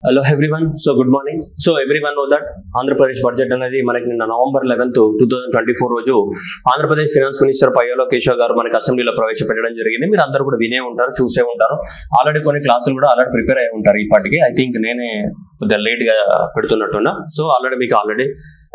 Hello everyone. So good morning. So everyone know that Andhra Pradesh budget అనేది మనకి నిన్న November 11th 2024 రోజు Andhra Pradesh finance minister Payyavula Keshav గారు మనకి అసెంబ్లీలో ప్రవేశపెట్టడం జరిగింది. మీరు అందరూ కూడా వినే ఉంటారు, చూసే ఉంటారు. ఆల్రెడీ కొన్ని క్లాసులు కూడా ఆల్రెడీ ప్రిపేర్ అయి ఉంటారు. ఇప్పటికి ఐ థింక్ నేనే కొద్దిగా లేట్ గా పెడుతున్నట్టున్నా. సో ఆల్రెడీ మీకు already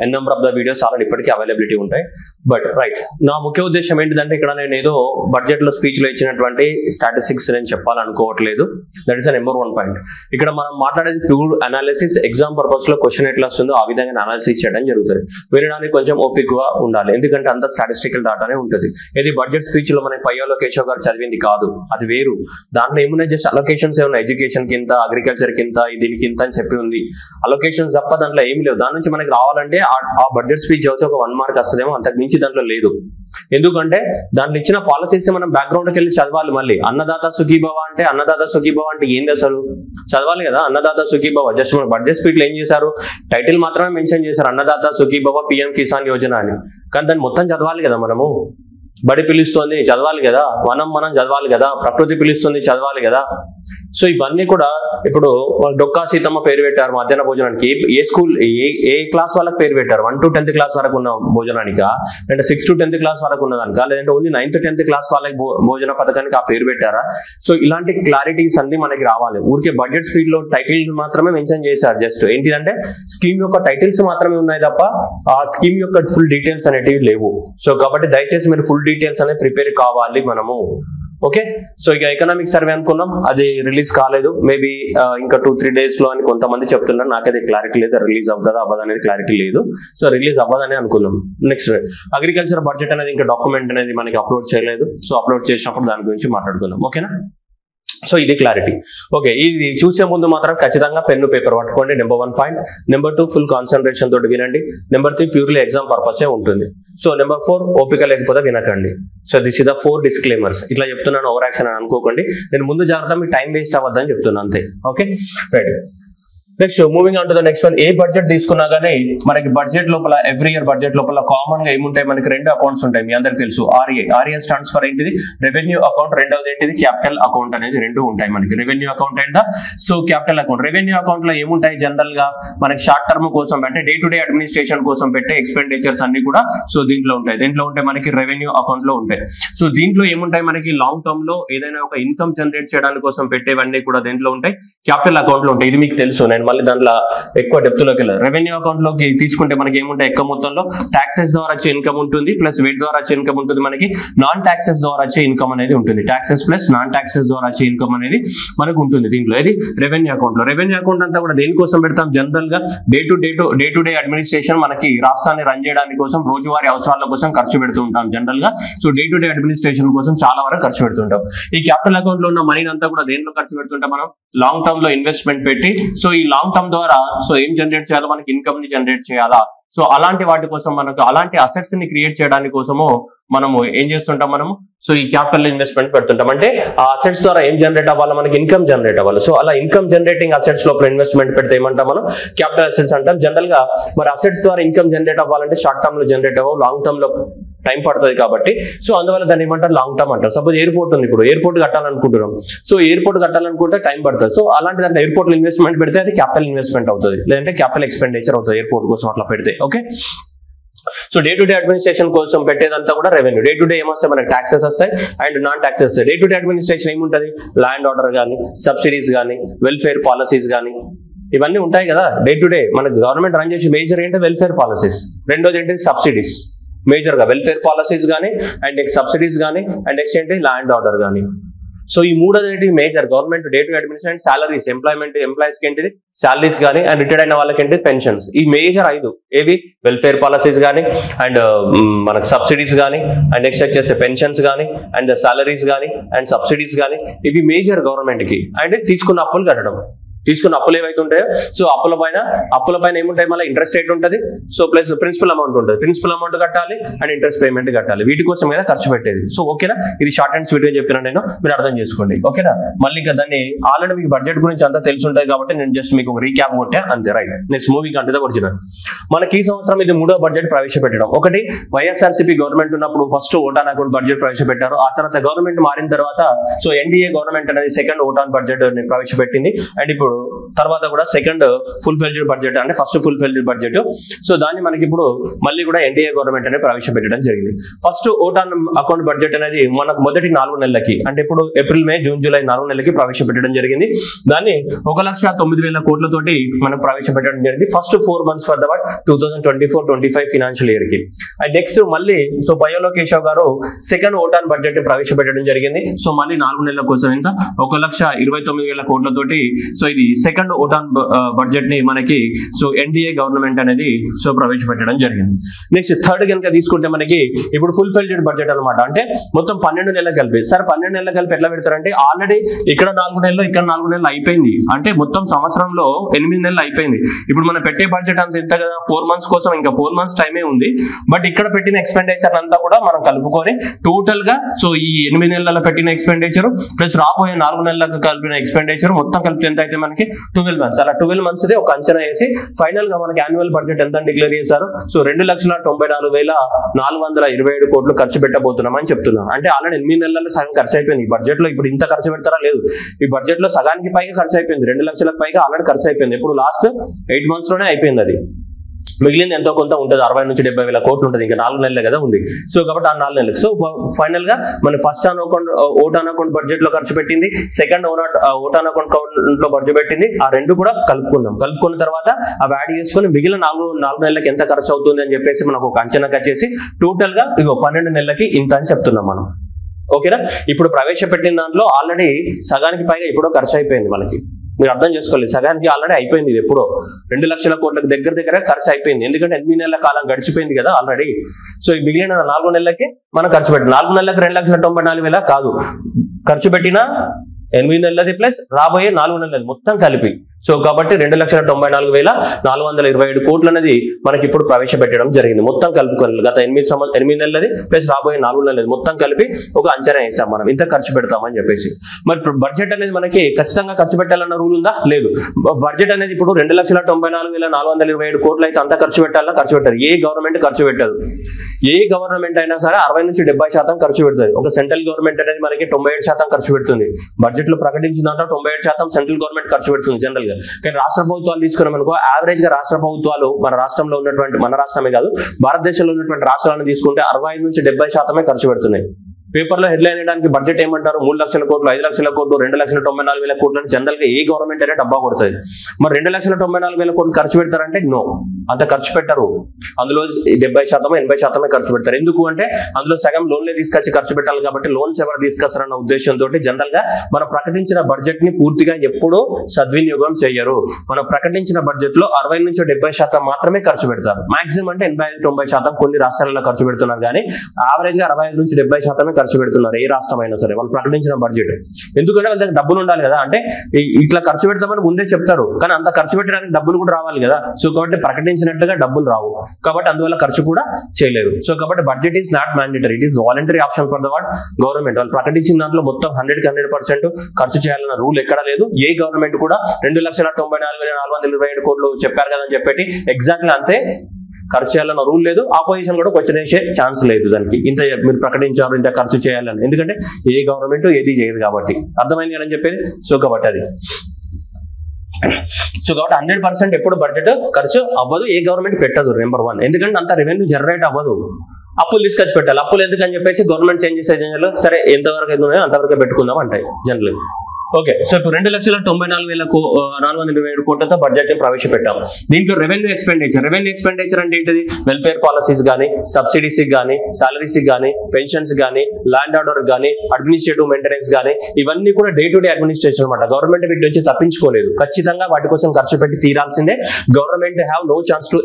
n number of the videos already ఇప్పటికీ అవైలబిలిటీ ఉంటాయి. బట్ రైట్, నా ముఖ్య ఉద్దేశం ఏంటిదంటే ఇక్కడ నేను ఏదో బడ్జెట్ లో స్పీచ్ లో ఇచ్చినటువంటి స్టాటిస్టిక్స్ నేను చెప్పాలనుకోవట్లేదు. That is the number 1 point. ఇక్కడ మనం మాట్లాడేది ప్యూర్ అనాలిసిస్. ఎగ్జామ్ పర్పస్ లో క్వశ్చన్ ఎట్లా వస్తుందో ఆ విధంగా అనాలిసిస్ చేయడం జరుగుతుంది. వినడానికి కొంచెం ఓపికగా ఉండాలి, ఎందుకంటే అంత స్టాటిస్టికల్ డాటానే ఉంటుంది. ఇది బడ్జెట్ స్పీచ్ లో మన పయ్యావుల కేశవ్ గారు చదివింది కాదు, అది వేరు. దాంట్లో ఏమున్నాయి, జస్ట్ అలొకేషన్స్ ఏమున్నాయి, ఎడ్యుకేషన్ కింద, అగ్రికల్చర్ కింద, దీనికి ఇంత అని చెప్పి ఉంది. అలొకేషన్స్ తప్ప దాంట్లో ఏమి లేవు. దాని నుంచి మనకి రావాలంటే ఆ బడ్జెట్ స్పీచ్ చదివితే ఒక 1 మార్క్ వస్తుందేమో, అంతకు మించి దాంట్లో లేదు. ఎందుకంటే దాంట్లో ఇచ్చిన పాలసీస్ మనం బ్యాక్గ్రౌండ్కి వెళ్ళి చదవాలి. మళ్ళీ అన్నదాత సుఖీభవ అంటే ఏంది అసలు చదవాలి కదా. అన్నదాత సుఖీభవ జస్ట్ మన బడ్జెట్ స్పీచ్ లో ఏం చేశారు, టైటిల్ మాత్రమే మెన్షన్ చేశారు, అన్నదాత సుఖీభవ పిఎం కిసాన్ యోజన అని. కానీ దాన్ని మొత్తం చదవాలి కదా. మనము బడి పిలుస్తుంది చదవాలి కదా, మనం చదవాలి కదా, ప్రకృతి పిలుస్తుంది చదవాలి కదా. సో ఇవన్నీ కూడా ఇప్పుడు డొక్కా సీతమ్మ పేరు పెట్టారు మధ్యాహ్న భోజనానికి. ఏ స్కూల్ ఏ క్లాస్ వాళ్ళకి పేరు పెట్టారు? 1 to 10th క్లాస్ వరకు ఉన్న భోజనానికా, అంటే 6 to 10th క్లాస్ వరకు ఉన్నదానికా, లేదంటే only 9th to 10th class వాళ్ళకి భోజన పథకానికి ఆ పేరు పెట్టారా? సో ఇలాంటి క్లారిటీస్ అన్ని మనకి రావాలి. ఊరికే బడ్జెట్ స్పీడ్ లో టైటిల్ మాత్రమే మెన్షన్ చేశారు. జస్ట్ ఏంటిదంటే స్కీమ్ యొక్క టైటిల్స్ మాత్రమే ఉన్నాయి తప్ప ఆ స్కీమ్ యొక్క ఫుల్ డీటెయిల్స్ అనేటివి లేవు. సో కాబట్టి దయచేసి మీరు ఫుల్ డీటెయిల్స్ అనేది ప్రిపేర్ కావాలి మనము. ఓకే, సో ఇక ఎకనామిక్ సర్వే అనుకున్నాం, అది రిలీజ్ కాలేదు. మేబీ ఇంకా 2-3 days లో అని కొంతమంది చెప్తున్నారు. నాకైతే క్లారిటీ లేదు, రిలీజ్ అవుతుందా అవ్వదు అనేది క్లారిటీ లేదు. సో రిలీజ్ అవ్వదని అనుకుందాం. నెక్స్ట్ అగ్రికల్చర్ బడ్జెట్ అనేది ఇంకా డాక్యుమెంట్ అనేది మనకి అప్లోడ్ చేయలేదు. సో అప్లోడ్ చేసినప్పుడు దాని గురించి మాట్లాడుకుందాం. ఓకేనా? సో ఇది క్లారిటీ. ఓకే, ఇది చూసే ముందు మాత్రం ఖచ్చితంగా పెన్ను పేపర్ పట్టుకోండి. Number 1 point. Number 2 full concentration తోటి వినండి. నెంబర్ 3 ప్యూర్లీ ఎగ్జామ్ పర్పసే ఉంటుంది. సో నెంబర్ 4 ఓపిక లేకపోతే వినకండి. So this is the 4 disclaimers. ఇట్లా చెప్తున్నాను ఓవర్ యాక్షన్ అని అనుకోకండి. నేను ముందు జాగ్రత్త, మీ టైం వేస్ట్ అవ్వద్దని చెప్తున్నాను అంతే. Okay right. Next moving on to the next one. A budget తీసుకున్నా కానీ మనకి బడ్జెట్ లోపల ఎవ్రీ ఇయర్ బడ్జెట్ లోపల కామన్ గా ఏముంటాయి, మనకి 2 అకౌంట్స్ ఉంటాయి. మీ అందరికి తెలుసు. ఆర్ఏ స్టాండ్స్ ఫర్ ఏంటిది, రెవెన్యూ అకౌంట్. రెండవది ఏంటిది, క్యాపిటల్ అకౌంట్ అనేది. 2 ఉంటాయి మనకి, revenue account and so capital account. Revenue account లో ఏముంటాయి, జనరల్ గా మనకి షార్ట్ టర్మ్ కోసం అంటే డే టు డే అడ్మినిస్ట్రేషన్ కోసం పెట్టే ఎక్స్పెండిచర్స్ అన్ని కూడా సో దీంట్లో ఉంటాయి. దీంట్లో ఉంటే మనకి రెవెన్యూ అకౌంట్ లో ఉంటాయి. సో దీంట్లో ఏముంటాయి, మనకి లాంగ్ టర్మ్ లో ఏదైనా ఒక ఇన్కమ్ జనరేట్ చేయడానికి కోసం పెట్టేవన్నీ కూడా దీంట్లో ఉంటాయి, క్యాపిటల్ అకౌంట్ లో ఉంటాయి. ఇది మీకు తెలుసు, నేను మళ్ళీ దాంట్లో ఎక్కువ డెప్త్ లోకి వెళ్ళారు. రెవెన్యూ అకౌంట్ లోకి తీసుకుంటే మనకి ఏముంటాయి, ఎక్కువ మొత్తంలో టాక్సెస్ ద్వారా వచ్చే ఇన్కమ్ ఉంటుంది, ప్లస్ వేట్ ద్వారా వచ్చే ఇన్కమ్ ఉంటుంది. మనకి నాన్ టాక్సెస్ ద్వారా వచ్చే ఇన్కమ్ అనేది ఉంటుంది. టాక్సెస్ ప్లస్ నాన్ టాక్సెస్ ద్వారా వచ్చే ఇన్కమ్ అనేది మనకు ఉంటుంది దీంట్లో. ఇది రెవెన్యూ అకౌంట్ లో. రెవెన్యూ అకౌంట్ అంతా కూడా దేనికోసం పెడతాం, జనరల్ గా డే టు డే అడ్మినిస్ట్రేషన్, మనకి రాష్ట్రాన్ని రన్ చేయడానికి కోసం, రోజువారీ అవసరాల కోసం ఖర్చు పెడుతూ ఉంటాం జనరల్ గా. So day to day administration కోసం చాలా వరకు ఖర్చు పెడుతుంటాం. ఈ క్యాపిటల్ అకౌంట్ లో ఉన్న మనీ అంతా కూడా దేంట్లో ఖర్చు పెడుతుంటాం, మనం లాంగ్ టర్మ్ లో ఇన్వెస్ట్మెంట్ పెట్టి, సో ఈ లాంగ్ టర్మ్ ద్వారా సో ఏం జనరేట్ చేయాలో, మనకి ఇన్కమ్ ని జనరేట్ చేయాలా. సో అలాంటి వాటి కోసం, మనకు అలాంటి అసెట్స్ ని క్రియేట్ చేయడానికి కోసము మనము ఏం చేస్తుంటాం, మనము సో ఈ క్యాపిటల్ ఇన్వెస్ట్మెంట్ పెడుతుంటాం. అంటే ఆ అసెట్స్ ద్వారా ఏం జనరేట్ అవ్వాలి, మనకి ఇన్కమ్ జనరేట్ అవ్వాలి. సో అలా ఇన్కమ్ జనరేటింగ్ అసెట్స్ లోపల ఇన్వెస్ట్మెంట్ పెడితే ఏమంటాం, మనం క్యాపిటల్ అసెట్స్ అంటాం. జనరల్ గా మరి అసెట్స్ ద్వారా ఇన్కమ్ జనరేట్ అవ్వాలంటే షార్ట్ టర్మ్ లో జనరేట్ అవ్వవు, లాంగ్ టర్మ్ లో టైం పడుతుంది కాబట్టి సో అందువల్ల దాన్ని ఏమంటారు, లాంగ్ టర్మ్ అంటారు. సపోజ్ ఎయిర్పోర్ట్ ఉంది, ఇప్పుడు ఎయిర్పోర్ట్ కట్టాలనుకుంటున్నాం. సో ఎయిర్పోర్ట్ కట్టాలనుకుంటే టైం పడుతుంది. సో అలాంటి దాంట్లో ఎయిర్పోర్ట్ లో ఇన్వెస్ట్మెంట్ పెడితే అది క్యాపిటల్ ఇన్వెస్ట్మెంట్ అవుతుంది, లేదంటే క్యాపిటల్ ఎక్స్పెండిచర్ అవుతుంది ఎయిర్పోర్ట్ కోసం అట్లా పెడితే. Okay, so day to day administration కోసం పెట్టేదంతా కూడా రెవెన్యూ. డే టు డే ఏమొస్తాయి, మనకి ట్యాక్సెస్ వస్తాయి అండ్ నాన్ ట్యాక్సెస్ వస్తాయి. డే టు డే అడ్మినిస్ట్రేషన్ ఏముంటుంది, ల్యాండ్ ఆర్డర్ కానీ, సబ్సిడీస్ కానీ, వెల్ఫేర్ పాలసీస్ కానీ, ఇవన్నీ ఉంటాయి కదా. డే టు డే మనకి గవర్నమెంట్ రన్ చేసి మేజర్ ఏంటంటే వెల్ఫేర్ పాలసీస్. రెండోది ఏంటి, సబ్సిడీస్. మేజర్ గా వెల్ఫేర్ పాలసీస్ కానీ అండ్ సబ్సిడీస్ కానీ అండ్ నెక్స్ట్ ఏంటి, ల్యాండ్ ఆర్డర్ కానీ. సో ఈ మూడోది major government day to administration. Salaries, employees కి ఏంటిది సాలరీస్ కానీ, అండ్ రిటైర్డ్ అయిన వాళ్ళకి ఏంటి పెన్షన్స్. ఈ మేజర్ 5 ఏవి, వెల్ఫేర్ పాలసీస్ కానీ అండ్ మనకు సబ్సిడీస్ కానీ అండ్ నెక్స్ట్ వచ్చేసి పెన్షన్స్ కానీ అండ్ సాలరీస్ కానీ అండ్ సబ్సిడీస్ కానీ, ఇవి మేజర్ గవర్నమెంట్ కి. అండ్ తీసుకున్న అప్పులు కట్టడం, తీసుకున్న అప్పులు ఏవైతే ఉంటాయో సో అప్పుల పైన ఏముంటాయి, మళ్ళీ ఇంట్రెస్ట్ రేట్ ఉంటుంది. సో ప్లస్ ప్రిన్సిపల్ అమౌంట్ ఉంటుంది. ప్రిన్సిపల్ అమౌంట్ కట్టాలి అండ్ ఇంట్రెస్ట్ పేమెంట్ కట్టాలి. వీటి కోసం మీద ఖర్చు పెట్టేది. సో ఓకేనా, ఇది షార్ట్ అండ్ స్వీట్ గా చెప్పినా నేను, మీరు అర్థం చేసుకోండి. ఓకేనా, మళ్ళీ ఇంకా దాన్ని ఆల్రెడీ మీకు బడ్జెట్ గురించి అంతా తెలిసి ఉంటుంది కాబట్టి నేను జస్ట్ మీకు ఒక రీక్యాప్ కొట్టా అంతే. రైట్, నెక్స్ట్ మూవింగ్ అంటే ద ఒరిజినల్. మనకి ఈ సంవత్సరం ఇది 3వ బడ్జెట్ ప్రవేశపెట్టడం. ఒకటి వైఎస్ఆర్సీపీ గవర్నమెంట్ ఉన్నప్పుడు ఫస్ట్ ఓటాన్ అకౌంట్ బడ్జెట్ ప్రవేశపెట్టారు. ఆ తర్వాత గవర్నమెంట్ మారిన తర్వాత సో ఎన్డీఏ గవర్నమెంట్ అనేది సెకండ్ ఓటాన్ బడ్జెట్ ప్రవేశపెట్టింది. అండ్ ఇప్పుడు ఇప్పుడు తర్వాత కూడా సెకండ్ ఫుల్ ఫ్లెడ్జ్డ్ బడ్జెట్ అంటే first full fledged budget. So దాన్ని మనకి ఇప్పుడు మళ్ళీ కూడా ఎన్డీఏ గవర్నమెంట్ అనేది ప్రవేశపెట్టడం జరిగింది. First vote on account budget అనేది మనకు మొదటి 4 నెలలకి అంటే ఇప్పుడు ఏప్రిల్, మే, జూన్, జూలై 4 నెలలకి ప్రవేశపెట్టడం జరిగింది. దాన్ని 1,09,000 కోట్లతోటి మనం ప్రవేశపెట్టడం జరిగింది first 4 months for the 2024-25 financial year కి. అండ్ నెక్స్ట్ మళ్ళీ సో పయ్యోలో కేశవ్ గారు సెకండ్ ఓట్ ఆన్ బడ్జెట్ ని ప్రవేశపెట్టడం జరిగింది. సో మళ్ళీ 4 నెలల కోసం ఎంత 1,29,000 కోట్లతోటి సో ఇది సెకండ్ ఓట్ ఆన్ బడ్జెట్ ని మనకి సో ఎన్డీఏ గవర్నమెంట్ అనేది సో ప్రవేశపెట్టడం జరిగింది. నెక్స్ట్ థర్డ్ కనుక తీసుకుంటే మనకి ఇప్పుడు ఫుల్ ఫ్లెడ్జ్డ్ బడ్జెట్ అనమాట. అంటే మొత్తం 12 నెలలు కలిపి. సరే 12 నెలలు కలిపి ఎట్లా పెడతారంటే ఆల్రెడీ ఇక్కడ 4 నెలలు ఇక్కడ 4 నెలలు అయిపోయింది. అంటే మొత్తం సంవత్సరంలో 8 నెలలు అయిపోయింది. ఇప్పుడు మనం పెట్టే బడ్జెట్ అంత ఎంత కదా 4 months కోసం ఇంకా 4 months టైమే ఉంది. బట్ ఇక్కడ పెట్టిన ఎక్స్పెండిచర్ అంతా కూడా మనం కలుపుకొని టోటల్ గా సో ఈ 8 నెలల పెట్టిన ఎక్స్పెండిచర్ ప్లస్ రాబోయే 4 నెలలకు కలిపిన ఎక్స్పెండిచర్ మొత్తం కలిపి ఎంత అయితే మనకి 12 months. అలా 12 months ఒక అంచనా వేసి ఫైనల్ గా మనకి యాన్యువల్ బడ్జెట్ ఎంత డిక్లేర్ చేశారు. సో 2,94,427 కోట్లు ఖర్చు పెట్టబోతున్నాం అని చెప్తున్నాం. అంటే ఆల్రెడీ 8 నెలల్లో సగం ఖర్చు అయిపోయింది. ఈ బడ్జెట్ లో ఇప్పుడు ఇంత ఖర్చు పెడతారా లేదు. ఈ బడ్జెట్ లో సగానికి పైగా ఖర్చు అయిపోయింది. 2 లక్షలకు పైగా ఆల్రెడీ ఖర్చు అయిపోయింది. ఇప్పుడు లాస్ట్ 8 months లోనే అయిపోయింది. అది మిగిలింది ఎంతో కొంత ఉంటుంది 60,000-70,000 కోట్లు ఉంటుంది. ఇంకా 4 నెలలే కదా ఉంది. సో కాబట్టి ఆ 4 నెలలకు సో ఫైనల్ గా మన first vote on account budget లో ఖర్చు పెట్టింది, సెకండ్ ఓట్ ఆన్ అకౌంట్ లో ఖర్చు పెట్టింది. ఆ రెండు కూడా కలుపుకున్న తర్వాత అవి యాడ్ చేసుకుని మిగిలిన 4 నెలలకి ఎంత ఖర్చు అవుతుంది అని చెప్పేసి మనకు ఒక అంచనా వచ్చేసి టోటల్ గా 12 నెలలకి ఇంత అని చెప్తున్నాం మనం. ఓకేనా. ఇప్పుడు ప్రవేశపెట్టిన దాంట్లో ఆల్రెడీ సగానికి పైగా ఇప్పుడు ఖర్చు అయిపోయింది. మనకి మీరు అర్థం చేసుకోలేదు, సగానికి ఆల్రెడీ అయిపోయింది. ఇది ఎప్పుడో 2 లక్షల కోట్లకు దగ్గర ఖర్చు అయిపోయింది. ఎందుకంటే 8 నెలల కాలం గడిచిపోయింది కదా ఆల్రెడీ. సో ఈ మిగిలిన 4 నెలలకి మనం ఖర్చు పెట్టిన 4 నెలలకు 2,94,000 కాదు ఖర్చు పెట్టిన 8 నెలలది ప్లస్ రాబోయే 4 నెలలు మొత్తం కలిపి. సో కాబట్టి 2,94,427 కోట్లు అనేది మనకి ఇప్పుడు ప్రవేశపెట్టడం జరిగింది. మొత్తం కలుపుకొని గత 8 నెలలది ప్లస్ రాబోయే 4 నెలలది మొత్తం కలిపి ఒక అంచనా వేసాం మనం ఇంత ఖర్చు పెడతామని చెప్పేసి. మరి బడ్జెట్ అనేది మనకి ఖచ్చితంగా ఖర్చు పెట్టాలన్న రూల్ ఉందా? లేదు. బడ్జెట్ అనేది ఇప్పుడు 2,94,427 కోట్లు అయితే అంత ఖర్చు పెట్టాలన్నా ఖర్చు పెట్టారు. ఏ గవర్నమెంట్ ఖర్చు పెట్టదు. ఏ గవర్నమెంట్ అయినా సరే 60-70% ఖర్చు పెడుతుంది. ఒక సెంట్రల్ గవర్నమెంట్ అనేది మనకి 97% ఖర్చు పెడుతుంది. బడ్జెట్ లో ప్రకటించిన దాంట్లో 97% సెంట్రల్ గవర్నమెంట్ ఖర్చు పెడుతుంది జనరల్ గా. కానీ రాష్ట్ర ప్రభుత్వాలు తీసుకున్నాం అనుకో యావరేజ్ గా రాష్ట్ర ప్రభుత్వాలు మన రాష్ట్రంలో ఉన్నటువంటి మన రాష్ట్రమే కాదు భారతదేశంలో ఉన్నటువంటి రాష్ట్రాలను తీసుకుంటే 65-70% ఖర్చు పెడుతున్నాయి. పేపర్లో హెడ్లైన్ వేయడానికి బడ్జెట్ ఏమంటారు 3 లక్షల కోట్లు, 5 లక్షల కోట్లు, 2,94,000 కోట్లు అని జనరల్ గా ఏ గవర్నమెంట్ అయినా డబ్బా కొడుతుంది. మరి 2,94,000 కోట్లు ఖర్చు పెడతారంటే నో, అంత ఖర్చు పెట్టరు. అందులో 70%-80% ఖర్చు పెడతారు. ఎందుకు అంటే అందులో సగం లోన్లే తీసుకొచ్చి ఖర్చు పెట్టాలి కాబట్టి లోన్స్ ఎవరు తీసుకొస్తారన్న ఉద్దేశంతో జనరల్ గా మనం ప్రకటించిన బడ్జెట్ ని పూర్తిగా ఎప్పుడూ సద్వినియోగం చేయరు. మనం ప్రకటించిన బడ్జెట్ లో 60-70% మాత్రమే ఖర్చు పెడతారు. మాక్సిమం అంటే 85-90% కొన్ని రాష్ట్రాలలో ఖర్చు పెడుతున్నారు. కానీ యావరేజ్ గా 65-70% ఖర్చు పెడుతున్నారు ఏ రాష్ట్రం అయినా సరే వాళ్ళు ప్రకటించిన బడ్జెట్. ఎందుకంటే వాళ్ళ దగ్గర డబ్బులు ఉండాలి కదా. అంటే ఇట్లా ఖర్చు పెడతామని ముందే చెప్తారు కానీ అంత ఖర్చు పెట్టడానికి డబ్బులు కూడా రావాలి కదా. సో కాబట్టి ప్రకటించినట్టుగా డబ్బులు రావు కాబట్టి అందువల్ల ఖర్చు కూడా చేయలేరు. సో కాబట్టి budget is not mandatory, it is voluntary option for the government. వాళ్ళు ప్రకటించిన దాంట్లో మొత్తం 100% ఖర్చు చేయాలన్న రూల్ ఎక్కడ లేదు. ఏ గవర్నమెంట్ కూడా 2,94,427 కోట్లు చెప్పారు కదా అని చెప్పేసి ఎగ్జాక్ట్లీ అంతే ఖర్చు చేయాలన్న రూల్ లేదు. ఆపోజిషన్ కూడా క్వశ్చన్ వేసే ఛాన్స్ లేదు దానికి. ఇంత మీరు ప్రకటించారు ఇంత ఖర్చు చేయాలని, ఎందుకంటే ఏ గవర్నమెంట్ ఏది చేయదు కాబట్టి. అర్థమైంది అని చెప్పేది. సో కాబట్టి అది 100% ఎప్పుడు బడ్జెట్ ఖర్చు అవ్వదు, ఏ గవర్నమెంట్ పెట్టదు. నెంబర్ 1 ఎందుకంటే అంత రెవెన్యూ జనరేట్ అవ్వదు. అప్పులు తీసుకొచ్చి పెట్టాలి. అప్పులు ఎందుకని చెప్పేసి గవర్నమెంట్ చేంజ్ చేసే సరే ఎంతవరకు అయితే ఉన్నాయో అంతవరకు పెట్టుకుందాం అంటాయి జనరల్. ఓకే. సో ఇప్పుడు 2,94,427 కోట్లతో బడ్జెట్ ని ప్రవేశపెట్టాం. దీంట్లో రెవెన్యూ ఎక్స్పెండిచర్ అంటే ఏంటిది? వెల్ఫేర్ పాలసీస్ కానీ, సబ్సిడీస్ కానీ, సాలరీస్ కానీ, పెన్షన్స్ కానీ, ల్యాండ్ ఆర్డర్ కానీ, అడ్మినిస్ట్రేటివ్ మెయింటెనెన్స్ కానీ ఇవన్నీ కూడా డే టు డే అడ్మినిస్ట్రేషన్ అనమాట. గవర్నమెంట్ వీటి నుంచి తప్పించుకోలేదు, ఖచ్చితంగా వాటి కోసం ఖర్చు పెట్టి తీరాల్సిందే. Government have no chance to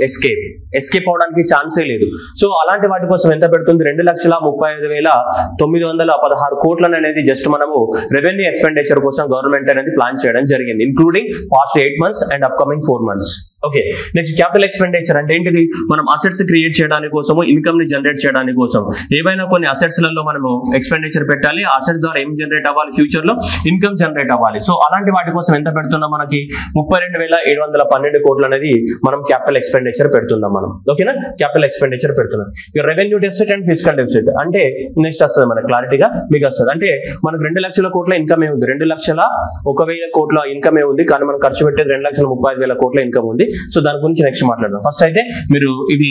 escape అవడానికి ఛాన్సే లేదు. సో అలాంటి వాటి కోసం ఎంత పెడుతుంది? 2,35,916 కోట్లను అనేది జస్ట్ మనము రెవెన్యూ ఎక్స్పెండిచర్ కోసం గవర్నమెంట్ అనేది ప్లాన్ చేయడం జరిగింది, including past 8 months and upcoming 4 months. Okay, next capital expenditure అంటే ఏంటిది? మనం అసెట్స్ క్రియేట్ చేయడానికి కోసము, ఇన్కమ్ ని జనరేట్ చేయడానికి కోసం ఏవైనా కొన్ని అసెట్స్ లలో మనము ఎక్స్పెండిచర్ పెట్టాలి. అసెట్స్ ద్వారా ఏం జనరేట్ అవ్వాలి? ఫ్యూచర్ లో ఇన్కమ్ జనరేట్ అవ్వాలి. సో అలాంటి వాటి కోసం ఎంత పెడుతున్నాం? మనకి 32,712 కోట్లు అనేది మనం క్యాపిటల్ ఎక్స్పెండిచర్ పెడుతున్నాం మనం. ఓకేనా, క్యాపిటల్ ఎక్స్పెండిచర్ పెడుతున్నాం. Revenue deficit and physical deficit అంటే నెక్స్ట్ వస్తుంది మనకు క్లారిటీగా మీకు వస్తుంది. అంటే మనకు 2,00,000 కోట్ల ఇన్కమ్ ఏ ఉంది, 2,01,000 కోట్ల ఇన్కమ్ ఏ ఉంది, కానీ మనం ఖర్చు పెట్టేది 2,35,000 కోట్ల ఇన్కమ్ ఉంది. సో దాని గురించి నెక్స్ట్ మాట్లాడదాం. ఫస్ట్ అయితే మీరు ఇది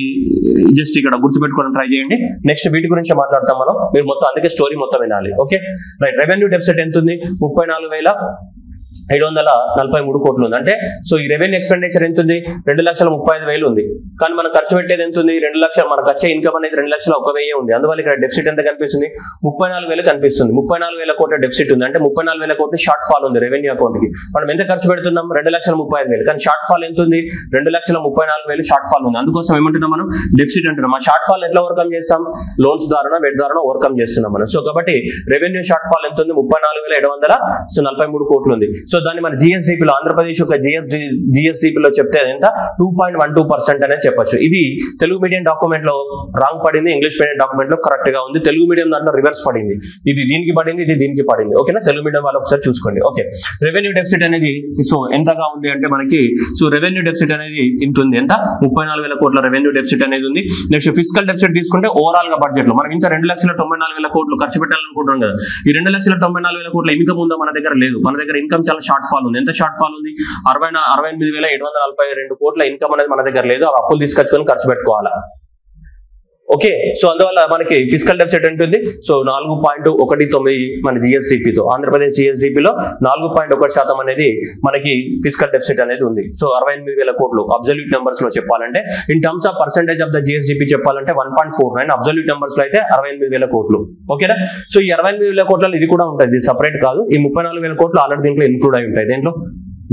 జస్ట్ ఇక్కడ గుర్తుపెట్టుకోవడం ట్రై చేయండి. నెక్స్ట్ వీటి గురించి మాట్లాడతాం మనం. మీరు మొత్తం అందుకే స్టోరీ మొత్తం వినాలి. Okay right. రెవెన్యూ డెఫిసిట్ ఎంత ఉంది? 34,743 కోట్లు ఉంది. అంటే సో ఈ రెవెన్యూ ఎక్స్పెండిచర్ ఎంత ఉంది? 2,35,000 ఉంది, కానీ మనం ఖర్చు పెట్టేది ఎంత ఉంది? 2,00,000. మనకు వచ్చే ఇన్కమ్ అనేది 2,01,000 ఉంది. అందువల్ల ఇక్కడ డెఫిసిట్ ఎంత కనిపిస్తుంది? 34,000 కనిపిస్తుంది. 34,000 కోట్ల డెఫిసిట్ ఉంది. అంటే 34,000 కోట్లు షార్ట్ ఫాల్ ఉంది రెవెన్యూ అకౌంట్ కి. మనం ఎంత ఖర్చు పెడుతున్నాం? 2,35,000, కానీ షార్ట్ ఫాల్ ఎంత ఉంది? 2,34,000 షార్ట్ ఫాల్ ఉంది. అందుకోసం ఏమంటున్నాం మనం? డెఫిసిట్ అంటున్నాం. ఆ షార్ట్ ఫాల్ ఎట్లా ఓవర్కమ్ చేస్తాం? లోన్స్ ద్వారా, వెట్ ద్వారా ఓవర్కమ్ చేస్తున్నాం మనం. సో కాబట్టి రెవెన్యూ షార్ట్ ఫాల్ ఎంత ఉంది? 34,743 కోట్లు ఉంది. సో దాన్ని మన జిఎస్డిపిలో, ఆంధ్రప్రదేశ్ యొక్క జిఎస్డిపిలో చెప్తే ఎంత? 2.12% అనేది చెప్పొచ్చు. ఇది తెలుగు మీడియం డాక్యుమెంట్ లో రాంగ్ పడింది, ఇంగ్లీష్ మీడియం డాక్యుమెంట్ లో కరెక్ట్ గా ఉంది. తెలుగు మీడియం దాంట్లో రివర్స్ పడింది. ఇది దీనికి పడింది, ఇది దీనికి పడింది. ఓకేనా, తెలుగు మీడియం వాళ్ళు ఒకసారి చూసుకోండి. ఓకే, రెవెన్యూ డెఫిసిట్ అనేది సో ఎంతగా ఉంది అంటే మనకి సో రెవెన్యూ డెఫిసిట్ అనేది ఇంత ఉంది. ఎంత? 34,000 కోట్ల రెవెన్యూ డెఫిసిట్ అనేది ఉంది. నెక్స్ట్ ఫిజికల్ డెఫిసిట్ తీసుకుంటే ఓవరాల్ గా బడ్జెట్ లో మనం ఇంత 2,94,000 కోట్లు ఖర్చు పెట్టాలనుకుంటున్నాం కదా. ఈ 2,94,000 కోట్ల ఇన్కమ్ ఉందా? మన దగ్గర లేదు. మన దగ్గర ఇన్కమ్ చాలా షార్ట్ ఫాల్ ఉంది. ఎంత షార్ట్ ఫాల్ ఉంది? 68,742 కోట్ల ఇన్కమ్ అనేది మన దగ్గర లేదు. అప్పులు తీసుకొచ్చుకొని ఖర్చు పెట్టుకోవాలా. ఓకే, సో అందువల్ల మనకి ఫిజికల్ డెఫిసిట్ ఉంటుంది. సో 4.19 మన జిఎస్డిపితో, ఆంధ్రప్రదేశ్ జిఎస్డిపిలో 4.1% అనేది మనకి ఫిజికల్ డెఫిసిట్ అనేది ఉంది. సో 68,000 కోట్లు అబ్సల్యూట్ నెంబర్స్ లో చెప్పాలంటే, in terms of percentage of the GSDP చెప్పాలంటే 1.49, అబ్సల్యూట్ నెంబర్స్ లో అయితే 68,000 కోట్లు. ఓకేనా, సో ఈ 68,000 కోట్లలో ఇది కూడా ఉంటుంది, ఇది సపరేట్ కాదు. ఈ 34,000 కోట్లు ఆల్రెడీ దీంట్లో ఇన్క్లూడ్ అయి ఉంటాయి.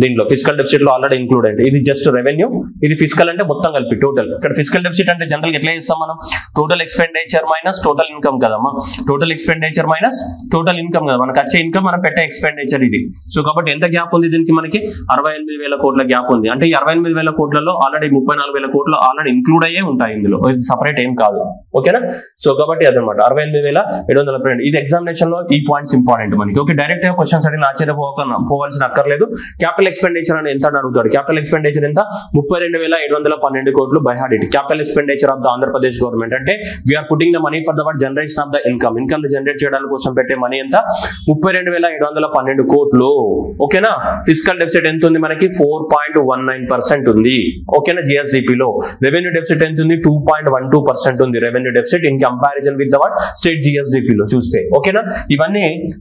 దీంట్లో ఫిజికల్ డెఫిసిట్ లో ఆల్రెడీ ఇంక్లూడ్ అయింది. ఇది జస్ట్ రెవెన్యూ, ఇది ఫిజికల్ అంటే మొత్తం కలిపి టోటల్. ఇక్కడ ఫిజికల్ డెఫిసిట్ అంటే జనరల్ ఎట్లా చేస్తాం మనం? Total expenditure minus total income కదమ్మా. Total expenditure minus total income కదా. మనకు వచ్చే ఇన్కమ్ మనం పెట్టే ఎక్స్పెండిచర్ ఇది. సో కాబట్టి ఎంత గ్యాప్ ఉంది దీనికి? మనకి 68,000 కోట్ల గ్యాప్ ఉంది. అంటే ఈ 68,000 కోట్లలో ఆల్రెడీ 34,000 కోట్లు ఆల్రెడీ ఇంక్లూడ్ అయ్యే ఉంటాయి ఇందులో, ఇది సపరేట్ ఏం కాదు. ఓకేనా, సో కాబట్టి అదనమాట 68,742. ఇది ఎగ్జామినేషన్ లో ఈ పాయింట్స్ ఇంపార్టెంట్ మనకి. ఓకే, డైరెక్ట్ గా క్వశ్చన్స్ అడిగిన ఆశ్చర్యపోవాల్సిన అక్కర్లేదు. క్యాపిటల్ ఎక్స్పెండిచర్ అని ఎంత అడుగుతాడు? క్యాపిటల్ ఎక్స్పెండిచర్ ఎంత? 32,712 కోట్లు by heart it. Capital expenditure of the Andhra Pradesh government అంటే we're putting the money for the generation of the income. Income generate చేయడానికి కోసం పెట్టే మనీ ఎంత? 32,712 కోట్లు. ఓకేనా, ఫిజికల్ డెఫిసిట్ ఎంత ఉంది మనకి? 4.19% ఉంది. ఓకేనా, జిఎస్డిపిలో రెవెన్యూ డెఫిసిట్ ఎంత ఉంది? 2.12% ఉంది revenue deficit in comparison with the state జిఎస్డిపిలో చూస్తే. ఓకేనా,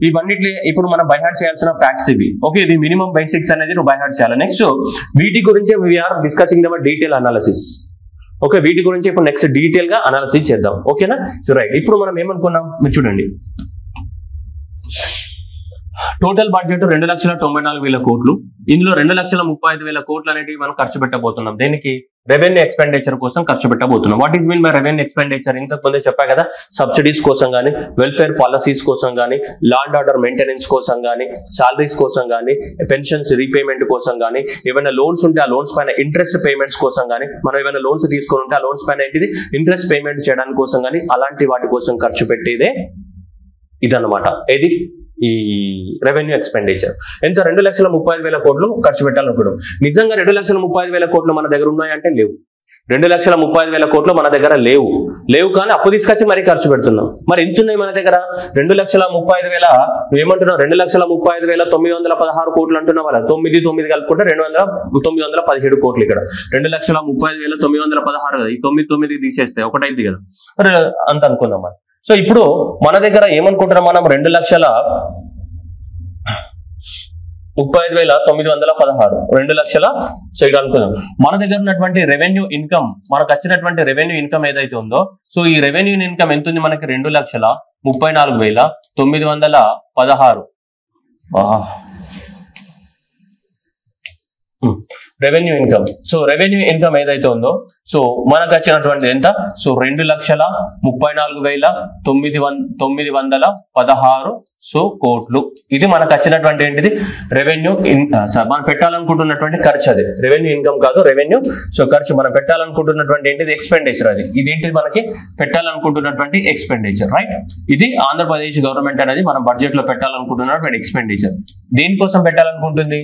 ఇవన్నిటి ఇప్పుడు మనం బై హార్ట్ చేయాల్సిన ఫ్యాక్ట్స్ ఇవి. ఓకే, ఇది మినిమం బేసిక్స్ అనేది బై హార్ట్ చేయాలి. నెక్స్ట్ వీటి గురించి we're discussing the detail analysis. Okay, వీటి గురించి ఇప్పుడు నెక్స్ట్ డీటెయిల్ గా అనాలిసిస్ చేద్దాం. ఓకేనా, సో రైట్. ఇప్పుడు మనం ఏమనుకున్నాం మీరు చూడండి. టోటల్ బడ్జెట్ 2,94,000 కోట్లు. ఇందులో 2,35,000 కోట్లు అనేవి మనం ఖర్చు పెట్టబోతున్నాం. దేనికి? రెవెన్యూ ఎక్స్పెండిచర్ కోసం ఖర్చు పెట్టబోతున్నాం. What is mean by revenue expenditure? ఇంతకు ముందే చెప్పా కదా, సబ్సిడీస్ కోసం కానీ, వెల్ఫేర్ పాలసీస్ కోసం కానీ, లా అండ్ ఆర్డర్ మెయింటెనెన్స్ కోసం కానీ, సాలరీస్ కోసం కానీ, పెన్షన్స్ రీపేమెంట్ కోసం కానీ, ఏమైనా లోన్స్ ఉంటే ఆ లోన్స్ పైన ఇంట్రెస్ట్ పేమెంట్స్ కోసం కానీ, మనం ఏమైనా లోన్స్ తీసుకొని ఉంటే ఆ లోన్స్ పైన ఏంటిది ఇంట్రెస్ట్ పేమెంట్ చేయడానికి కోసం కానీ, అలాంటి వాటి కోసం ఖర్చు పెట్టేదే ఇదన్నమాట. ఏది? ఈ రెవెన్యూ ఎక్స్పెండిచర్. ఎంత? 2,35,000 కోట్లు ఖర్చు పెట్టాలనుకోవడం. నిజంగా 2,35,000 కోట్లు మన దగ్గర ఉన్నాయంటే లేవు. 2,35,000 కోట్లు మన దగ్గర లేవు కానీ అప్పు తీసుకొచ్చి మరీ ఖర్చు పెడుతున్నాం. మరి ఎంత ఉన్నాయి మన దగ్గర? 2,35,000 నువ్వేమంటున్నావు? 2,35,916 కోట్లు అంటున్నావు కదా. 9 కలుపుకుంటే 917 కోట్లు. ఇక్కడ 2,35,916 కదా. ఈ 9 తీసేస్తే ఒకటైంది కదా, అంత అనుకుందాం మనం. సో ఇప్పుడు మన దగ్గర ఏమనుకుంటున్నాం మనం? 2,35,916 2,00,000. సో ఇక్కడ అనుకుందాం మన దగ్గర ఉన్నటువంటి రెవెన్యూ ఇన్కమ్, మనకు వచ్చినటువంటి రెవెన్యూ ఇన్కమ్ ఏదైతే ఉందో, సో ఈ రెవెన్యూ ఇన్కమ్ ఎంత ఉంది మనకి? 2,34,916. Revenue income. So revenue income ఏదైతే ఉందో సో మనకు వచ్చినటువంటి ఎంత, సో 2,34,916 సో కోట్లు. ఇది మనకు వచ్చినటువంటి ఏంటిది రెవెన్యూ మనం పెట్టాలనుకుంటున్నటువంటి ఖర్చు. అది రెవెన్యూ ఇన్కమ్ కాదు, రెవెన్యూ. సో ఖర్చు మనం పెట్టాలనుకుంటున్నటువంటి ఏంటిది ఎక్స్పెండిచర్. అది ఇదేంటిది మనకి పెట్టాలనుకుంటున్నటువంటి ఎక్స్పెండిచర్, రైట్. ఇది ఆంధ్రప్రదేశ్ గవర్నమెంట్ అనేది మనం బడ్జెట్ లో పెట్టాలనుకుంటున్నటువంటి ఎక్స్పెండిచర్. దీనికోసం పెట్టాలనుకుంటుంది,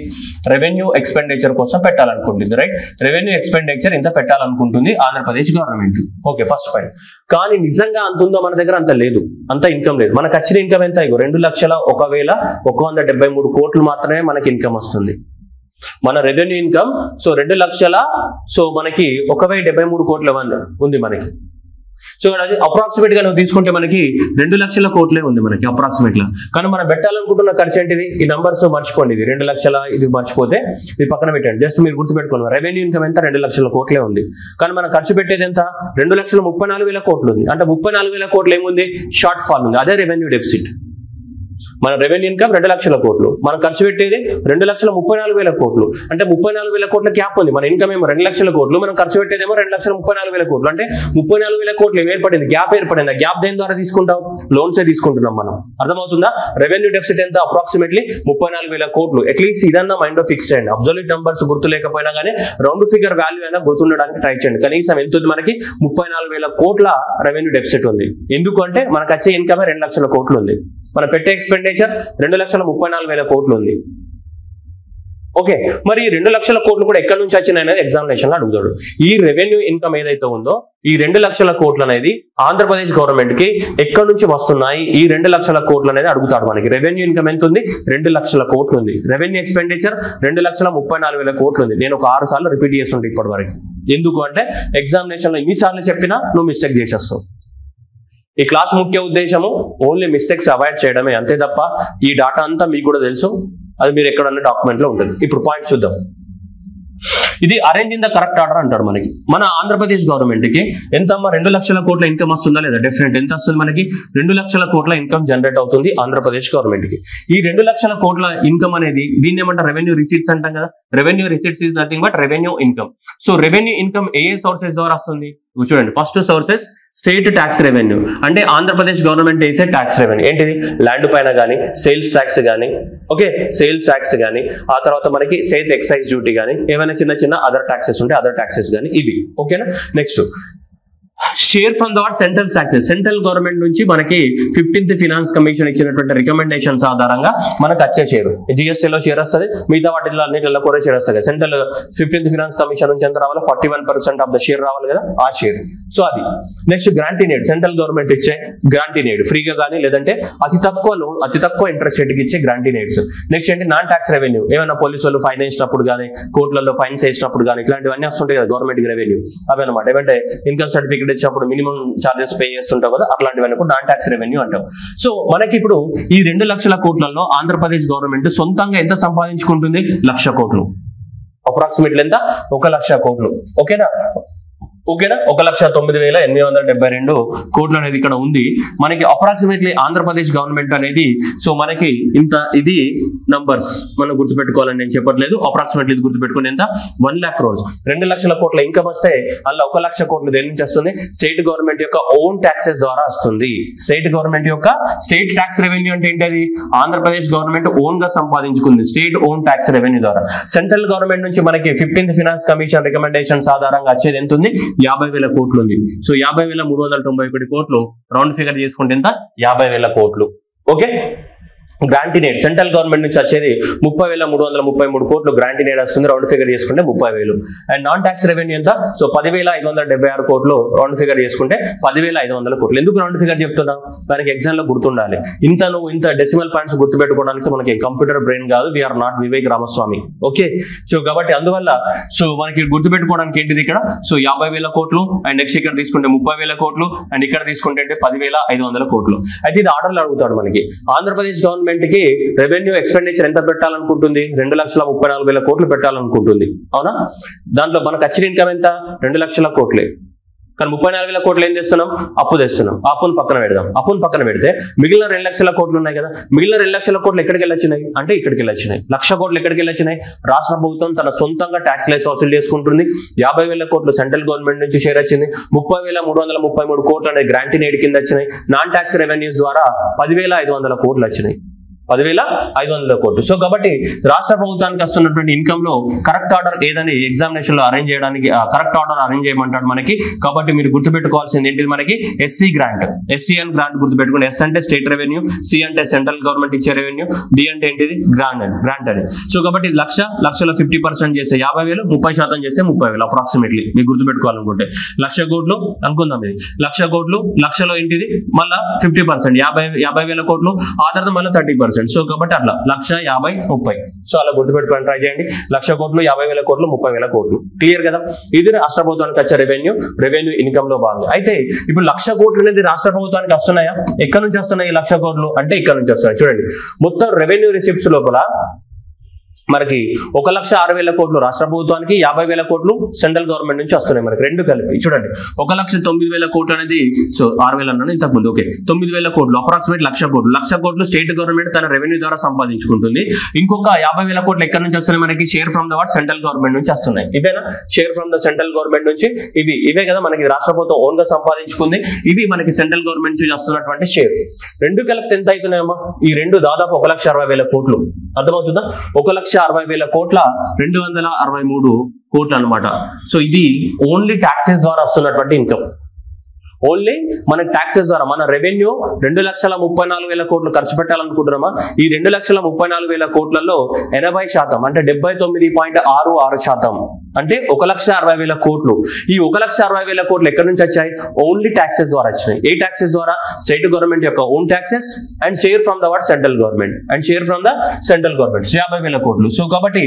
రెవెన్యూ ఎక్స్పెండిచర్ కోసం పెట్టాలనుకుంటుంది, రైట్. రెవెన్యూ ఎక్స్పెండిచర్ ఇంత పెట్టాలనుకుంటుంది Andhra Pradesh government. Okay, first point. కానీ నిజంగా అంత ఉందో మన దగ్గర? అంత లేదు, అంత ఇన్కమ్ లేదు. మనకు వచ్చిన ఇన్కమ్ ఎంత? 2,01,173 కోట్లు మాత్రమే మనకి ఇన్కమ్ వస్తుంది. మన రెవెన్యూ ఇన్కమ్ సో 2,00,000 సో మనకి 1,073 కోట్ల ఉంది మనకి. సో అది అప్రాక్సిమేట్ గా నువ్వు తీసుకుంటే మనకి 2,00,000 కోట్లే ఉంది మనకి అప్రాక్సిమేట్ గా. కానీ మనం పెట్టాలనుకుంటున్న ఖర్చు ఏంటిది? ఈ నంబర్స్ మర్చిపోండి. ఇది 2,00,000 ఇది మర్చిపోతే ఇది పక్కన పెట్టండి. జస్ట్ మీరు గుర్తుపెట్టుకోండి, రెవెన్యూ ఇన్కమ్ ఎంత? 2,00,000 కోట్లే ఉంది. కానీ మనం ఖర్చు పెట్టేది ఎంత? 2,34,000 కోట్లు ఉంది. అంటే 34,000 కోట్లు ఏముంది? షార్ట్ ఫాల్ ఉంది. అదే రెవెన్యూ డెఫిసిట్. మన రెవెన్యూ ఇన్కమ్ 2,00,000 కోట్లు, మనం ఖర్చు పెట్టేది 2,34,000 కోట్లు. అంటే 34,000 కోట్ల గ్యాప్ ఉంది. మన ఇన్కమ్ ఏమో 2,00,000 కోట్లు, మనం ఖర్చు పెట్టేదేమో 2,34,000 కోట్లు. అంటే 34,000 కోట్లు ఏర్పడింది, గ్యాప్ ఏర్పడింది. ఆ గ్యాప్ దేని ద్వారా తీసుకుంటాం? లోన్సే తీసుకుంటున్నాం మనం. అర్థమవుతుందా? రెవెన్యూ డెఫిసిట్ ఎంత? అప్రాక్సిమేట్లీ 34,000 కోట్లు. అట్లీస్ట్ ఇదన్నా మైండ్ లో ఫిక్స్ చేయండి. అబ్సల్యూట్ నంబర్స్ గుర్తు లేకపోయినా కానీ రౌండ్ ఫిగర్ వాల్యూ అయినా గుర్తుండడానికి ట్రై చేయండి. కనీసం ఎంత ఉంది మనకి? 34,000 కోట్ల రెవెన్యూ డెఫిసిట్ ఉంది. ఎందుకు అంటే మనకు వచ్చే ఇన్కమ్ 2,00,000 కోట్లు ఉంది. మనం పెట్టే ఎక్స్పెండిచర్ 2,34,000 కోట్లు ఉంది. ఓకే, మరి 2,00,000 కోట్లు కూడా ఎక్కడి నుంచి వచ్చినాయి అనేది ఎగ్జామినేషన్ లో అడుగుతాడు. ఈ రెవెన్యూ ఇన్కమ్ ఏదైతే ఉందో ఈ 2,00,000 కోట్లు అనేది ఆంధ్రప్రదేశ్ గవర్నమెంట్ కి ఎక్కడి నుంచి వస్తున్నాయి, ఈ 2,00,000 కోట్లు అనేది అడుగుతాడు మనకి. రెవెన్యూ ఇన్కమ్ ఎంత ఉంది? 2,00,000 కోట్లు ఉంది. రెవెన్యూ ఎక్స్పెండిచర్ 2,34,000 కోట్లు ఉంది. నేను ఒక 6 సార్లు రిపీట్ చేస్తుంటే ఇప్పటి వరకు. ఎందుకు అంటే ఎగ్జామినేషన్ లో ఎన్నిసార్లు చెప్పినా నువ్వు మిస్టేక్ చేసేస్తావు. ఈ క్లాస్ ముఖ్య ఉద్దేశము ఓన్లీ మిస్టేక్స్ అవాయిడ్ చేయడమే, అంతే తప్ప ఈ డాటా అంతా మీకు కూడా తెలుసు, అది మీరు ఎక్కడన్నా డాక్యుమెంట్ లో ఉంటుంది. ఇప్పుడు పాయింట్ చూద్దాం. ఇది arrange in the correct order అంటాడు మనకి. మన ఆంధ్రప్రదేశ్ గవర్నమెంట్ కి ఎంత 2,00,000 కోట్ల ఇన్కమ్ వస్తుందా లేదా? డెఫినెట్. ఎంత వస్తుంది మనకి? 2,00,000 కోట్ల ఇన్కమ్ జనరేట్ అవుతుంది ఆంధ్రప్రదేశ్ గవర్నమెంట్ కి. ఈ 2,00,000 కోట్ల ఇన్కమ్ అనేది దీన్ని ఏమంటారు? రెవెన్యూ రిసీట్స్ అంటాం కదా. Revenue receipts is nothing but revenue income. So revenue income A sources ద్వారా వస్తుంది? చూడండి, first sources state tax revenue. అంటే ఆంధ్రప్రదేశ్ గవర్నమెంట్ వేసే ట్యాక్స్ రెవెన్యూ ఏంటిది? ల్యాండ్ పైన కానీ, సేల్స్ ట్యాక్స్ కానీ, ఓకే సేల్స్ ట్యాక్స్ కానీ, ఆ తర్వాత మనకి స్టేట్ ఎక్సైజ్ డ్యూటీ కానీ, ఏమైనా చిన్న చిన్న అదర్ ట్యాక్సెస్ ఉంటే అదర్ ట్యాక్సెస్ కానీ, ఇది ఓకేనా. Next share from the central taxes. Central government నుంచి మనకి 15th ఫైనాన్స్ కమిషన్ ఇచ్చినటువంటి రికమెండేషన్స్ ఆధారంగా మనకు వచ్చే షేర్. జిఎస్టీలో షేర్ వస్తుంది, మిగతా వాటిలో అన్నింటిలో కూడా షేర్ వస్తుంది. సెంట్రల్ 15th ఫైనాన్స్ కమిషన్ నుంచి ఎంత రావాలి? 41% ఆఫ్ ద షేర్ రావాలి కదా, ఆ షేర్. సో అది. Next grantee need. Central government ఇచ్చే గ్రాంటీ నేడ్ ఫ్రీగా కానీ లేదంటే అతి తక్కువ ఇంట్రెస్ట్ రేట్కి ఇచ్చే గ్రాంటీ నేడ్స్. నెక్స్ట్ ఏంటి? Non tax revenue. ఏమైనా పోలీసు వాళ్ళు ఫైన్ వేసినప్పుడు కానీ, కోర్టులలో ఫైన్స్ వేసినప్పుడు కానీ, ఇట్లాంటివన్నీ వస్తుంటాయి కదా గవర్నమెంట్ రెవెన్యూ. అవి అనమాట. ఏమంటే ఇన్కమ్ సర్టిఫికేట్ ఇచ్చినప్పుడు మినిమం చార్జెస్ పే చేస్తుంటావు కదా, అట్లాంటివన్నీ కూడా నాన్ ట్యాక్స్ రెవెన్యూ అంటాం. సో మనకి ఇప్పుడు ఈ 2,00,000 కోట్లలో ఆంధ్రప్రదేశ్ గవర్నమెంట్ సొంతంగా ఎంత సంపాదించుకుంటుంది? 1,00,000 కోట్లు. అప్రాక్సిమేట్లీ ఎంత? 1,00,000 కోట్లు. ఓకేనా. 1,09,872 కోట్లు అనేది ఇక్కడ ఉంది మనకి. అప్రాక్సిమేట్లీ ఆంధ్రప్రదేశ్ గవర్నమెంట్ అనేది సో మనకి ఇంత, ఇది నంబర్స్ మనం గుర్తుపెట్టుకోవాలని నేను చెప్పట్లేదు. అప్రాక్సిమేట్లీ ఇది గుర్తుపెట్టుకుని ఎంత? 1,00,000 crores. 2,00,000 కోట్ల ఇన్కమ్ వస్తే అలా 1,00,000 కోట్లు దేని నుంచి వస్తుంది? స్టేట్ గవర్నమెంట్ యొక్క ఓన్ ట్యాక్సెస్ ద్వారా వస్తుంది. స్టేట్ గవర్నమెంట్ యొక్క స్టేట్ ట్యాక్స్ రెవెన్యూ అంటే ఏంటది? ఆంధ్రప్రదేశ్ గవర్నమెంట్ ఓన్ గా సంపాదించుకుంది స్టేట్ ఓన్ ట్యాక్స్ రెవెన్యూ ద్వారా. సెంట్రల్ గవర్నమెంట్ నుంచి మనకి 15th ఫైనాన్స్ కమిషన్ రికమెండేషన్స్ ఆధారంగా వచ్చేది ఎంత ఉంది? 50,000 కోట్లు ఉంది. సో 50,391 కోట్లు రౌండ్ ఫిగర్ చేసుకుంటే ఎంత? 50,000 కోట్లు. Okay. Grantee need central government నుంచి వచ్చేది 30,333 కోట్లు గ్రాంటీ నేడ్ వస్తుంది. రౌండ్ ఫిగర్ చేసుకుంటే 30,000. అండ్ నాన్ ట్యాక్స్ రెవెన్యూ ఎంత? సో 10,576 కోట్లు. రౌండ్ ఫిగర్ చేసుకుంటే 10,500 కోట్లు. ఎందుకు రౌండ్ ఫిగర్ చెప్తున్నాం? మనకి ఎగ్జామ్ లో గుర్తుండాలి. నువ్వు ఇంత డెసిమల్ పాయింట్స్ గుర్తుపెట్టుకోవడానికి మనకి కంప్యూటర్ బ్రెయిన్ కాదు. We're not Vivek Ramaswamy. Okay. So కాబట్టి అందువల్ల సో మనకి గుర్తుపెట్టుకోవడానికి ఏంటిది ఇక్కడ? సో 50,000 కోట్లు. అండ్ నెక్స్ట్ ఇక్కడ తీసుకుంటే 30,000 కోట్లు. అండ్ ఇక్కడ తీసుకుంటే 10,500 కోట్లు. అయితే ఇది ఆర్డర్లో అడుగుతాడు మనకి. ఆంధ్రప్రదేశ్ గవర్నమెంట్ కి రెవెన్యూ ఎక్స్పెండిచర్ ఎంత పెట్టాలనుకుంటుంది? 2,34,000 కోట్లు పెట్టాలనుకుంటుంది. అవునా? దాంట్లో మనకు వచ్చిన ఇన్కమ్ ఎంత? 2,00,000 కోట్లే. కానీ 34,000 కోట్లు ఏం చేస్తున్నాం, అప్పు తెస్తున్నాం. అప్పును పక్కన పెడదాం. అప్పును పక్కన పెడితే మిగిలిన 2 లక్షల కోట్లు ఉన్నాయి కదా, మిగిలిన 2 లక్షల కోట్లు ఎక్కడికి వెళ్ళొచ్చినాయి అంటే ఇక్కడికి వెళ్ళొచ్చినాయి. 1,00,000 కోట్లు ఎక్కడికి వెళ్ళొచ్చినాయి, రాష్ట్ర ప్రభుత్వం తన సొంతంగా ట్యాక్స్ లైస్ వసూలు చేసుకుంటుంది. 50,000 కోట్లు సెంట్రల్ గవర్నమెంట్ నుంచి షేర్ వచ్చింది. 30,333 కోట్లు అనేది గ్రాంట్ ఇన్ ఎయిడ్ కింద వచ్చినాయి. నాన్ ట్యాక్స్ రెవెన్యూస్ ద్వారా 10,500 కోట్లు వచ్చినాయి. 10,500 కోట్లు. సో కాబట్టి రాష్ట్ర ప్రభుత్వానికి వస్తున్నటువంటి ఇన్కమ్ లో కరెక్ట్ ఆర్డర్ ఏదని ఎగ్జామినేషన్ లో అరేంజ్ చేయడానికి కరెక్ట్ ఆర్డర్ అరేంజ్ చేయమంటాడు మనకి. కాబట్టి మీరు గుర్తుపెట్టుకోవాల్సింది ఏంటిది, మనకి ఎస్సీ గ్రాంట్, ఎస్సీఎన్ గ్రాంట్ గుర్తుపెట్టుకోండి. ఎస్ అంటే స్టేట్ రెవెన్యూ, సి అంటే సెంట్రల్ గవర్నమెంట్ ఇచ్చే రెవెన్యూ, డి అంటే ఏంటిది గ్రాంట్ అని. సో కాబట్టి లక్షలో 50% చేస్తే 50,000, 30% చేస్తే 30,000 అప్రాక్సిమేట్లీ మీకు గుర్తుపెట్టుకోవాలనుకుంటే. 1,00,000 కోట్లు అనుకుందాం, ఇది 1,00,000 కోట్లు, లక్షలో ఏంటిది మళ్ళీ 50%, 50,000 కోట్లు, ఆ తర్వాత మళ్ళీ 30%. సో కాబట్టి అట్లా 1,50,000, 30. సో అలా గుర్తుపెట్టుకోవడం ట్రై చేయండి. 1,00,000 కోట్లు, 50,000 కోట్లు, 30,000 కోట్లు. క్లియర్ కదా. ఇది రాష్ట్ర ప్రభుత్వానికి వచ్చే రెవెన్యూ ఇన్కమ్ లో భాగంగా. అయితే ఇప్పుడు 1,00,000 కోట్లు అనేది రాష్ట్ర ప్రభుత్వానికి వస్తున్నాయా, ఎక్కడి నుంచి వస్తున్నాయి 1,00,000 కోట్లు అంటే ఇక్కడ నుంచి వస్తున్నాయి. చూడండి, మొత్తం రెవెన్యూ రిసిప్ట్స్ లోపల మనకి 1,06,000 కోట్లు రాష్ట్ర ప్రభుత్వానికి, 50,000 కోట్లు సెంట్రల్ గవర్నమెంట్ నుంచి వస్తున్నాయి మనకి, రెండు కలిపి. చూడండి, 1,09,000 కోట్లు అనేది, సో 6,000 అన్నాను ఇంతకు ముందు, ఓకే, 9,000 కోట్లు, అప్రాక్సిమేట్ 1,00,000 కోట్లు. 1,00,000 కోట్లు స్టేట్ గవర్నమెంట్ తన రెవెన్యూ ద్వారా సంపాదించుకుంటుంది. ఇంకొక 50,000 కోట్లు ఎక్కడి నుంచి వస్తున్నాయి మనకి, share from the central government నుంచి వస్తున్నాయి. ఇవేనా share from the central government నుంచి, ఇవే కదా మనకి రాష్ట్ర ప్రభుత్వం ఓన్ గా సంపాదించుకుంది. ఇది మనకి సెంట్రల్ గవర్నమెంట్ నుంచి వస్తున్నటువంటి షేర్. రెండు కలిపి ఎంత అవుతున్నాయమ్మా, ఈ రెండు దాదాపు 1,60,000 కోట్లు. అర్థమవుతుందా? 1,60,000 కోట్ల 263 కోట్లు అనమాట. సో ఇది ఓన్లీ ట్యాక్సెస్ ద్వారా వస్తున్నటువంటి ఇన్కమ్. ఓన్లీ మన ట్యాక్సెస్ ద్వారా మన రెవెన్యూ 2,34,000 కోట్లు ఖర్చు పెట్టాలనుకుంటున్నామా, ఈ 2,34,000 కోట్లలో 80% అంటే 79.66% అంటే 1,60,000 కోట్లు. ఈ 1,60,000 కోట్లు ఎక్కడి నుంచి వచ్చాయి, ఓన్లీ ట్యాక్సెస్ ద్వారా వచ్చినాయి. ఏ ట్యాక్సెస్ ద్వారా, స్టేట్ గవర్నమెంట్ యొక్క own taxes and share from the central government, 50,000 కోట్లు. సో కాబట్టి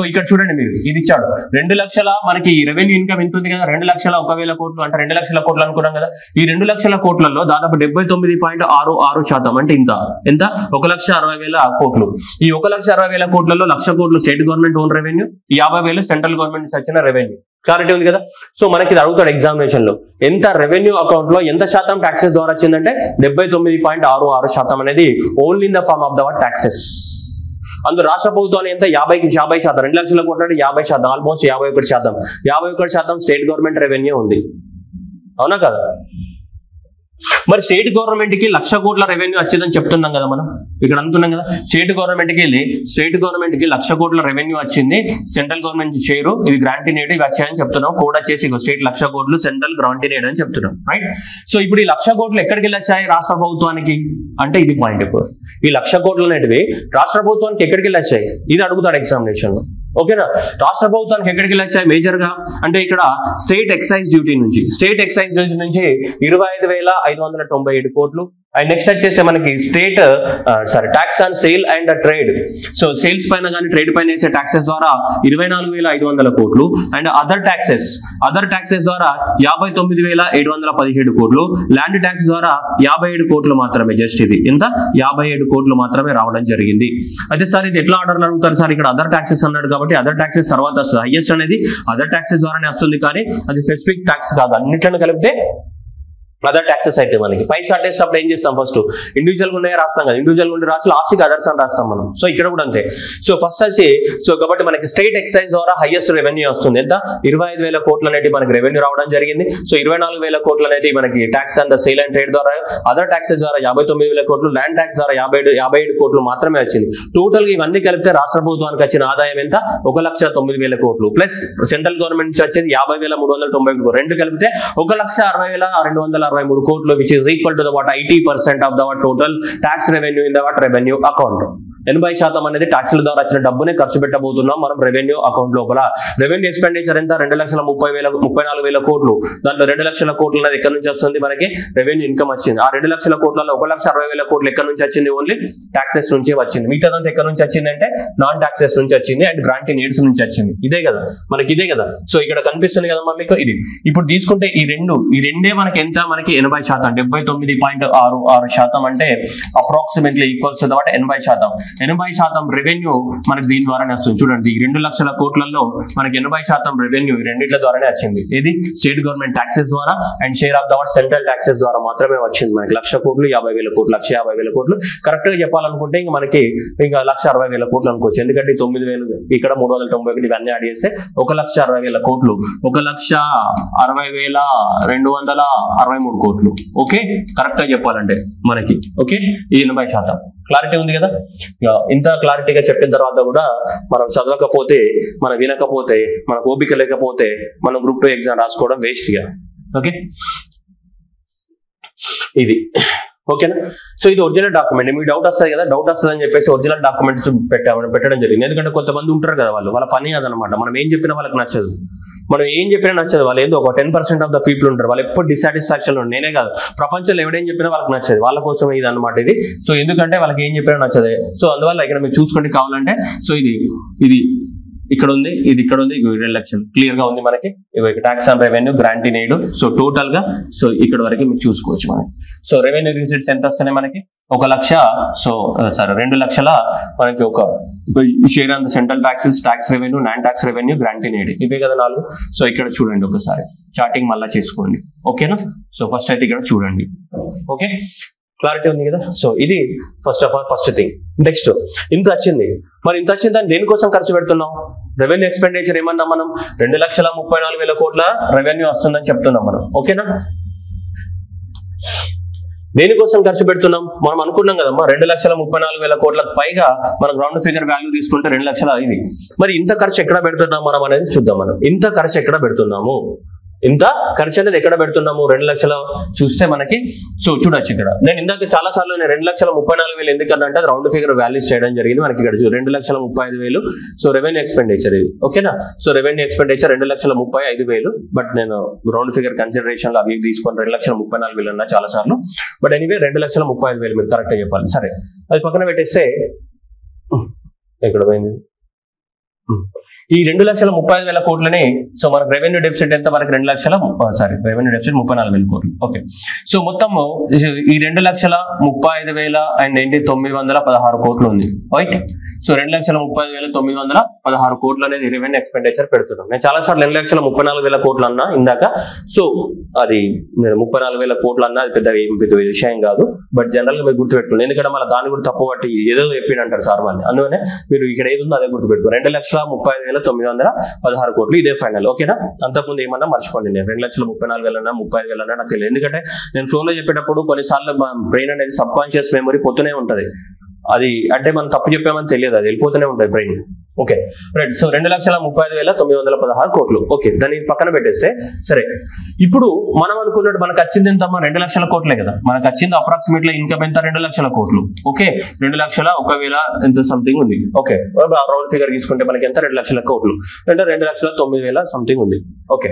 ఇక్కడ చూడండి, మీరు ఇది ఇచ్చాడు 2 లక్షల, మనకి రెవెన్యూ ఇన్కమ్ ఎంత ఉంది కదా, 2,01,000 కోట్లు అంటే 2 లక్షల కోట్లు అనుకున్నాం కదా. ఈ 2 లక్షల కోట్లలో దాదాపు 79.66% అంటే ఎంత 1,60,000 కోట్లు. ఈ 1,60,000 కోట్లలో 1,00,000 కోట్లు state government own revenue, 50,000 central government నుంచి వచ్చిన రెవెన్యూ. క్లారిటీ ఉంది కదా. సో మనకి ఇది అడుగుతాడు ఎగ్జామినేషన్ లో, ఎంత రెవెన్యూ అకౌంట్ లో ఎంత శాతం ట్యాక్సెస్ ద్వారా వచ్చిందంటే 79.66% అనేది only in the form of the taxes. అందులో రాష్ట్ర ప్రభుత్వాన్ని ఎంత 50%, 2 లక్షల కోట్లు అంటే 50%, ఆల్మోస్ట్ 51% స్టేట్ గవర్నమెంట్ రెవెన్యూ ఉంది. అవునా కదా. మరి స్టేట్ గవర్నమెంట్ కి 1,00,000 కోట్ల రెవెన్యూ వచ్చేదని చెప్తున్నాం కదా మనం, ఇక్కడ అనుకున్నాం కదా. స్టేట్ గవర్నమెంట్ కి 1,00,000 కోట్ల రెవెన్యూ వచ్చింది, సెంట్రల్ గవర్నమెంట్ షేర్, ఇది గ్రాంట్ ఇన్ ఎయిడ్ వచ్చాయని చెప్తున్నాం. కోడ్ వచ్చేసి స్టేట్ 1,00,000 కోట్లు, సెంట్రల్ గ్రాంట్ ఇన్ ఎయిడ్ అని చెప్తున్నాం, రైట్. సో ఇప్పుడు ఈ 1,00,000 కోట్లు ఎక్కడికి వెళ్ళొచ్చాయి రాష్ట్ర ప్రభుత్వానికి అంటే ఇది పాయింట్. ఇప్పుడు ఈ 1,00,000 కోట్లు అనేటివి రాష్ట్ర ప్రభుత్వానికి ఎక్కడికి వెళ్ళొచ్చాయి, ఇది అడుగుతాడు ఎగ్జామినేషన్ లో. ఓకేనా, రాష్ట్ర ప్రభుత్వానికి ఎక్కడికి వెళ్ళొచ్చాయి మేజర్ గా అంటే ఇక్కడ స్టేట్ ఎక్సైజ్ డ్యూటీ నుంచి 25,597 కోట్లు. అండ్ నెక్స్ట్ వచ్చేసి మనకి state tax on sale and trade. So sales పైన కానీ ట్రేడ్ పైన వేసే ట్యాక్సెస్ ద్వారా 24,500 కోట్లు. అండ్ అదర్ ట్యాక్సెస్ ద్వారా 59,717 కోట్లు. ల్యాండ్ ట్యాక్స్ ద్వారా 57 కోట్లు మాత్రమే. జస్ట్ ఇది ఎంత 57 కోట్లు మాత్రమే రావడం జరిగింది. అయితే సార్ ఇది ఎట్లా ఆర్డర్లు అడుగుతారు సార్, ఇక్కడ అదర్ ట్యాక్సెస్ అన్నాడు కాబట్టి అదర్ ట్యాక్సెస్ తర్వాత వస్తుంది. హైయెస్ట్ అనేది అదర్ ట్యాక్సెస్ ద్వారానే వస్తుంది, కానీ అది స్పెసిఫిక్ ట్యాక్స్ కాదు. అన్నిట్లను కలిపితే అదర్ ట్యాక్సెస్ అయితే మనకి పైసా టెస్ట్ అప్పుడు ఏం చేస్తాం, ఫస్ట్ ఇండివిజువల్ గా ఉన్నాయో రాస్తాం కదా, ఇండివిజువల్ ఉండి రాసి లాస్ట్ కి అదర్స్ అని రాస్తాం మనం. సో ఇక్కడ కూడా అంతే. సో ఫస్ట్ వచ్చి కాబట్టి మనకి స్టేట్ ఎక్సైజ్ ద్వారా హైయెస్ట్ రెవెన్యూ వస్తుంది. ఎంత 25,000 కోట్లు అనేది మనకి రెవెన్యూ రావడం జరిగింది. సో 24,000 కోట్లు అనేది మనకి tax and sale and trade ద్వారా, అదర్ ట్యాక్సెస్ ద్వారా 59,000 కోట్లు, ల్యాండ్ ట్యాక్స్ ద్వారా 57 కోట్లు మాత్రమే వచ్చింది. టోటల్ గా ఇవన్నీ కలిపితే రాష్ట్ర ప్రభుత్వానికి వచ్చిన ఆదాయం ఎంత 1,09,000 కోట్లు ప్లస్ సెంట్రల్ గవర్నమెంట్ నుంచి వచ్చేది 50,391 రెండు కలిపితే 1,60,263 కోట్లు, which is equal to the 80% of the total tax revenue in the revenue account. 80% అనేది ట్యాక్స్ల ద్వారా వచ్చిన డబ్బునే ఖర్చు పెట్టబోతున్నాం మనం రెవెన్యూ అకౌంట్ లోపల. రెవెన్యూ ఎక్స్పెండిచర్ ఎంత 2,34,000 కోట్లు. దాంట్లో 2,00,000 కోట్లు అనేది ఎక్కడి నుంచి వస్తుంది మనకి రెవెన్యూ ఇన్కమ్ వచ్చింది. ఆ 2,00,000 కోట్లలో 1,60,000 కోట్లు ఎక్కడి నుంచి వచ్చింది, ఓన్లీ ట్యాక్సెస్ నుంచి వచ్చింది. మిగతాదంతా ఎక్కడి నుంచి వచ్చింది అంటే నాన్ ట్యాక్సెస్ నుంచి వచ్చింది అండ్ గ్రాంట్ ఇన్ ఎయిడ్స్ నుంచి వచ్చింది. ఇదే కదా మనకి, ఇదే కదా. సో ఇక్కడ కనిపిస్తుంది కదా మీకు ఇది. ఇప్పుడు తీసుకుంటే ఈ రెండే మనకి ఎంత, మనకి 80%, 79.66% అంటే అప్రాక్సిమేట్లీ ఈక్వల్స్ 80%. 80% రెవెన్యూ మనకి దీని ద్వారానే వస్తుంది. చూడండి, ఈ 2 లక్షల కోట్లలో మనకి 80% రెవెన్యూ ఈ రెండిట్ల ద్వారానే వచ్చింది. ఇది స్టేట్ గవర్నమెంట్ ట్యాక్సెస్ ద్వారా and share of the central taxes ద్వారా మాత్రమే వచ్చింది. మనకి 1,00,000 కోట్లు, 50,000 కోట్లు, 1,50,000 కోట్లు. కరెక్ట్ గా చెప్పాలనుకుంటే ఇంకా మనకి ఇంకా 1,60,000 కోట్లు అనుకోవచ్చు. ఎందుకంటే 9,000 ఇక్కడ 391 ఇవన్నీ యాడ్ చేస్తే 1,60,000 కోట్లు, 1,60,263 కోట్లు. ఓకే, కరెక్ట్ గా చెప్పాలంటే మనకి ఓకే ఈ 80%. క్లారిటీ ఉంది కదా? ఇంత క్లారిటీగా చెప్పిన తర్వాత కూడా మనం చదవకపోతే, మనం వినకపోతే, మనకు ఓపిక లేకపోతే మనం గ్రూప్ 2 ఎగ్జామ్ రాసుకోవడం వేస్ట్ గా. ఓకే, ఇది ఓకేనా? సో ఇది ఒరిజినల్ డాక్యుమెంట్. మీకు డౌట్ వస్తుంది కదా, డౌట్ వస్తుంది అని చెప్పేసి ఒరిజినల్ డాక్యుమెంట్స్ పెట్టడం జరిగింది. ఎందుకంటే కొంతమంది ఉంటారు కదా, వాళ్ళ పని అదనమాట. మనం ఏం చెప్పినా వాళ్ళకి నచ్చదు, మనం ఏం చెప్పినా నచ్చదు. వాళ్ళు ఏదో ఒక 10% ఆఫ్ ద పీపుల్ ఉంటారు, వాళ్ళు ఎప్పుడు డిసాటిస్ఫాక్షన్. నేనే కాదు, ప్రపంచంలో ఎవడేం చెప్పినా వాళ్ళకి నచ్చదు. వాళ్ళ కోసం ఇది అనమాట ఇది. సో ఎందుకంటే వాళ్ళకి ఏం చెప్పినా నచ్చదు. సో అందువల్ల ఇక్కడ మీరు చూసుకోండి కావాలంటే. సో ఇది ఇక్కడ ఉంది, ఇది ఇక్కడ ఉంది, 2 లక్షలు క్లియర్ గా ఉంది మనకి. Tax on revenue, grant in aid. So total గా సో ఇక్కడ వరకు మీరు చూసుకోవచ్చు మనకి. సో రెవెన్యూ రిసీట్స్ ఎంత వస్తున్నాయి మనకి? 1,00,000. సో సారీ 2 లక్షల మనకి ఒక share on the central taxes, tax revenue, non tax revenue, grant in aid. ఇవే కదా 4. సో ఇక్కడ చూడండి ఒకసారి చార్టింగ్ మళ్ళీ చేసుకోండి. ఓకేనా? సో ఫస్ట్ అయితే ఇక్కడ చూడండి. ఓకే, క్లారిటీ ఉంది కదా? సో ఇది first of all first thing. Next, ఇంత వచ్చింది. మరి ఇంత వచ్చింది దాన్ని దేనికోసం ఖర్చు పెడుతున్నాం? రెవెన్యూ ఎక్స్పెండిచర్ ఏమన్నా మనం 2,34,000 కోట్ల రెవెన్యూ వస్తుందని చెప్తున్నాం మనం. ఓకేనా? దేనికోసం ఖర్చు పెడుతున్నాం? మనం అనుకున్నాం కదమ్మా 2,34,000 కోట్లకు పైగా మనకు రౌండ్ ఫిగర్ వాల్యూ తీసుకుంటే 2 లక్షల ఇది. మరి ఇంత ఖర్చు ఎక్కడ పెడుతున్నాం మనం అనేది చూద్దాం. మనం ఇంత ఖర్చు ఎక్కడ పెడుతున్నాము, ఇంత ఖర్చు అనేది ఎక్కడ పెడుతున్నాము? 2 లక్షల చూస్తే మనకి సో చూడొచ్చు ఇక్కడ. నేను ఇందాక చాలా సార్లు 2,34,000 ఎందుకన్నా రౌండ్ ఫిగర్ వాల్యూస్ చేయడం జరిగింది. మనకి ఇక్కడ 2,35,000. సో రెవెన్యూ ఎక్స్పెండిచర్ ఇది. ఓకేనా? So revenue expenditure 2,35,000. బట్ నేను రౌండ్ ఫిగర్ కన్సిడరేషన్ లో అవి తీసుకొని 2,34,000 అన్నా చాలా సార్లు. బట్ ఎనీవే 2,35,000 మీరు కరెక్ట్ గా చెప్పాలి. సరే, అది పక్కన పెట్టేస్తే ఎక్కడ పోయింది? ఈ 2,35,000 కోట్లని సో మనకు రెవెన్యూ డెఫిసిట్ ఎంత? మనకి రెవెన్యూ డెఫిసిట్ 34,000 కోట్లు. ఓకే, సో మొత్తము ఈ 2,35,000 అండ్ 916 కోట్లు ఉంది. రైట్? సో 2,35,916 కోట్లు అనేది రెవెన్యూ ఎక్స్పెండిచర్ పెడుతున్నాం. నేను చాలా సార్లు 2,34,000 కోట్లు అన్నా ఇందాక. సో అది 34,000 కోట్లు అన్నా అది పెద్ద విషయం కాదు. బట్ జనరల్ గా మీరు గుర్తుపెట్టుకోండి, ఎందుకంటే మళ్ళీ దాన్ని కూడా తప్పు పట్టి ఏదో చెప్పిండంటారు సార్ వాళ్ళు. అందువనే మీరు ఇక్కడ ఏది ఉందో అదే గుర్తుపెట్టుకోండి. 2,35,916 కోట్లు ఇదే ఫైనల్. ఓకేనా? అంతకుముందు ఏమన్నా మర్చిపోండి. నేను 2,34,000 అన్నా 35,000 అన్నా నాకు తెలియదు. ఎందుకంటే నేను ఫ్లోలో చెప్పేటప్పుడు కొన్నిసార్లు బ్రెయిన్ అనేది సబ్ కాన్షియస్ మెమరీ పోతూనే ఉంటది. అది అంటే మనం తప్పు చెప్పామని తెలియదు, అది వెళ్ళిపోతూనే ఉంటుంది బ్రెయిన్. Okay right. సో 2,35,916 కోట్లు. ఓకే, దాన్ని పక్కన పెట్టేస్తే సరే, ఇప్పుడు మనం అనుకున్నట్టు మనకు వచ్చింది ఎంతమ్మా? 2 లక్షల కోట్లే కదా మనకు వచ్చింది. అప్రాక్సిమేట్లీ ఇన్కమ్ ఎంత? 2 లక్షల కోట్లు. ఓకే, 2,01,000 ఎంత సంథింగ్ ఉంది. ఓకే, రౌండ్ ఫిగర్ తీసుకుంటే మనకి ఎంత? 2 లక్షల కోట్లు అంటే 2,09,000 సంథింగ్ ఉంది. ఓకే,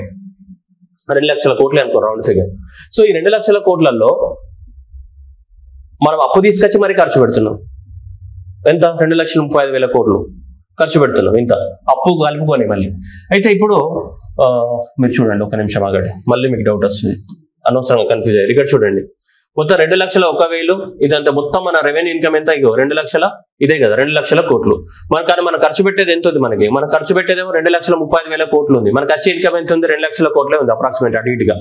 2 లక్షల కోట్లే అనుకో రౌండ్ ఫిగర్. సో ఈ 2 లక్షల కోట్లలో మనం అప్పు తీసుకొచ్చి మరి ఖర్చు పెడుతున్నాం. ఎంత? 2,35,000 కోట్లు ఖర్చు పెడుతున్నాం. ఇంత అప్పు కలుపుకొని మళ్ళీ. అయితే ఇప్పుడు మీరు చూడండి, ఒక నిమిషం ఆగండి, మళ్ళీ మీకు డౌట్ వస్తుంది, అనవసరంగా కన్ఫ్యూజ్ అయ్యారు. ఇక్కడ చూడండి, మొత్తం 2,01,000 ఇదంతా మొత్తం మన రెవెన్యూ ఇన్కమ్ ఎంత? ఇగో 2 లక్షల, ఇదే కదా 2 లక్షల కోట్లు. కానీ మనం ఖర్చు పెట్టేది ఎంత ఉంది? మనం ఖర్చు పెట్టేదేమో 2,35,000 కోట్లు ఉంది. మనకు వచ్చే ఇన్కమ్ ఎంత ఉంది? 2 లక్షల కోట్లే ఉంది అప్రాక్సిమేట్ అటు ఇటుగా.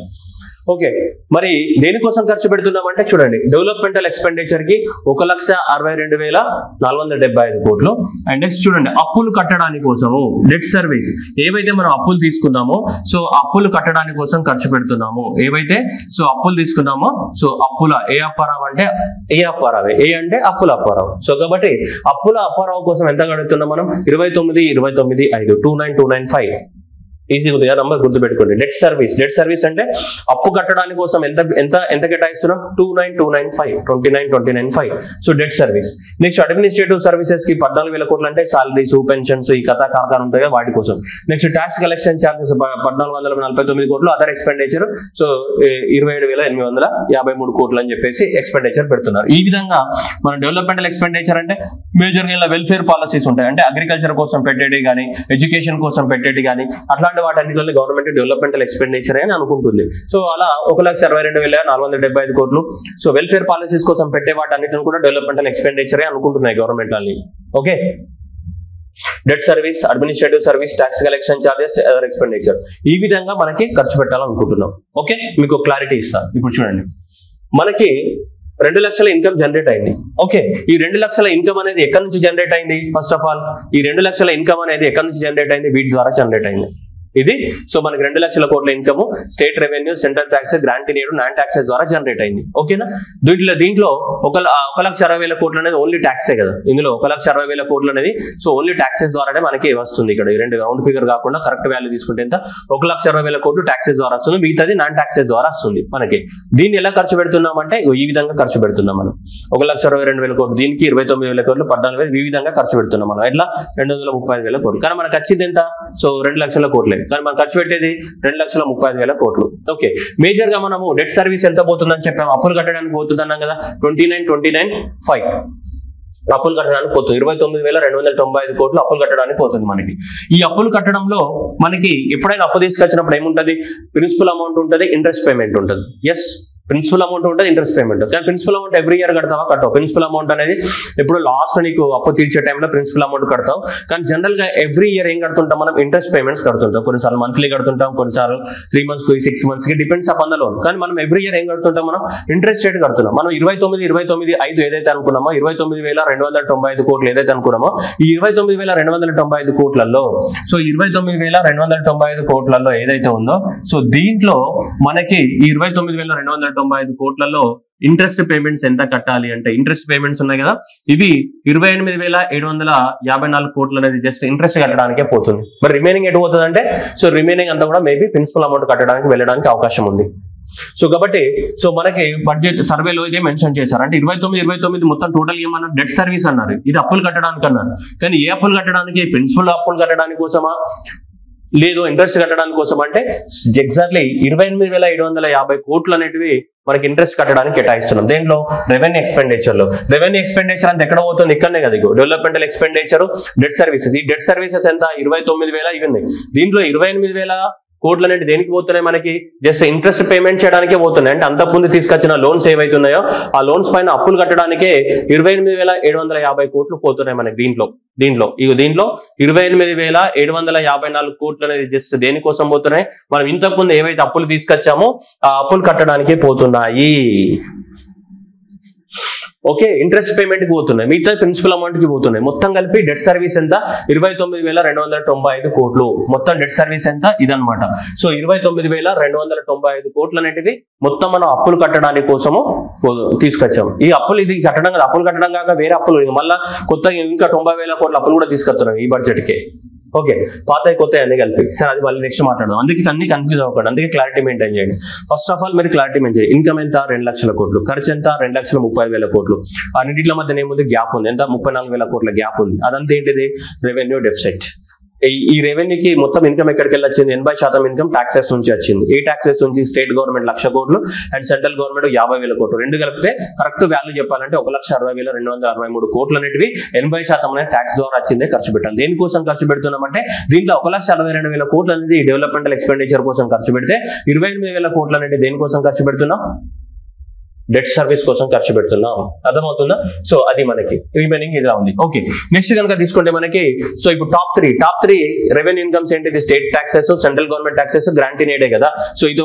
ఓకే, మరి దేనికోసం ఖర్చు పెడుతున్నామంటే చూడండి, డెవలప్మెంటల్ ఎక్స్పెండిచర్ కి 1,62,475 కోట్లు. అండ్ నెక్స్ట్ చూడండి, అప్పులు కట్టడానికి కోసము డెట్ సర్వీస్ ఏవైతే మనం అప్పులు తీసుకున్నామో సో అప్పులు కట్టడానికి కోసం ఖర్చు పెడుతున్నాము. ఏవైతే సో అప్పులు తీసుకున్నామో సో అప్పుల ఏ అప్పారావు అంటే ఏ అప్పారావే, ఏ అంటే అప్పుల అప్పారావు. సో కాబట్టి అప్పుల అప్పారావు కోసం ఎంత కడుతున్నాం మనం? 29,29,5 29,295. ఈజీ ఉంది కదా నంబర్, గుర్తుపెట్టుకోండి. డెట్ సర్వీస్ అంటే అప్పు కట్టడానికి కోసం ఎంత కేటాయిస్తున్నాం? 29,295 29,295. So det service. Next administrative services కి 14,000 కోట్లు అంటే సాలరీస్, పెన్షన్స్, ఈ కథా కార్ఖాన ఉంటాయి కదా వాటి కోసం. నెక్స్ట్ ట్యాక్స్ కలెక్షన్ చార్జెస్ 1,449 కోట్లు. అదర్ ఎక్స్పెండిచర్ సో 27,853 కోట్లు అని చెప్పేసి ఎక్స్పెండిచర్ పెడుతున్నారు. ఈ విధంగా మన డెవలప్మెంటల్ ఎక్స్పెండిచర్ అంటే మేజర్ గా వెల్ఫేర్ పాలసీస్ ఉంటాయి, అంటే అగ్రికల్చర్ కోసం పెట్టేటి కానీ, ఎడ్యుకేషన్ కోసం పెట్టేటి కానీ, అట్లాంటి ఇట్లాంటి వాటన్నిటిలో గవర్నమెంట్ డెవలప్మెంటల్ ఎక్స్పెండిచర్ అని అనుకుంటుంది. సో అలా 1,62,475 కోట్లు. సో వెల్ఫేర్ పాలసీస్ కోసం పెట్టే వాటన్నిటిని కూడా డెవలప్మెంటల్ ఎక్స్పెండిచర్ అనుకుంటున్నాయి గవర్నమెంట్ అని. Okay, debt service, administrative service, tax collection charges, other expenditure, ఈ విధంగా మనకి ఖర్చు పెట్టాలనుకుంటున్నాం. ఓకే, మీకు క్లారిటీ ఇస్తాను. ఇప్పుడు చూడండి, మనకి 2 లక్షల ఇన్కమ్ జనరేట్ అయింది. ఓకే, ఈ 2 లక్షల ఇన్కమ్ అనేది ఎక్కడి నుంచి జనరేట్ అయింది? ఫస్ట్ ఆఫ్ ఆల్ ఈ 2 లక్షల ఇన్కమ్ అనేది ఎక్కడి నుంచి జనరేట్ అయింది? వీటి ద్వారా జనరేట్ అయింది ఇది. సో మనకి 2 లక్షల కోట్ల income state revenue, central tax, grant in aid, non taxes ద్వారా జనరేట్ అయింది. ఓకేనా? దీంట్లో 1,60,000 కోట్లు అనేది ఓన్లీ ట్యాక్సే కదా. ఇందులో 1,60,000 కోట్లు అనేది సో ఓన్లీ ట్యాక్సెస్ ద్వారానే మనకి వస్తుంది. ఇక్కడ 2 రౌండ్ ఫిగర్ కాకుండా కరెక్ట్ వాల్యూ తీసుకుంటే ఎంత? 1,60,000 కోట్లు ట్యాక్సెస్ ద్వారా వస్తుంది, మిగతాది నాన్ ట్యాక్సెస్ ద్వారా వస్తుంది మనకి. దీన్ని ఎలా ఖర్చు పెడుతున్నాం అంటే ఈ విధంగా ఖర్చు పెడుతున్నాం మనం. 1,62,000 కోట్లు, దీనికి 29,000 కోట్లు, 14,000, ఈ విధంగా ఖర్చు పెడుతున్నాం మనం. ఎట్లా? 235,000 కోట్లు. కానీ మనకు వచ్చింది ఎంత? సో 2 లక్షల కోట్లే, కానీ మనం ఖర్చు పెట్టేది 2,35,000 కోట్లు. ఓకే, మేజర్ గా మనము డెట్ సర్వీస్ ఎంత పోతుందని చెప్పాము? అప్పులు కట్టడానికి పోతుంది అన్నాం కదా, 29,5 అప్పులు కట్టడానికి పోతుంది. 29,295 కోట్లు అప్పులు కట్టడానికి పోతుంది మనకి. ఈ అప్పులు కట్టడంలో మనకి ఎప్పుడైనా అప్పు తీసుకొచ్చినప్పుడు ఏముంటది? ప్రిన్సిపల్ అమౌంట్ ఉంటుంది, ఇంట్రెస్ట్ పేమెంట్ ఉంటుంది. ఎస్, ప్రిన్సిపల్ అమౌంట్ ఉంటుంది, ఇంట్రెస్ట్ పేమెంట్. కానీ ప్రిన్సిపల్ అమౌంట్ ఎవ్రీ ఇయర్ కడతావా? కట్టవు. ప్రిన్సిపల్ అమౌంట్ అనేది ఎప్పుడు లాస్ట్ నీకు అప్పు తీర్చే టైంలో ప్రిన్సిపల్ అమౌంట్ కడతావు. కానీ జనరల్ గా ఎవ్రీ ఇయర్ ఏం కడుతుంటాం మనం? ఇంట్రెస్ట్ పేమెంట్స్ కడుతుంటాం. కొన్నిసార్లు మంత్లీ కడుతుంటాం, కొన్నిసార్లు 3 months కి 6 months కి, డిపెండ్స్ అపాన్ ద లోన్. కానీ మనం ఎవ్రీ ఇయర్ ఏం కడుతుంటాం? మనం ఇంట్రెస్ట్ రేట్ కడుతున్నాం. మనం 29,5 ఏదైతే అనుకున్నామో, 29,295 కోట్లు ఏదైతే అనుకున్నామో, ఈ 29,295 కోట్లలో సో 29,295 కోట్లలో ఏదైతే ఉందో, సో దీంట్లో మనకి ఈ 29,295 కోట్లలో ఇంట్రెస్ట్ పేమెంట్స్ ఎంత కట్టాలి అంటే, ఇంట్రెస్ట్ పేమెంట్స్ ఉన్నాయి కదా, ఇవి 28,754 కోట్లు అనేది జస్ట్ ఇంట్రెస్ట్ కట్టడానికే పోతుంది. మరి రిమైనింగ్ ఎటు పోతుంది అంటే, సో రిమైనింగ్ అంతా కూడా మేబీ ప్రిన్సిపల్ అమౌంట్ కట్టడానికి వెళ్ళడానికి అవకాశం ఉంది. సో కాబట్టి సో మనకి బడ్జెట్ సర్వేలో ఇదే మెన్షన్ చేశారు. అంటే 29 మొత్తం టోటల్ ఏమన్నారు? డెట్ సర్వీస్ అన్నారు. ఇది అప్పులు కట్టడానికి అన్నారు. కానీ ఏ అప్పులు కట్టడానికి? ప్రిన్సిపల్ అప్పులు కట్టడానికి కోసమా, లేదు ఇంట్రెస్ట్ కట్టడానికి కోసం అంటే ఎగ్జాక్ట్లీ 28,750 కోట్లు అనేటివి మనకి ఇంట్రెస్ట్ కట్టడానికి కేటాయిస్తున్నాం. దేంట్లో? రెవెన్యూ ఎక్స్పెండిచర్ లో. రెవెన్యూ ఎక్స్పెండిచర్ అంతా ఎక్కడ పోతుంది? ఇక్కడనే కదా. Developmental expenditure, debt services. ఈ డెట్ సర్వీసెస్ ఎంత? 29,000 ఇవి ఉన్నాయి. దీంట్లో 28,000 కోట్లు అనేది దేనికి పోతున్నాయి? మనకి జస్ట్ ఇంట్రెస్ట్ పేమెంట్ చేయడానికే పోతున్నాయి. అంటే అంతకుముందు తీసుకొచ్చిన లోన్స్ ఏవైతున్నాయో ఆ లోన్స్ పైన అప్పులు కట్టడానికే 28,750 కోట్లు పోతున్నాయి మనకి. దీంట్లో 28,754 కోట్లు అనేది జస్ట్ దేనికోసం పోతున్నాయి? మనం ఇంతకుముందు ఏవైతే అప్పులు తీసుకొచ్చామో ఆ అప్పులు కట్టడానికే పోతున్నాయి. ఓకే, ఇంట్రెస్ట్ పేమెంట్ కి పోతున్నాయి, మిగతా ప్రిన్సిపల్ అమౌంట్ కి పోతున్నాయి. మొత్తం కలిపి డెట్ సర్వీస్ ఎంత? 29,295 కోట్లు. మొత్తం డెట్ సర్వీస్ ఎంత? ఇదనమాట. సో 29,295 కోట్లు అనేటివి మొత్తం మనం అప్పులు కట్టడానికి కోసము తీసుకొచ్చాము. ఈ అప్పులు ఇది కట్టడం కదా, అప్పులు కట్టడం కాక వేరే అప్పులు మళ్ళీ కొత్తగా ఇంకా 90,000 కోట్ల అప్పులు కూడా తీసుకొస్తున్నాం ఈ బడ్జెట్ కి. ఓకే, పాత కొత్త అన్ని కలిపి. సరే, అది మళ్ళీ నెక్స్ట్ మాట్లాడదాం. అందుకే అన్ని కన్ఫ్యూజ్ అవ్వకండి, అందుకే క్లారిటీ మెయింటైన్ చేయండి. ఫస్ట్ ఆఫ్ ఆల్ మీరు క్లారిటీ మెయింటైన్ చేయండి. ఇన్కమ్ ఎంత? 2 లక్షల కోట్లు. ఖర్చు ఎంత? 2,30,000 కోట్లు. అన్నింటిలో మధ్య ఏముంది? గ్యాప్ ఉంది. ఎంత? 34,000 కోట్ల గ్యాప్ ఉంది. అదంతా ఏంటిది? Revenue deficit. ఈ రెవెన్యూకి మొత్తం ఇన్కమ్ ఎక్కడికి వెళ్ళొచ్చింది? 80% ఇన్కమ్ టాక్సెస్ నుంచి వచ్చింది. ఏ టాక్సెస్ నుంచి? స్టేట్ గవర్నమెంట్ 1,00,000 కోట్లు అండ్ సెంట్రల్ గవర్నమెంట్ 50,000 కోట్లు. రెండు కలిపితే కరెక్ట్ వాల్యూ చెప్పాలంటే 1,60,263 కోట్లు అనేటివి 80% అనేది ట్యాక్స్ ద్వారా వచ్చిందే ఖర్చు పెట్టాలి. దేనికోసం ఖర్చు పెడుతున్నామంటే దీంట్లో 1,62,000 కోట్లు అనేది డెవలప్మెంటల్ ఎక్స్పెండిచర్ కోసం ఖర్చు పెడితే 28,000 కోట్లు అనేది దేనికోసం ఖర్చు పెడుతున్నాం? డెట్ సర్వీస్ కోసం ఖర్చు పెడుతున్నాం. అర్థమవుతుందా? సో అది మనకి రిమైనింగ్ ఇలా ఉంది. ఓకే, నెక్స్ట్ కనుక తీసుకుంటే మనకి సో ఇప్పుడు టాప్ త్రీ రెవెన్యూ ఇన్కమ్స్ ఏంటిది? State taxes, central government taxes, grant in ఎయిడే కదా. సో ఇది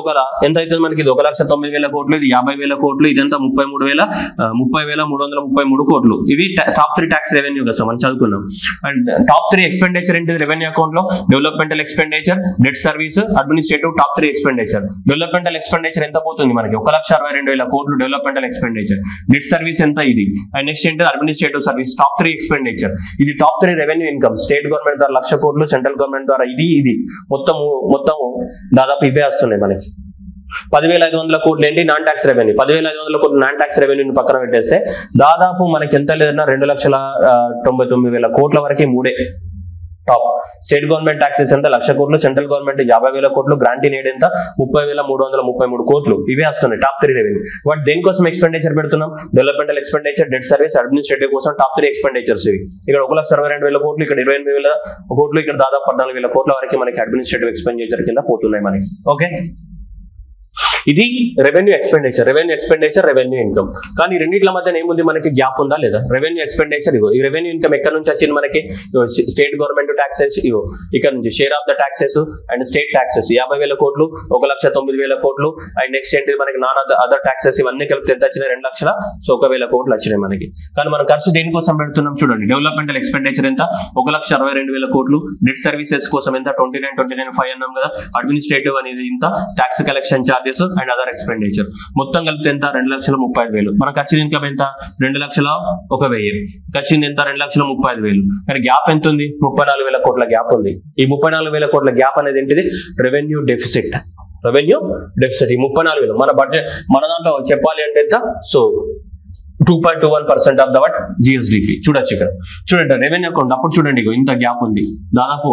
ఎంత అవుతుంది మనకి? ఇది 1,09,000 కోట్లు, ఇది 50,000 కోట్లు, ఇదంతా 30,333 కోట్లు. ఇవి టాప్ 3 ట్యాక్స్ రెవెన్యూ కదా మనం చదువుకున్నాం. అండ్ టాప్ 3 ఎక్స్పెండిచర్ ఏంటిది రెవెన్యూ అకౌంట్ లో? Developmental expenditure, debt service, administrative. Top 3 expenditure. Developmental expenditure ఎంత పోతుంది మనకి? 1,62,000 కోట్లు డెవలప్మెంటల్ ఎక్స్పెండిచర్. డెట్ సర్వీస్ ఎంత? ఇది. అండ్ నెక్స్ట్ ఏంటి? Administrative service. Top 3 expenditure. ఇది top 3 revenue income. State government ద్వారా 1,00,000 కోట్లు, సెంట్రల్ గవర్నమెంట్ ద్వారా ఇది మొత్తం దాదాపు ఇవే వస్తున్నాయి మనకి. 10,500 కోట్లు ఏంటి? Non tax revenue. 10,500 కోట్లు నాన్ ట్యాక్స్ రెవెన్యూని పక్కన పెట్టేస్తే దాదాపు మనకి ఎంత లేదన్నా 2,99,000 కోట్ల వరకు టాప్. స్టేట్ గవర్నమెంట్ ట్యాక్సెస్ ఎంత 1,00,000 కోట్లు, సెంట్రల్ గవర్నమెంట్ 50,000 కోట్లు, గ్రాంట్ ఇన్ ఎయిడ్ ఎంత 30,333 కోట్లు. ఇవే వస్తున్నాయి టాప్ 3 రెవెన్యూ. బట్ దేనికోసం ఎక్స్పెండిచర్ పెడుతున్నాం? Developmental expenditure, debt service, administrative కోసం టాప్ 3 ఎక్స్పెండిచర్స్ ఇవి. ఇక్కడ 1,62,000 కోట్లు, ఇక్కడ 28,000 కోట్లు, ఇక్కడ దాదాపు 14,000 కోట్ల వరకు మనకి అడ్మినిస్ట్రేటివ్ ఎక్స్పెండిచర్ కింద పోతున్నాయి మనకి. ఓకే, ఇది రెవెన్యూ ఎక్స్పెండిచర్, రెవెన్యూ ఇన్కమ్. కానీ రెండింటిల మధ్య ఏముంది మనకి? గ్యాప్ ఉందా లేదా? రెవెన్యూ ఎక్స్పెండిచర్ ఇగో, ఈ రెవెన్యూ ఇన్కమ్ ఎక్కడ నుంచి వచ్చింది మనకి? స్టేట్ గవర్నమెంట్ ట్యాక్సెస్ ఇగో, ఇక్కడ నుంచి share of the taxes and state taxes 50,000 కోట్లు, 1,09,000 కోట్లు, అండ్ నెక్స్ట్ ఏంటి మనకి నాన్ అదర్ ట్యాక్సెస్ ఇవన్నీ కలిపి ఎంత వచ్చినాయి? 2,01,000 కోట్లు వచ్చినాయి మనకి. కానీ మన ఖర్చు దేనికోసం పెడుతున్నాం చూడండి. డెవలప్మెంటల్ ఎక్స్పెండిచర్ ఎంత? 1,62,000 కోట్లు. డెట్ సర్వీసెస్ కోసం ఎంత? 29,5 అన్నాం కదా. అడ్మినిస్ట్రేటివ్ అనేది ఇంత, tax collection charges and other expenditure మొత్తం కలిపితే ఎంత? 2,35,000. మనకు వచ్చిన ఇన్కమ్ ఎంత? 2,01,000. వచ్చింది ఎంత? 2,35,000. కానీ గ్యాప్ ఎంత ఉంది? 34,000 కోట్ల గ్యాప్ ఉంది. ఈ 34,000 కోట్ల గ్యాప్ అనేది ఏంటిది? Revenue deficit. ఈ 34,000 మన బడ్జెట్, మన దాంట్లో చెప్పాలి అంటే ఎంత? So 2.21% of the what GSDP. చూడొచ్చు ఇక్కడ, చూడండి రెవెన్యూ అకౌంట్. అప్పుడు చూడండి ఇంత గ్యాప్ ఉంది, దాదాపు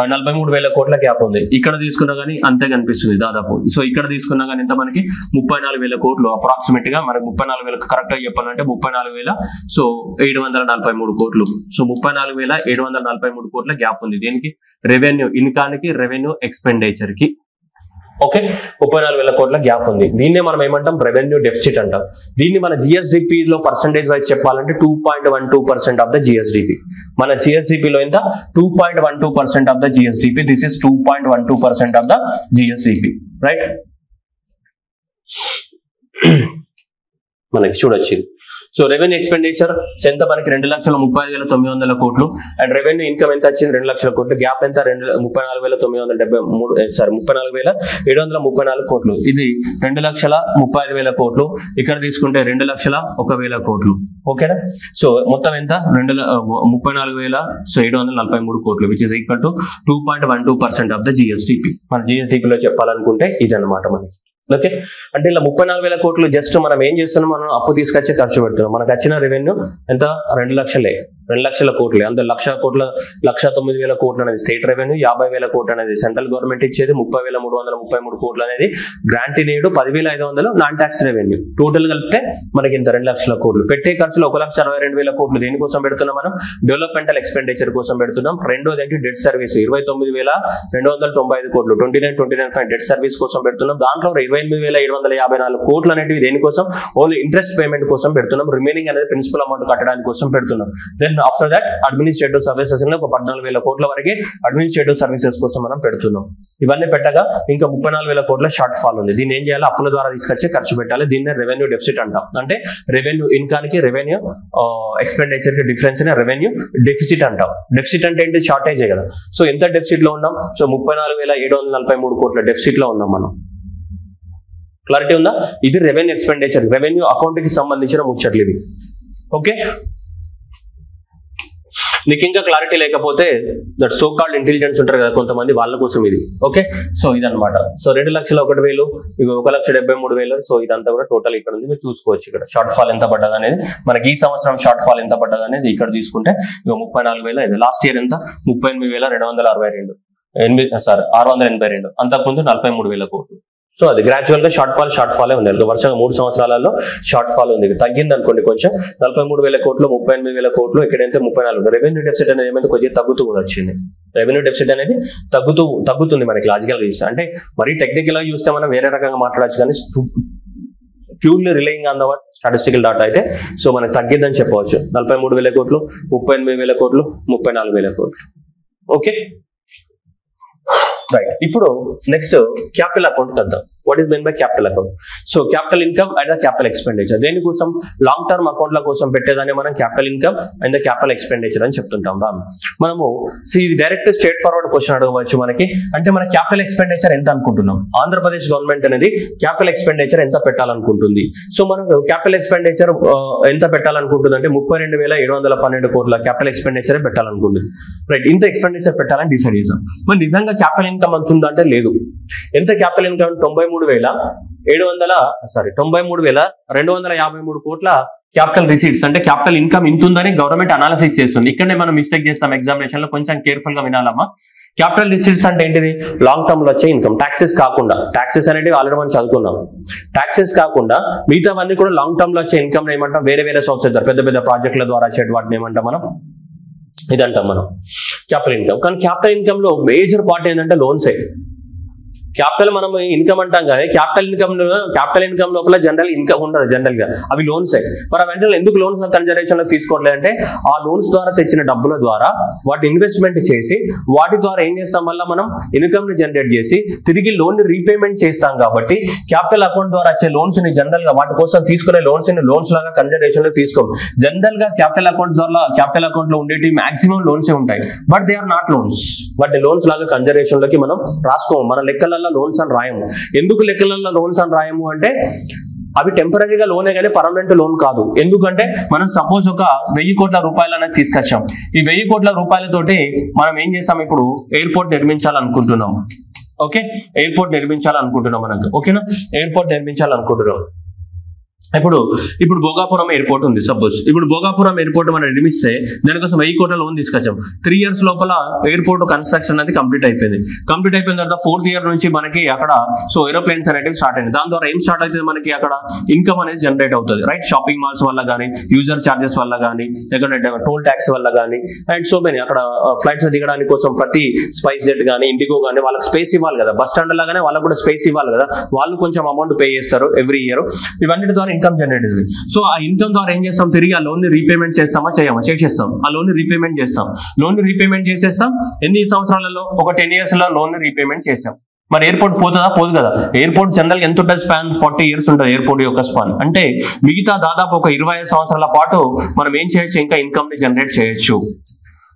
43,000 కోట్ల గ్యాప్ ఉంది. ఇక్కడ తీసుకున్నా కానీ అంతే కనిపిస్తుంది దాదాపు. సో ఇక్కడ తీసుకున్నా కానీ ఎంత మనకి? 34,000 కోట్లు అప్రాక్సిమేట్ గా. మనకి 34,000 కరెక్ట్ గా చెప్పాలంటే 34,000 సో 743 కోట్లు. సో 34,743 కోట్ల గ్యాప్ ఉంది. దేనికి? రెవెన్యూ ఇన్కానికి, రెవెన్యూ ఎక్స్పెండిచర్ కి. ఓకే, 34,000 కోట్ల గ్యాప్ ఉంది. దీన్నే మనం ఏమంటాం? రెవెన్యూ డెఫిసిట్ అంటాం. దీన్ని మన జిఎస్డిపి లో పర్సెంటేజ్ వైజ్ చెప్పాలంటే 2.12% ఆఫ్ ద జిఎస్డిపి. మన జిఎస్డిపి లో ఎంత? 2.12% of the GSDP. This is 2.12% of the GSDP, right? మనకి చూడొచ్చు. సో రెవెన్యూ ఎక్స్పెండిచర్ ఎంత మనకి? 2,35,900 కోట్లు. అండ్ రెవెన్యూ ఇన్కమ్ ఎంత వచ్చింది? 2,00,000 కోట్లు. గ్యాప్ ఎంత? 34,734 కోట్లు. ఇది 2,35,000 కోట్లు. ఇక్కడ తీసుకుంటే 2,01,000 కోట్లు. ఓకేనా? సో మొత్తం ఎంత? 34,743 కోట్లు, which is equal to 2.12% of the GSDP. మన జిఎస్డిపిలో చెప్పాలనుకుంటే ఇది అనమాట మనకి. ఓకే, అంటే ఇలా 34,000 కోట్లు జస్ట్ మనం ఏం చేస్తున్నాం? మనం అప్పు తీసుకొచ్చే ఖర్చు పెడుతున్నాం. మనకు వచ్చిన రెవెన్యూ ఎంత? 2,00,000 కోట్లు. అంత 1,00,000 కోట్ల 1,09,000 కోట్లు అనేది స్టేట్ రెవెన్యూ, 50,000 కోట్లు అనేది సెంట్రల్ గవర్నమెంట్ ఇచ్చేది, 30,333 కోట్లు అనేది grant in aid, 10,500 non tax revenue. Total కలిపితే మనకి ఇంత 2,00,000 కోట్లు. పెట్టే ఖర్చులు 1,62,000 కోట్లు. దేనికోసం పెడుతున్నాం మనం? డెవలప్మెంటల్ ఎక్స్పెండిచర్ కోసం పెడుతున్నాం. రెండోది ఏంటి? డెట్ సర్వీస్ 29,295 కోట్లు, 29,5 డెట్ సర్వీస్ కోసం పెడుతున్నాం. దాంట్లో 28,754 కోట్లు అనేటివి దేనికోసం? ఓన్లీ ఇంట్రెస్ట్ పేమెంట్ కోసం పెడుతున్నాం. రిమైనింగ్ అనేది ప్రిన్సిపల్ అమౌంట్ కట్టడానికి కోసం పెడుతున్నాం. Then after that administrative services ఒక 14,000 కోట్ల వరకు అడ్మినిస్ట్రేటివ్ సర్వీసెస్ కోసం మనం పెడుతున్నాం. ఇవన్నీ పెట్టగా ఇంకా 34,000 కోట్ల షార్ట్ ఫాల్ ఉంది. దీన్ని ఏం చేయాలి? అప్పుల ద్వారా తీసుకొచ్చి ఖర్చు పెట్టాలి. దీన్నే రెవెన్యూ డెఫిసిట్ అంటాం. అంటే రెవెన్యూ ఇన్కానికి, రెవెన్యూ ఎక్స్పెండిచర్ కి డిఫరెన్స్ రెవెన్యూ డెఫిసిట్ అంటాం. డెఫిసిట్ అంటే ఏంటి? షార్టేజే కదా. సో ఎంత డెఫిసిట్ లో ఉన్నాం? సో 34,743 కోట్ల డెఫిసిట్ లో ఉన్నాం మనం. క్లారిటీ ఉందా? ఇది రెవెన్యూ ఎక్స్పెండిచర్, రెవెన్యూ అకౌంట్ కి సంబంధించిన ముచ్చట్లు ఇవి. ఓకే, నీకు ఇంకా క్లారిటీ లేకపోతే దట్ సో కాల్డ్ ఇంటెలిజెన్స్ ఉంటారు కదా కొంతమంది, వాళ్ళ కోసం ఇది. ఓకే, సో ఇదనమాట. సో 2,01,000, ఇవి 1,73,000. సో ఇదంతా కూడా టోటల్ ఇక్కడ ఉంది, మీరు చూసుకోవచ్చు. ఇక్కడ షార్ట్ ఫాల్ ఎంత పడ్డది అనేది మనకి, ఈ సంవత్సరం షార్ట్ ఫాల్ ఎంత పడ్డది అనేది ఇక్కడ తీసుకుంటే ఇక 34,000. లాస్ట్ ఇయర్ ఎంత? 38,262, అంతకుముందు 43,000 కోట్లు. సో అది గ్రాడ్యువల్ గా షార్ట్ ఫాలే ఉంది. వరుసగా 3 సంవత్సరాలలో షార్ట్ ఫాల్ ఉంది. తగ్గింది అనుకోండి కొంచెం, 43,000 కోట్లు, 38,000 కోట్లు. ఇక్కడైతే 34. రెవెన్యూ డెఫిసిట్ అనేది ఏమైతే కొద్దిగా తగ్గుతూ వచ్చింది. రెవెన్యూ డెఫిసిట్ అనేది తగ్గుతుంది మనకి లాజికల్ గా చూస్తే. అంటే మరీ టెక్నికల్ గా చూస్తే మనం వేరే రకంగా మాట్లాడచ్చు, కానీ purely relying on the statistical data అయితే సో మనకి తగ్గిద్దని చెప్పవచ్చు. 43,000 కోట్లు, 38,000 కోట్లు, 34,000 కోట్లు. Okay, right. ఇప్పుడు నెక్స్ట్ క్యాపిటల్ అకౌంట్ కద్దాం. What is mean by capital account? So capital income and capital expenditure. దేనికోసం? లాంగ్ టర్మ్ అకౌంట్ల కోసం పెట్టేదాన్ని మనం capital income and capital expenditure అని చెప్తుంటాం. మనము ఇది డైరెక్ట్ స్ట్రేట్ ఫార్వర్డ్ క్వశ్చన్ అడగవచ్చు మనకి. అంటే మన క్యాపిటల్ ఎక్స్పెండిచర్ ఎంత అనుకుంటున్నాం? ఆంధ్రప్రదేశ్ గవర్నమెంట్ అనేది క్యాపిటల్ ఎక్స్పెండిచర్ ఎంత పెట్టాలనుకుంటుంది? సో మనకు క్యాపిటల్ ఎక్స్పెండిచర్ ఎంత పెట్టాలనుకుంటుంది అంటే 32,712 కోట్ల క్యాపిటల్ ఎక్స్పెండిచర్ పెట్టాలనుకుంటుంది. రైట్, ఇంత ఎక్స్పెండిచర్ పెట్టాలని డిసైడ్ చేసాం. మరి నిజంగా క్యాపిటల్ ఇన్కమ్ అంతుందా అంటే లేదు. ఎంత క్యాపిటల్ ఇన్కమ్? 93,253 కోట్ల క్యాపిటల్ రిసీట్స్ అంటే క్యాపిటల్ ఇన్కమ్ ఇంత ఉందని గవర్నమెంట్ అనాలిసిస్ చేస్తుంది. ఇక్కడనే మనం మిస్టేక్ చేస్తాం ఎగ్జామినేషన్ లో, కొంచెం కేర్ఫుల్ గా వినాలమ్మా. క్యాపిటల్ రిసీట్స్ అంటే ఏంటిది? లాంగ్ టర్మ్ లో వచ్చే ఇన్కమ్, టాక్సెస్ కాకుండా. టాక్సెస్ అనేవి ఆల్రెడీ మనం చదువుకున్నాం. టాక్సెస్ కాకుండా మిగతావన్నీ కూడా లాంగ్ టర్మ్ లో వచ్చే ఇన్కమ్ ఏమంటాం? వేరే వేరే సోర్సెస్ ద్వారా, పెద్ద పెద్ద ప్రాజెక్టుల ద్వారా వచ్చే వాటిని ఏమంటాం మనం? ఇదంటాం మనం క్యాపిటల్ ఇన్కమ్. కానీ క్యాపిటల్ ఇన్కమ్ లో మేజర్ పార్ట్ ఏంటంటే లోన్సే. క్యాపిటల్ మనం ఇన్కమ్ అంటాం కానీ క్యాపిటల్ ఇన్కమ్ లోపల జనరల్ ఇన్కమ్ ఉండదు, జనరల్ గా అవి లోన్సే. మరి వెంటనే ఎందుకు లోన్స్ కన్జర్వేషన్ లో తీసుకోవట్లేదు అంటే ఆ లోన్స్ ద్వారా తెచ్చిన డబ్బుల ద్వారా వాటి ఇన్వెస్ట్మెంట్ చేసి వాటి ద్వారా ఏం చేస్తాం? వల్ల మనం ఇన్కమ్ ని జనరేట్ చేసి తిరిగి లోన్ ని రీపేమెంట్ చేస్తాం. కాబట్టి క్యాపిటల్ అకౌంట్ ద్వారా వచ్చే లోన్స్ ని జనరల్ గా వాటి కోసం తీసుకునే లోన్స్ ని లోన్స్ లాగా కన్జర్వేషన్ లో తీసుకోం. జనరల్ గా క్యాపిటల్ అకౌంట్ ద్వారా క్యాపిటల్ అకౌంట్ లో ఉండేటి మాక్సిమం లోన్సే ఉంటాయి. But they are not loans. వాటి లోన్స్ లాగా కన్జర్వేషన్ లోకి మనం రాసుకోము. మన లెక్కల లోన్స్ అని రాయము. ఎందుకు లెక్కలలో లోన్స్ అని రాయము అంటే అవి టెంపరీగా లోనే కానీ పర్మనెంట్ లోన్ కాదు. ఎందుకంటే మనం సపోజ్ ఒక 1000 కోట్ల రూపాయలు అనేది తీసుకొచ్చాం. ఈ 1000 కోట్ల రూపాయలతోటి మనం ఏం చేస్తాం? ఇప్పుడు ఎయిర్పోర్ట్ నిర్మించాలనుకుంటున్నాం. ఓకే, ఎయిర్పోర్ట్ నిర్మించాలనుకుంటున్నాం మనకు. ఓకేనా, ఎయిర్పోర్ట్ నిర్మించాలనుకుంటున్నాం. ఇప్పుడు భోగాపురం ఎయిర్పోర్ట్ ఉంది సపోజ్. ఇప్పుడు భోగాపురం ఎయిర్పోర్ట్ మనం నిర్మిస్తే దానికోసం 1000 కోట్ల లోన్ తీసుకొచ్చాం. 3 years లోపల ఎయిర్పోర్ట్ కన్స్ట్రక్షన్ అనేది కంప్లీట్ అయిపోయింది. కంప్లీట్ అయిపోయిన తర్వాత 4th year నుంచి మనకి అక్కడ ఏరోప్లేన్స్ అనేవి స్టార్ట్ అయింది. దాని ద్వారా ఏం స్టార్ట్ అవుతుంది? మనకి అక్కడ ఇన్కమ్ అనేది జనరేట్ అవుతుంది, రైట్? షాపింగ్ మాల్స్ వల్ల కానీ, యూజర్ చార్జెస్ వల్ల కానీ, లేకుంటే టోల్ ట్యాక్స్ వల్ల కానీ, అండ్ సో మెనీ. అక్కడ ఫ్లైట్స్ దిగడానికి కోసం ప్రతి స్పైస్ జెట్ కానీ, ఇండిగో కానీ వాళ్ళకి స్పేస్ ఇవ్వాలి కదా. బస్ స్టాండ్ లాగానే వాళ్ళకి కూడా స్పేస్ ఇవ్వాలి కదా. వాళ్ళు కొంచెం అమౌంట్ పే చేస్తారు ఎవ్రీ ఇయర్. ఇవన్నీ ద్వారా ఇన్కమ్ జనరేట్ అవుతుంది. సో ఆ ఇన్కమ్ ద్వారా ఏం చేస్తాం? తిరిగి ఆ లోన్ ని రీపేమెంట్ చేస్తామా? చేసేస్తాం. ఆ లోన్ ని రీపేమెంట్ చేస్తాం. లోన్ ని రీపేమెంట్ చేసేస్తాం. ఎన్ని సంవత్సరాలలో? ఒక 10 years లో లోన్ ని రీపేమెంట్ చేస్తాం. మరి ఎయిర్పోర్ట్ పోతుందా? పోదు కదా. ఎయిర్పోర్ట్ జనరల్ ఎంత ఉంటుంది? స్పాన్ 40 years ఉంటుంది ఎయిర్పోర్ట్ యొక్క స్పాన్. అంటే మిగతా దాదాపు ఒక 25 సంవత్సరాల పాటు మనం ఏం చేయొచ్చు? ఇంకా ఇన్కమ్ ని జనరేట్ చేయొచ్చు.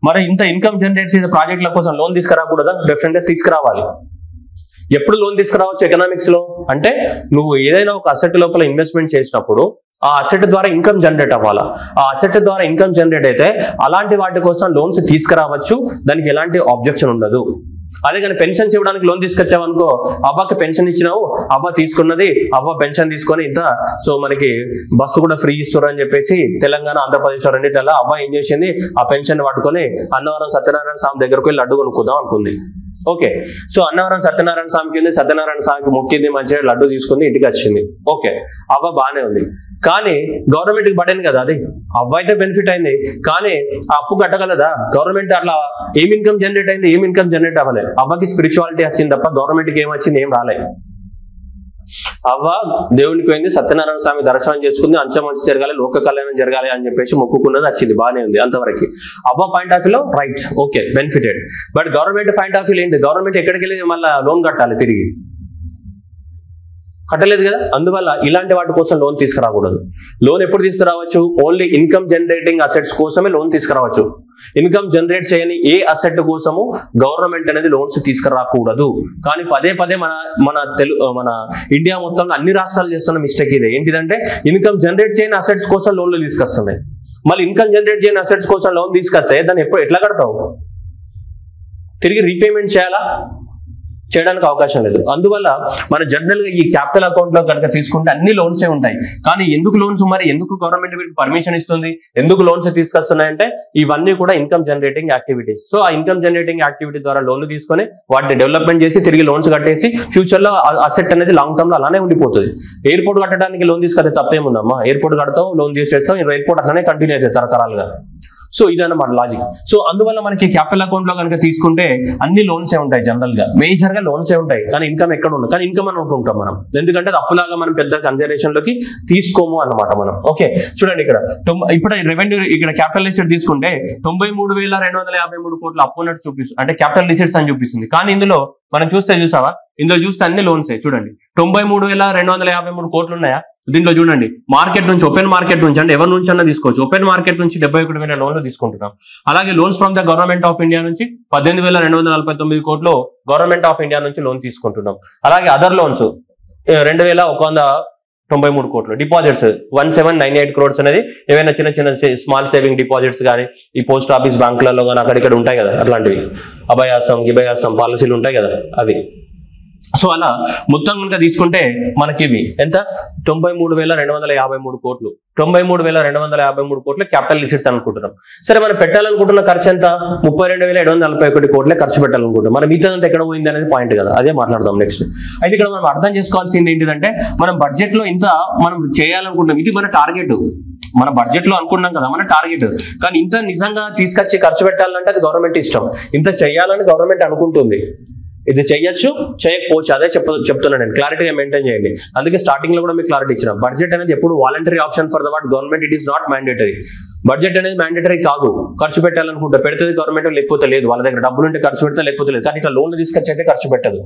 మరి ఇంత ఇన్కమ్ జనరేట్ చేసే ప్రాజెక్టుల కోసం లోన్ తీసుకురాకూడదా? డెఫినెట్ గా తీసుకురావాలి. ఎప్పుడు లోన్ తీసుకురావచ్చు ఎకనామిక్స్ లో అంటే నువ్వు ఏదైనా ఒక అసెట్ లోపల ఇన్వెస్ట్మెంట్ చేసినప్పుడు ఆ అసెట్ ద్వారా ఇన్కమ్ జనరేట్ అవ్వాలా. ఆ అసెట్ ద్వారా ఇన్కమ్ జనరేట్ అయితే అలాంటి వాటి కోసం లోన్స్ తీసుకురావచ్చు. దానికి ఎలాంటి ఆబ్జెక్షన్ ఉండదు. అదే కానీ పెన్షన్స్ ఇవ్వడానికి లోన్ తీసుకొచ్చావు అనుకో, అవ్వకి పెన్షన్ ఇచ్చినావు, అవ్వ తీసుకున్నది, అవ్వ పెన్షన్ తీసుకొని ఇంత సో మనకి బస్సు కూడా ఫ్రీ ఇస్తారు అని చెప్పేసి తెలంగాణ, ఆంధ్రప్రదేశ్ రెండింటిలో అవ్వ ఏం చేసింది? ఆ పెన్షన్ పట్టుకొని అన్నవరం సత్యనారాయణ స్వామి దగ్గరకు వెళ్ళి లడ్డు కొనుక్కుందాం అనుకుంది. ఓకే, సో అన్నవరం సత్యనారాయణ స్వామికి వెళ్ళి సత్యనారాయణ స్వామికి మొక్కింది, మంచిగా లడ్డు తీసుకుంది, ఇంటికి వచ్చింది. ఓకే, అవ్వ బాగానే ఉంది. కానీ గవర్నమెంట్ కి పడింది కదా, అది అవ్వ అయితే బెనిఫిట్ అయింది. కానీ ఆ అప్పు కట్టగలదా గవర్నమెంట్? అట్లా ఏం ఇన్కమ్ జనరేట్ అయింది? ఏం ఇన్కమ్ జనరేట్ అవ్వలేదు. అవ్వకి స్పిరిచువాలిటీ వచ్చింది తప్ప గవర్నమెంట్కి ఏం వచ్చింది? ఏం రాలేదు. అవ్వ దేవునికి పోయింది, సత్యనారాయణ స్వామి దర్శనం చేసుకుంది, అంచమంచి జరగాలి, లోక కళ్యాణం జరగాలి అని చెప్పేసి మొక్కుకున్నది, వచ్చింది, బాగానే ఉంది అంతవరకు. అవ్వ పాయింట్ ఆఫ్ వ్యూలో right, okay, benefited. But government point of view ఏంటి? గవర్నమెంట్ ఎక్కడికి వెళ్ళి మళ్ళీ లోన్ కట్టాలి, తిరిగి కట్టలేదు కదా. అందువల్ల ఇలాంటి వాటి కోసం లోన్ తీసుకురాకూడదు. లోన్ ఎప్పుడు తీసుకురావచ్చు? ఓన్లీ ఇన్కమ్ జనరేటింగ్ అసెట్స్ కోసమే లోన్ తీసుకురావచ్చు. ఇన్కమ్ జనరేట్ చేయని ఏ అసెట్ కోసము గవర్నమెంట్ అనేది లోన్స్ తీసుకురాకూడదు. కానీ పదే పదే మన ఇండియా మొత్తంలో అన్ని రాష్ట్రాలు చేస్తున్న మిస్టేక్ ఇదే. ఏంటిదంటే ఇన్కమ్ జనరేట్ చేయని అసెట్స్ కోసం లోన్లు తీసుకొస్తున్నాయి. మళ్ళీ ఇన్కమ్ జనరేట్ చేయని అసెట్స్ కోసం లోన్ తీసుకొస్తే దాన్ని ఎట్లా కడతావు? తిరిగి రీపేమెంట్ చేయాలా? చేయడానికి అవకాశం లేదు. అందువల్ల మన జనరల్ గా ఈ క్యాపిటల్ అకౌంట్ లో కనుక తీసుకుంటే అన్ని లోన్సే ఉంటాయి. కానీ ఎందుకు లోన్స్? మరి ఎందుకు గవర్నమెంట్ వీటికి పర్మిషన్ ఇస్తుంది? ఎందుకు లోన్స్ తీసుకొస్తున్నాయంటే ఇవన్నీ కూడా ఇన్కమ్ జనరేటింగ్ యాక్టివిటీస్. సో ఆ ఇన్కమ్ జనరేటింగ్ యాక్టివిటీ ద్వారా లోన్లు తీసుకొని వాటిని డెవలప్మెంట్ చేసి తిరిగి లోన్స్ కట్టేసి ఫ్యూచర్ లో అసెట్ అనేది లాంగ్ టర్మ్ లో అలానే ఉండిపోతుంది. ఎయిర్పోర్ట్ కట్టడానికి లోన్ తీసుకొస్తే తప్పేముందమ్మా? ఎయిర్పోర్ట్ కడతావు, లోన్ తీసేస్తావు, ఎయిర్పోర్ట్ అట్లానే కంటిన్యూ అవుతుంది తరతరాలుగా. సో ఇదన్నమాట లాజిక్. సో అందువల్ల మనకి క్యాపిటల్ అకౌంట్ లో కనుక తీసుకుంటే అన్ని లోన్సే ఉంటాయి, జనరల్ గా మేజర్ గా లోన్సే ఉంటాయి. కానీ ఇన్కమ్ ఎక్కడ ఉండదు. కానీ ఇన్కమ్ అని అనుకుంటాం మనం, ఎందుకంటే అప్పులాగా మనం పెద్ద కన్సిడరేషన్ లోకి తీసుకోము అన్నమాట మనం. ఓకే, చూడండి ఇక్కడ ఇప్పుడు రెవెన్యూ ఇక్కడ క్యాపిటల్ రిసీట్ తీసుకుంటే 93,253 కోట్ల అప్పు ఉన్నట్టు చూపిస్తుంది, అంటే క్యాపిటల్ రిసీట్స్ అని చూపిస్తుంది. కానీ ఇందులో మనం చూసావా? ఇందులో చూస్తే అన్ని లోన్సే. చూడండి 93,253 కోట్లు ఉన్నాయా? దీంట్లో చూడండి మార్కెట్ నుంచి, ఓపెన్ మార్కెట్ నుంచి, అంటే ఎవరి నుంచి అన్నా తీసుకోవచ్చు. ఓపెన్ మార్కెట్ నుంచి 71,000 లోన్లు తీసుకుంటున్నాం. అలాగే loans from the government of India నుంచి 18,249 కోట్లు గవర్నమెంట్ ఆఫ్ ఇండియా నుంచి లోన్ తీసుకుంటున్నాం. అలాగే అదర్ లోన్స్ 2,193 కోట్లు. డిపాజిట్స్ 1798 crores అనేది ఏవైనా చిన్న చిన్న స్మాల్ సేవింగ్ డిపాజిట్స్ కానీ ఈ పోస్ట్ ఆఫీస్ బ్యాంకులలో కానీ అక్కడిక్కడ ఉంటాయి కదా, అట్లాంటివి అభయాస్తం, గిభయాస్తం పాలసీలు ఉంటాయి కదా, అవి సో అలా మొత్తం కనుక తీసుకుంటే మనకి ఇవి ఎంత 93,253 కోట్లు 93,253 కోట్లు క్యాపిటల్ రిసీట్స్ అనుకుంటున్నాం. సరే మనం పెట్టాలనుకుంటున్న ఖర్చు ఎంత 32,741 కోట్లే ఖర్చు పెట్టాలనుకుంటున్నాం. మనం మిగతా ఎక్కడ పోయింది అనేది పాయింట్ కదా, అదే మాట్లాడదాం నెక్స్ట్. అయితే ఇక్కడ మనం అర్థం చేసుకోవాల్సింది ఏంటిదంటే మనం బడ్జెట్ లో ఇంత మనం చేయాలనుకుంటున్నాం, ఇది మన టార్గెట్, మన బడ్జెట్ లో అనుకున్నాం కదా మన టార్గెట్. కానీ ఇంత నిజంగా తీసుకొచ్చి ఖర్చు పెట్టాలంటే అది గవర్నమెంట్ ఇష్టం, ఇంత చేయాలని గవర్నమెంట్ అనుకుంటుంది. ఇది చెయ్యొచ్చు చేయకపోవచ్చు, అదే చెప్తున్నాను నేను, క్లారిటీగా మెయింటైన్ చేయండి. అందుకే స్టార్టింగ్ లో కూడా మీకు క్లారిటీ ఇచ్చిన, బడ్జెట్ అనేది ఎప్పుడు voluntary option for the what government, it is not mandatory. Budget అనేది మ్యాండేటరీ కాదు, ఖర్చు పెట్టాలనుకుంటే పెడుతుంది గవర్నమెంట్, లేకపోతే లేదు. వాళ్ళ దగ్గర డబ్బులు ఉంటే ఖర్చు పెడతా, లేకపోతే లేదు. కానీ ఇట్లా లోన్లు తీసుకొచ్చి అయితే ఖర్చు పెట్టదు.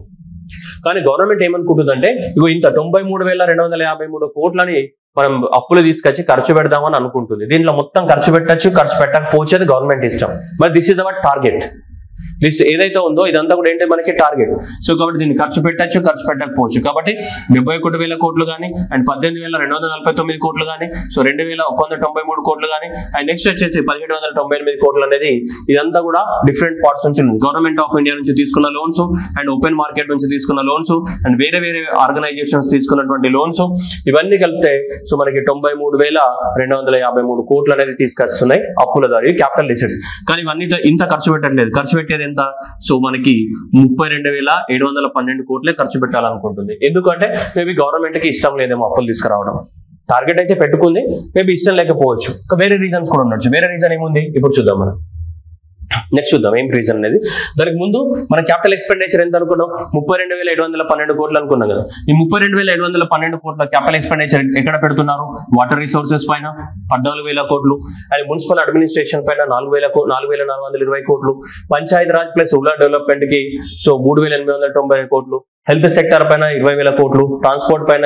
కానీ గవర్నమెంట్ ఏమనుకుంటుందంటే ఇగో ఇంత 93,253 కోట్లని మనం అప్పులు తీసుకొచ్చి ఖర్చు పెడదామని అనుకుంటుంది. దీంట్లో మొత్తం ఖర్చు పెట్టచ్చు, ఖర్చు పెట్టకపోవచ్చు, అది గవర్నమెంట్ ఇష్టం. మరి this is our target. This ఏదైతే ఉందో ఇదంతా కూడా ఏంటి మనకి టార్గెట్. సో కాబట్టి దీన్ని ఖర్చు పెట్టచ్చు, ఖర్చు పెట్టకపోవచ్చు. కాబట్టి 71,000 కోట్లు కానీ అండ్ 18,249 కోట్లు కానీ, సో 2,193 కోట్లు కానీ, అండ్ నెక్స్ట్ వచ్చేసి 1798 కోట్లు అనేది ఇదంతా కూడా డిఫరెంట్ పార్ట్స్ నుంచి ఉంది. గవర్నమెంట్ ఆఫ్ ఇండియా నుంచి తీసుకున్న లోన్స్ అండ్ ఓపెన్ మార్కెట్ నుంచి తీసుకున్న లోన్స్ అండ్ వేరే వేరే ఆర్గనైజేషన్స్ తీసుకున్నటువంటి లోన్స్, ఇవన్నీ కలిపితే సో మనకి 93,253 కోట్లు అనేది తీసుకొస్తున్నాయి అప్పుల ద్వారా, క్యాపిటల్ రిసీట్స్. కానీ ఇవన్నీ ఇంత ఖర్చు పెట్టట్లేదు, ఖర్చు పెట్టేది ఎంత, సో మనకి 32,712 కోట్లే ఖర్చు పెట్టాలనుకుంటుంది. ఎందుకంటే మేబీ గవర్నమెంట్ కి ఇష్టం లేదేమో అప్పులు తీసుకురావడం. టార్గెట్ అయితే పెట్టుకుంది, మేబీ ఇష్టం లేకపోవచ్చు, వేరే రీజన్స్ కూడా ఉండొచ్చు. వేరే రీజన్ ఏముంది ఇప్పుడు చూద్దాం మనం, నెక్స్ట్ చూద్దాం ఏం రీజన్ అనేది. దానికి ముందు మన క్యాపిటల్ ఎక్స్పెండిచర్ ఎంత అనుకున్నాం, 32,712 కోట్లు అనుకున్నాం కదా. ఈ 32,712 కోట్ల క్యాపిటల్ ఎక్స్పెండిచర్ ఎక్కడ పెడుతున్నారు, వాటర్ రిసోర్సెస్ పైన 14,000 కోట్లు, అండ్ మున్సిపల్ అడ్మినిస్ట్రేషన్ పైన 4,420 కోట్లు, Panchayati Raj plus rural development కి సో 3,890 కోట్లు, హెల్త్ సెక్టర్ పైన 20,000 కోట్లు, ట్రాన్స్పోర్ట్ పైన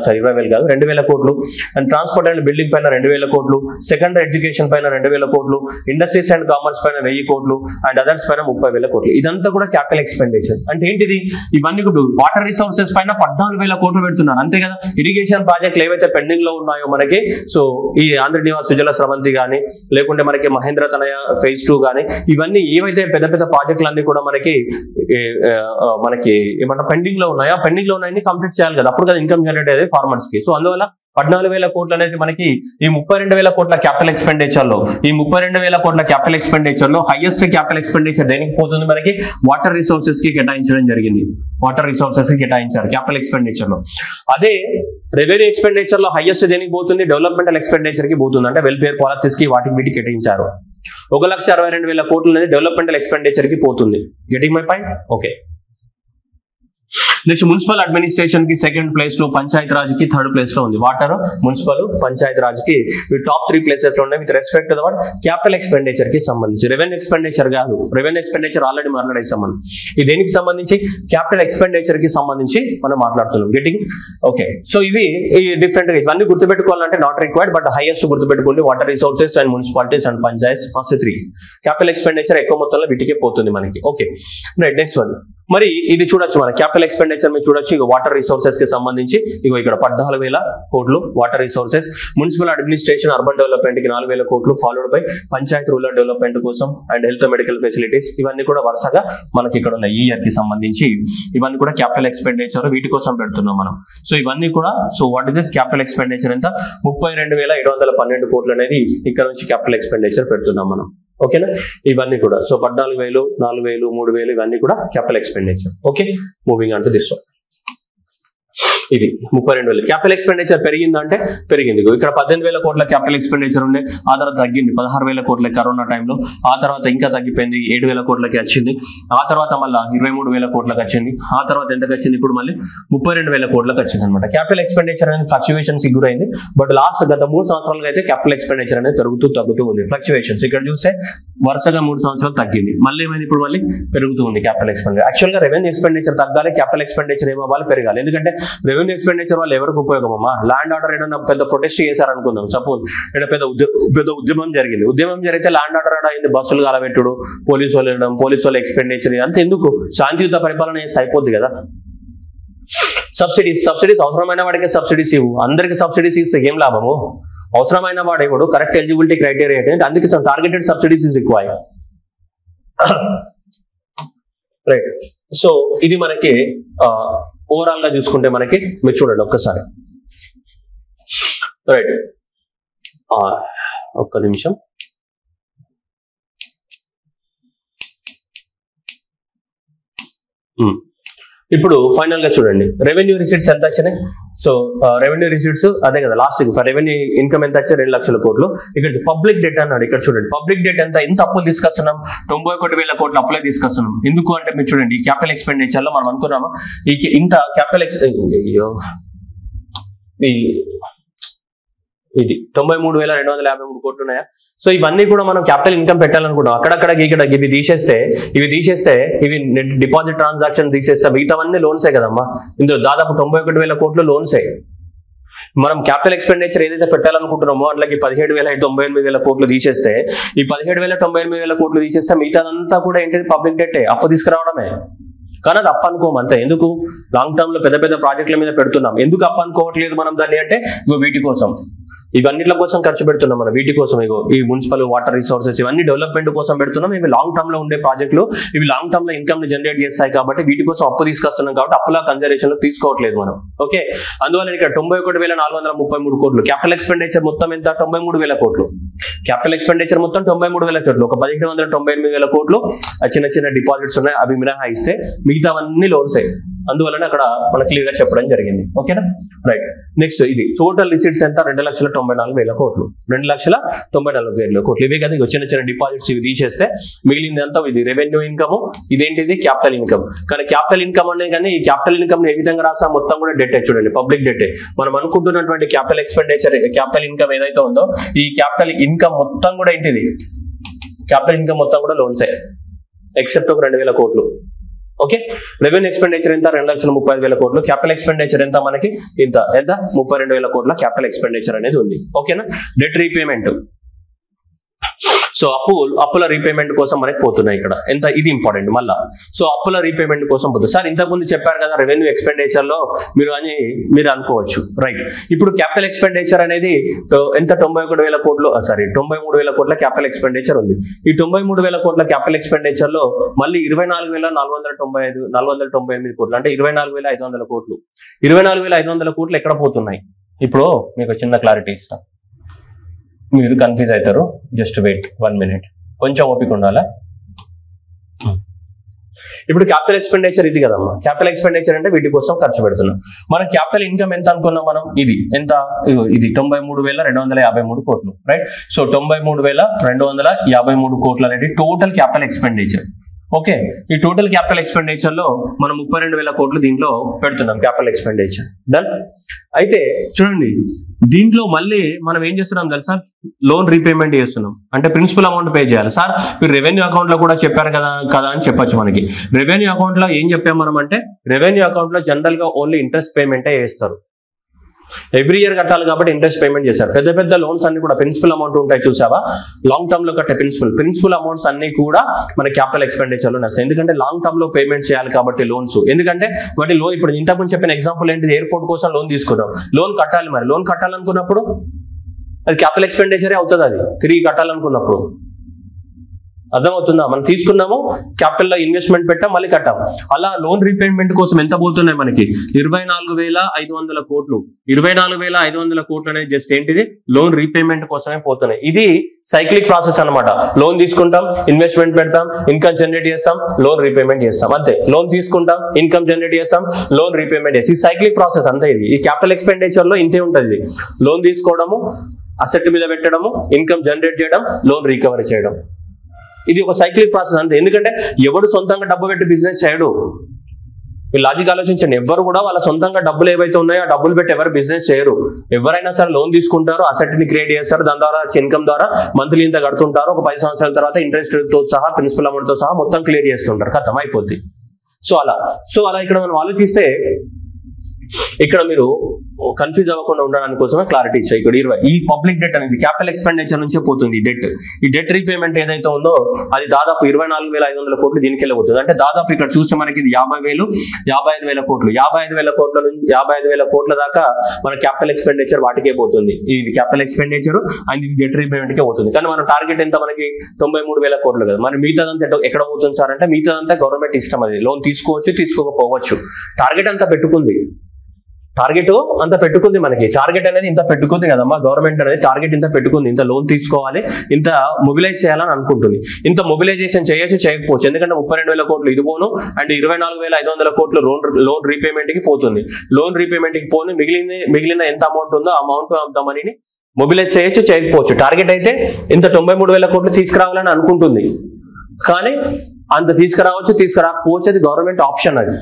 20,000 కాదు 2,000 కోట్లు, అండ్ ట్రాన్స్పోర్ట్ అండ్ బిల్డింగ్ పైన 2,000 కోట్లు, సెకండరీ ఎడ్యుకేషన్ పైన 2,000 కోట్లు, ఇండస్ట్రీస్ అండ్ కామర్స్ పైన 1,000 కోట్లు, అండ్ అదర్స్ పైన 30,000 కోట్లు. ఇదంతా కూడా క్యాపిటల్ ఎక్స్పెండిచర్. అంటే ఏంటిది, ఇవన్నీ కూడా వాటర్ రిసోర్సెస్ పైన 14,000 కోట్లు పెడుతున్నారు అంతే కదా. ఇరిగేషన్ ప్రాజెక్టులు ఏవైతే పెండింగ్ లో ఉన్నాయో మనకి, సో ఈ ఆంధ్ర నివాస్ సుజల స్రవంతి కానీ, లేకుంటే మనకి మహేంద్ర తనయ ఫేజ్ 2 కానీ, ఇవన్నీ ఏవైతే పెద్ద పెద్ద ప్రాజెక్టులు అన్ని కూడా మనకి ఏమన్నా పెండింగ్ లో ఉన్నాయో, పెండింగ్ లో ఉన్నాయని కంప్లీట్ చేయాలి కదా, అప్పుడు కదా ఇన్కమ్ జనరేట్ అయ్యేది ఫార్మర్స్ కి. సో అందువల్ల 14,000 కోట్లు అనేది మనకి ఈ 32,000 కోట్ల క్యాపిటల్ ఎక్స్పెండిచర్ లో, ఈ 32,000 కోట్ల క్యాపిటల్ ఎక్స్పెండిచర్ లో హైయెస్ట్ క్యాపిటల్ ఎక్స్పెండిచర్ దేనికి పోతుంది మనకి, వాటర్ రిసోర్సెస్ కి కేటాయించడం జరిగింది. వాటర్ రిసోర్సెస్ కి కేటాయించారు క్యాపిటల్ ఎక్స్పెండిచర్ లో. అదే రెవెన్యూ ఎక్స్పెండిచర్ లో హైయెస్ట్ దేనికి పోతుంది, డెవలప్మెంటల్ ఎక్స్పెండిచర్ కి పోతుంది. అంటే వెల్ఫేర్ పాలసీస్ కి వాటికి వీటికి కేటాయించారు. 1,62,000 కోట్లు అనేది డెవలప్మెంటల్ ఎక్స్పెండిచర్ కి పోతుంది. Getting my point? Okay. Next municipal administration కి సెకండ్ ప్లేస్ లో, పంచాయతీ రాజ్ కి థర్డ్ ప్లేస్ లో ఉంది. వాటర్, మున్సిపల్, పంచాయతీ రాజ్ కి టాప్ 3 ప్లేసెస్ లో ఉన్నాయి with respect to the what capital expenditure కి సంబంధించి. రెవెన్యూ ఎక్స్పెండిచర్ కాదు, రెవెన్యూ ఎక్స్పెండిచర్ ఆల్రెడీ మాట్లాడేసాం మనం. ఇది దేనికి సంబంధించి, క్యాపిటల్ ఎక్స్పెండిచర్ కి సంబంధించి మనం మాట్లాడుతున్నాం. Getting okay. సో ఇవి డిఫరెంట్ గా ఇవన్నీ గుర్తుపెట్టుకోవాలంటే నాట్ రిక్వైర్డ్, బట్ హైయెస్ట్ గుర్తుపెట్టుకోండి water resources and municipalities and Panchayat, first 3 capital expenditure ఎక్కువ మొత్తంలో వీటికే పోతుంది మనకి. Okay right. నెక్స్ట్ వన్ మరి ఇది చూడొచ్చు మన క్యాపిటల్ ఎక్స్పెండిచర్ మీరు చూడొచ్చు. ఇక వాటర్ రిసోర్సెస్ కి సంబంధించి ఇగో ఇక్కడ 14,000 కోట్లు water resources, municipal administration urban development కి 4,000 కోట్లు, followed by Panchayat rural development కోసం అండ్ హెల్త్ మెడికల్ ఫెసిలిటీస్. ఇవన్నీ కూడా వరుసగా మనకి ఇక్కడ ఉన్న ఈ ఇయర్ కి సంబంధించి ఇవన్నీ కూడా క్యాపిటల్ ఎక్స్పెండిచర్ వీటి కోసం పెడుతున్నాం మనం. సో ఇవన్నీ కూడా so what is capital expenditure ఎంత, 32,712 కోట్లు అనేది ఇక్కడ నుంచి క్యాపిటల్ ఎక్స్పెండిచర్ పెడుతున్నాం మనం. ఓకేనా, ఇవన్నీ కూడా సో 14,000, 4,000, 3,000 ఇవన్నీ కూడా capital expenditure. Okay, moving on to this one. ఇది 32,000 క్యాపిటల్ ఎక్స్పెండిచర్ పెరిగిందంటే పెరిగింది. ఇక్కడ 18,000 కోట్ల క్యాపిటల్ ఎక్స్పెండిచర్ ఉండే, ఆ తర్వాత తగ్గింది 16,000 కోట్ల కరోనా టైంలో, ఆ తర్వాత ఇంకా తగ్గిపోయింది 7,000 కోట్లకి వచ్చింది, ఆ తర్వాత మళ్ళీ 23,000 కోట్లకి వచ్చింది, ఆ తర్వాత ఎంతకు వచ్చింది ఇప్పుడు మళ్ళీ 32,000 కోట్లకి వచ్చింది అనమాట. క్యాపిటల్ ఎక్స్పెండిచర్ అనేది ఫ్లక్చువేషన్స్ గురైంది, బట్ లాస్ట్ గత 3 సంవత్సరాలుగా అయితే క్యాపిటల్ ఎక్స్పెండిచర్ అనేది తగ్గుతూ ఉంది. ఫ్లక్చువేషన్స్ ఇక్కడ చూస్తే వరుసగా 3 సంవత్సరాలు తగ్గింది, మళ్ళీ ఏమైంది ఇప్పుడు మళ్ళీ పెరుగుతూ ఉంది క్యాపిటల్ ఎక్స్పెండిచర్. యాక్చువల్ గా రెవెన్యూ ఎక్స్పెండిచర్ తగ్గాలి, క్యాపిటల్ ఎక్స్పెండిచర్ ఏమవ్వాలి, పెరగాలి. ఎందుకంటే రెవెన్యూ ఎక్స్పెండిచర్ వాళ్ళు ఎవరికి ఉపయోగమమ్మా, ల్యాండ్ ఆర్డర్ ఏదైనా పెద్ద ప్రొటెస్ట్ చేశారనుకుందాం, సపోజ్ ఇక్కడ పెద్ద ఉద్యమం జరిగింది, ఉద్యమం జరిగితే ల్యాండ్ ఆర్డర్ అయింది, బస్సులు కాలబెట్టుడు, పోలీసు వాళ్ళు వెళ్ళడం, పోలీసు వాళ్ళ ఎక్స్పెండిచర్ అంత ఎందుకు, శాంతియుత పరిపాలన చేస్తే అయిపోద్ది కదా. సబ్సిడీస్ అవసరమైన వాడికి సబ్సిడీస్ ఇవ్వు, అందరికి సబ్సిడీస్ ఇస్తే ఏం లాభము, అవసరమైన వాడు ఇవ్వడు, కరెక్ట్ ఎలిజిబిలిటీ క్రైటీరియా ఏంటంటే అందుకే targeted subsidies is required. Right, so ఇది మనకి ఓవరాల్ గా చూసుకుంటే మనకి మీరు చూడండి ఒక్కసారి, రైట్, ఒక్క నిమిషం. ఇప్పుడు ఫైనల్ గా చూడండి రెవెన్యూ రిసీట్స్ ఎంత వచ్చినాయి. సో రెవెన్యూ రిసీట్స్ అదే కదా లాస్ట్ రెవెన్యూ ఇన్కమ్ ఎంత వచ్చాయి 2 లక్షల కోట్లు. ఇక్కడ పబ్లిక్ డెట్ అన్నాడు, ఇక్కడ చూడండి పబ్లిక్ డెట్ ఎంత అప్పులు తీసుకొస్తున్నాం, 91,000 కోట్ల అప్పులే తీసుకొస్తున్నాం. ఎందుకు అంటే మీరు చూడండి ఈ క్యాపిటల్ ఎక్స్పెండిచర్ లో మనం అనుకున్నాము ఇంత క్యాపిటల్ ఇది 93,253 కోట్లు ఉన్నాయా. సో ఇవన్నీ కూడా మనం క్యాపిటల్ ఇన్కమ్ పెట్టాలనుకుంటాం. అక్కడక్కడ ఇక్కడ ఇవి తీసేస్తే ఇవి నెట్ డిపాజిట్ ట్రాన్సాక్షన్ తీసేస్తే మిగతావన్నీ లోన్సే కదమ్మా. ఇందులో దాదాపు 91,000 కోట్లు లోన్సే. మనం క్యాపిటల్ ఎక్స్పెండిచర్ ఏదైతే పెట్టాలనుకుంటున్నామో అట్లకి 17,98,000 కోట్లు తీసేస్తే ఈ 17,98,000 కోట్లు తీసేస్తే మిగతాదంతా కూడా ఏంటిది పబ్లిక్ డెట్, అప్పు తీసుకురావడమే. కానీ అది అప్పు అనుకోము అంతే. ఎందుకు లాంగ్ టర్మ్ లో పెద్ద పెద్ద ప్రాజెక్టుల మీద పెడుతున్నాం. ఎందుకు అప్పు అనుకోవట్లేదు మనం దాన్ని అంటే వీటి కోసం, ఇవన్నిట్ల కోసం ఖర్చు పెడుతున్నాం మనం. వీటి కోసం ఈ మున్సిపల్ వాటర్ రిసోర్సెస్ ఇవన్నీ డెవలప్మెంట్ కోసం పెడుతున్నాం. ఇవి లాంగ్ టర్మ్ లో ఉండే ప్రాజెక్టులు, ఇవి లాంగ్ టర్మ్ లో ఇన్కమ్ ని జనరేట్ చేస్తాయి కాబట్టి వీటి కోసం అప్పు తీసుకొస్తున్నాం కాబట్టి అప్పుల కన్జర్వేషన్ లో తీసుకోవట్లేదు మనం. ఓకే, అందువల్ల ఇక్కడ 91,433 కోట్లు క్యాపిటల్ ఎక్స్పెండిచర్ మొత్తం ఎంత 93,000 కోట్లు. క్యాపిటల్ ఎక్స్పెండిచర్ మొత్తం 93,000 కోట్లు. ఒక 1,798,000 కోట్లు చిన్న చిన్న డిపాజిట్స్ ఉన్నాయి, అవి మినహాయిస్తే మిగతావన్నీ లోన్సే. అందువలన అక్కడ మనకు క్లియర్ గా చెప్పడం జరిగింది. ఓకేనా, రైట్. నెక్స్ట్ ఇది టోటల్ రిసీట్స్ ఎంత 2,94,000 కోట్లు. 2,94,000 కోట్లు ఇవే కదా. ఇవి చిన్న చిన్న డిపాజిట్స్ ఇవి తీసేస్తే మిగిలింది అంతా ఇది రెవెన్యూ ఇన్కమ్, ఇదేంటిది క్యాపిటల్ ఇన్కమ్. కానీ క్యాపిటల్ ఇన్కమ్ అనే కానీ ఈ క్యాపిటల్ ఇన్కమ్ ఏ విధంగా రాస్తాం మొత్తం కూడా డెట్ చూడండి, పబ్లిక్ డెట్. మనం అనుకుంటున్నటువంటి క్యాపిటల్ ఎక్స్పెండిచర్ క్యాపిటల్ ఇన్కమ్ ఏదైతే ఉందో ఈ క్యాపిటల్ ఇన్కమ్ మొత్తం కూడా ఏంటిది, క్యాపిటల్ ఇన్కమ్ మొత్తం కూడా లోన్సే ఎక్సెప్ట్ ఒక 2,000 కోట్లు. ఓకే, రెవెన్యూ ఎక్స్పెండిచర్ ఎంత 2,35,000 కోట్లు. క్యాపిటల్ ఎక్స్పెండిచర్ ఎంత మనకి ఎంత 32,000 కోట్ల క్యాపిటల్ ఎక్స్పెండిచర్ అనేది ఉంది. ఓకేనా, డెట్ రీపేమెంట్. సో అప్పుల రీపేమెంట్ కోసం మనకి పోతున్నాయి ఇక్కడ ఎంత, ఇది ఇంపార్టెంట్ మళ్ళా. సో అప్పుల రీపేమెంట్ కోసం పోతుంది. సార్ ఇంతకుముందు చెప్పారు కదా రెవెన్యూ ఎక్స్పెండిచర్ లో మీరు అనుకోవచ్చు, రైట్. ఇప్పుడు క్యాపిటల్ ఎక్స్పెండిచర్ అనేది ఎంత 91,000 కోట్లు, 93,000 కోట్ల క్యాపిటల్ ఎక్స్పెండిచర్ ఉంది. ఈ 93,000 కోట్ల క్యాపిటల్ ఎక్స్పెండిచర్ లో మళ్ళీ 24,498 కోట్లు అంటే 24,500 కోట్లు. 24,500 కోట్లు ఎక్కడ పోతున్నాయి? ఇప్పుడు మీకు చిన్న క్లారిటీ ఇస్తాం, మీరు కన్ఫ్యూజ్ అవుతారు. జస్ట్ వెయిట్ 1 minute, కొంచెం ఓపిక ఉండాలా. ఇప్పుడు క్యాపిటల్ ఎక్స్పెండిచర్ ఇది కదమ్మా. క్యాపిటల్ ఎక్స్పెండిచర్ అంటే వీటి కోసం ఖర్చు పెడుతున్నాం. మన క్యాపిటల్ ఇన్కమ్ ఎంత అనుకున్నాం మనం, ఇది ఎంత, ఇది 93,253 కోట్లు, రైట్. సో 93,253 కోట్లు అనేది టోటల్ క్యాపిటల్ ఎక్స్పెండిచర్. ఓకే, ఈ టోటల్ క్యాపిటల్ ఎక్స్పెండిచర్ లో మనం 32,000 కోట్లు దీంట్లో పెడుతున్నాం క్యాపిటల్ ఎక్స్పెండిచర్. డన్. అయితే చూడండి దీంట్లో మళ్ళీ మనం ఏం చేస్తున్నాం తెలుసా, లోన్ రీపేమెంట్ చేస్తున్నాం. అంటే ప్రిన్సిపల్ అమౌంట్ పే చేయాలి. సార్ మీరు రెవెన్యూ అకౌంట్ లో కూడా చెప్పారు కదా అని చెప్పొచ్చు మనకి. రెవెన్యూ అకౌంట్ లో ఏం చెప్పాం మనం అంటే రెవెన్యూ అకౌంట్ లో జనరల్ గా ఓన్లీ ఇంట్రెస్ట్ పేమెంటే చేస్తారు. ఎవ్రీ ఇయర్ కట్టాలి కాబట్టి ఇంట్రెస్ట్ పేమెంట్ చేశారు. పెద్ద పెద్ద లోన్స్ అన్ని కూడా ప్రిన్సిపల్ అమౌంట్ ఉంటాయి చూసావా, లాంగ్ టర్మ్ లో కట్టే ప్రిన్సిపల్ అమౌంట్స్ అన్ని కూడా మన క్యాపిటల్ ఎక్స్పెండిచర్ లో వస్తాయి. ఎందుకంటే లాంగ్ టర్మ్ లో పేమెంట్ చేయాలి కాబట్టి లోన్స్. ఎందుకంటే వాటి లోన్ ఇప్పుడు ఇంతకుముందు చెప్పిన ఎగ్జాంపుల్ ఏంటిది, ఎయిర్పోర్ట్ కోసం లోన్ తీసుకున్నాం, లోన్ కట్టాలి. మరి లోన్ కట్టాలనుకున్నప్పుడు అది క్యాపిటల్ ఎక్స్పెండిచరే అవుతుంది. అది తిరిగి కట్టాలనుకున్నప్పుడు అర్థమవుతుందా, మనం తీసుకున్నాము క్యాపిటల్ లో ఇన్వెస్ట్మెంట్ పెట్టాం మళ్ళీ కట్టాం. అలా లోన్ రీపేమెంట్ కోసం ఎంత పోతున్నాయి మనకి 24,500 కోట్లు. 24,500 కోట్లు అనేది జస్ట్ ఏంటిది లోన్ రీపేమెంట్ కోసమే పోతున్నాయి. ఇది సైక్లిక్ ప్రాసెస్ అన్నమాట. లోన్ తీసుకుంటాం, ఇన్వెస్ట్మెంట్ పెడతాం, ఇన్కమ్ జనరేట్ చేస్తాం, లోన్ రీపేమెంట్ చేస్తాం, అంతే. లోన్ తీసుకుంటాం, ఇన్కమ్ జనరేట్ చేస్తాం, లోన్ రీపేమెంట్ చేస్తాం. ఈ సైక్లిక్ ప్రాసెస్ అంతే. ఇది ఈ క్యాపిటల్ ఎక్స్పెండిచర్ లో ఇంతే ఉంటుంది. లోన్ తీసుకోవడము, అసెట్ మీద పెట్టడము, ఇన్కమ్ జనరేట్ చేయడం, లోన్ రికవరీ చేయడం. ఇది ఒక సైక్లిక్ ప్రాసెస్ అంతే. ఎందుకంటే ఎవడు సొంతంగా డబ్బు పెట్టి బిజినెస్ చేయడు. మీరు లాజిక్ ఆలోచించండి, ఎవరు కూడా వాళ్ళ సొంతంగా డబ్బులు ఏవైతే ఉన్నాయో ఆ డబ్బులు పెట్టి ఎవరు బిజినెస్ చేయరు. ఎవరైనా సరే లోన్ తీసుకుంటారు, అసెట్ ని క్రియేట్ చేస్తారు, దాని ద్వారా ఇన్కమ్ ద్వారా మంత్లీ ఇంత కడుతుంటారు. ఒక 10 సంవత్సరాల తర్వాత ఇంట్రెస్ట్ తో సహా ప్రిన్సిపల్ అమౌంట్ తో సహా మొత్తం క్లియర్ చేస్తుంటారు, ఖతం అయిపోద్ది. సో అలా ఇక్కడ మనం ఆలోచిస్తే ఇక్కడ మీరు కన్ఫ్యూజ్ అవ్వకుండా ఉండడానికి కోసమే క్లారిటీ ఇచ్చాయి. ఇక్కడ 20 ఈ పబ్లిక్ డెట్ అనేది క్యాపిటల్ ఎక్స్పెండిచర్ నుంచే పోతుంది. ఈ డెట్ రీపేమెంట్ ఏదైతే ఉందో అది దాదాపు 24,500 కోట్లు దీనికి వెళ్ళబోతుంది. అంటే దాదాపు ఇక్కడ చూస్తే మనకి 50,000 55,000 కోట్లు 55,000 కోట్ల నుంచి 55,000 కోట్ల దాకా మన క్యాపిటల్ ఎక్స్పెండిచర్ వాటికే పోతుంది. ఇది క్యాపిటల్ ఎక్స్పెండిచర్ అండ్ ఇది డెట్ రీపేమెంట్ కే పోతుంది. కానీ మన టార్గెట్ ఎంత మనకి 93,000 కోట్లు కదా. మరి మిగతాదంతా ఎక్కడ పోతుంది సార్ అంటే మిగతాదంతా గవర్నమెంట్ ఇష్టం. అది లోన్ తీసుకోవచ్చు తీసుకోకపోవచ్చు. టార్గెట్ అంతా పెట్టుకుంది మనకి. టార్గెట్ అనేది ఇంత పెట్టుకుంది కదమ్మా. గవర్నమెంట్ అనేది టార్గెట్ ఇంత పెట్టుకుంది. ఇంత లోన్ తీసుకోవాలి, ఇంత మొబిలైజ్ చేయాలని అనుకుంటుంది. ఇంత మొబిలైజేషన్ చేయొచ్చు చేయకపోవచ్చు. ఎందుకంటే 32,000 కోట్లు ఇది పోను అండ్ 24,500 కోట్లు లోన్ రీపేమెంట్ కి పోతుంది. లోన్ రీపేమెంట్ కి పోను మిగిలిన ఎంత అమౌంట్ ఉందో అమౌంట్ ఆఫ్ ద మనీని మొబిలైజ్ చేయొచ్చు చేయకపోవచ్చు. టార్గెట్ అయితే ఇంత 93,000 కోట్లు తీసుకురావాలని అనుకుంటుంది. కానీ అంత తీసుకురావచ్చు తీసుకురాకపోవచ్చు. అది గవర్నమెంట్ ఆప్షన్. అది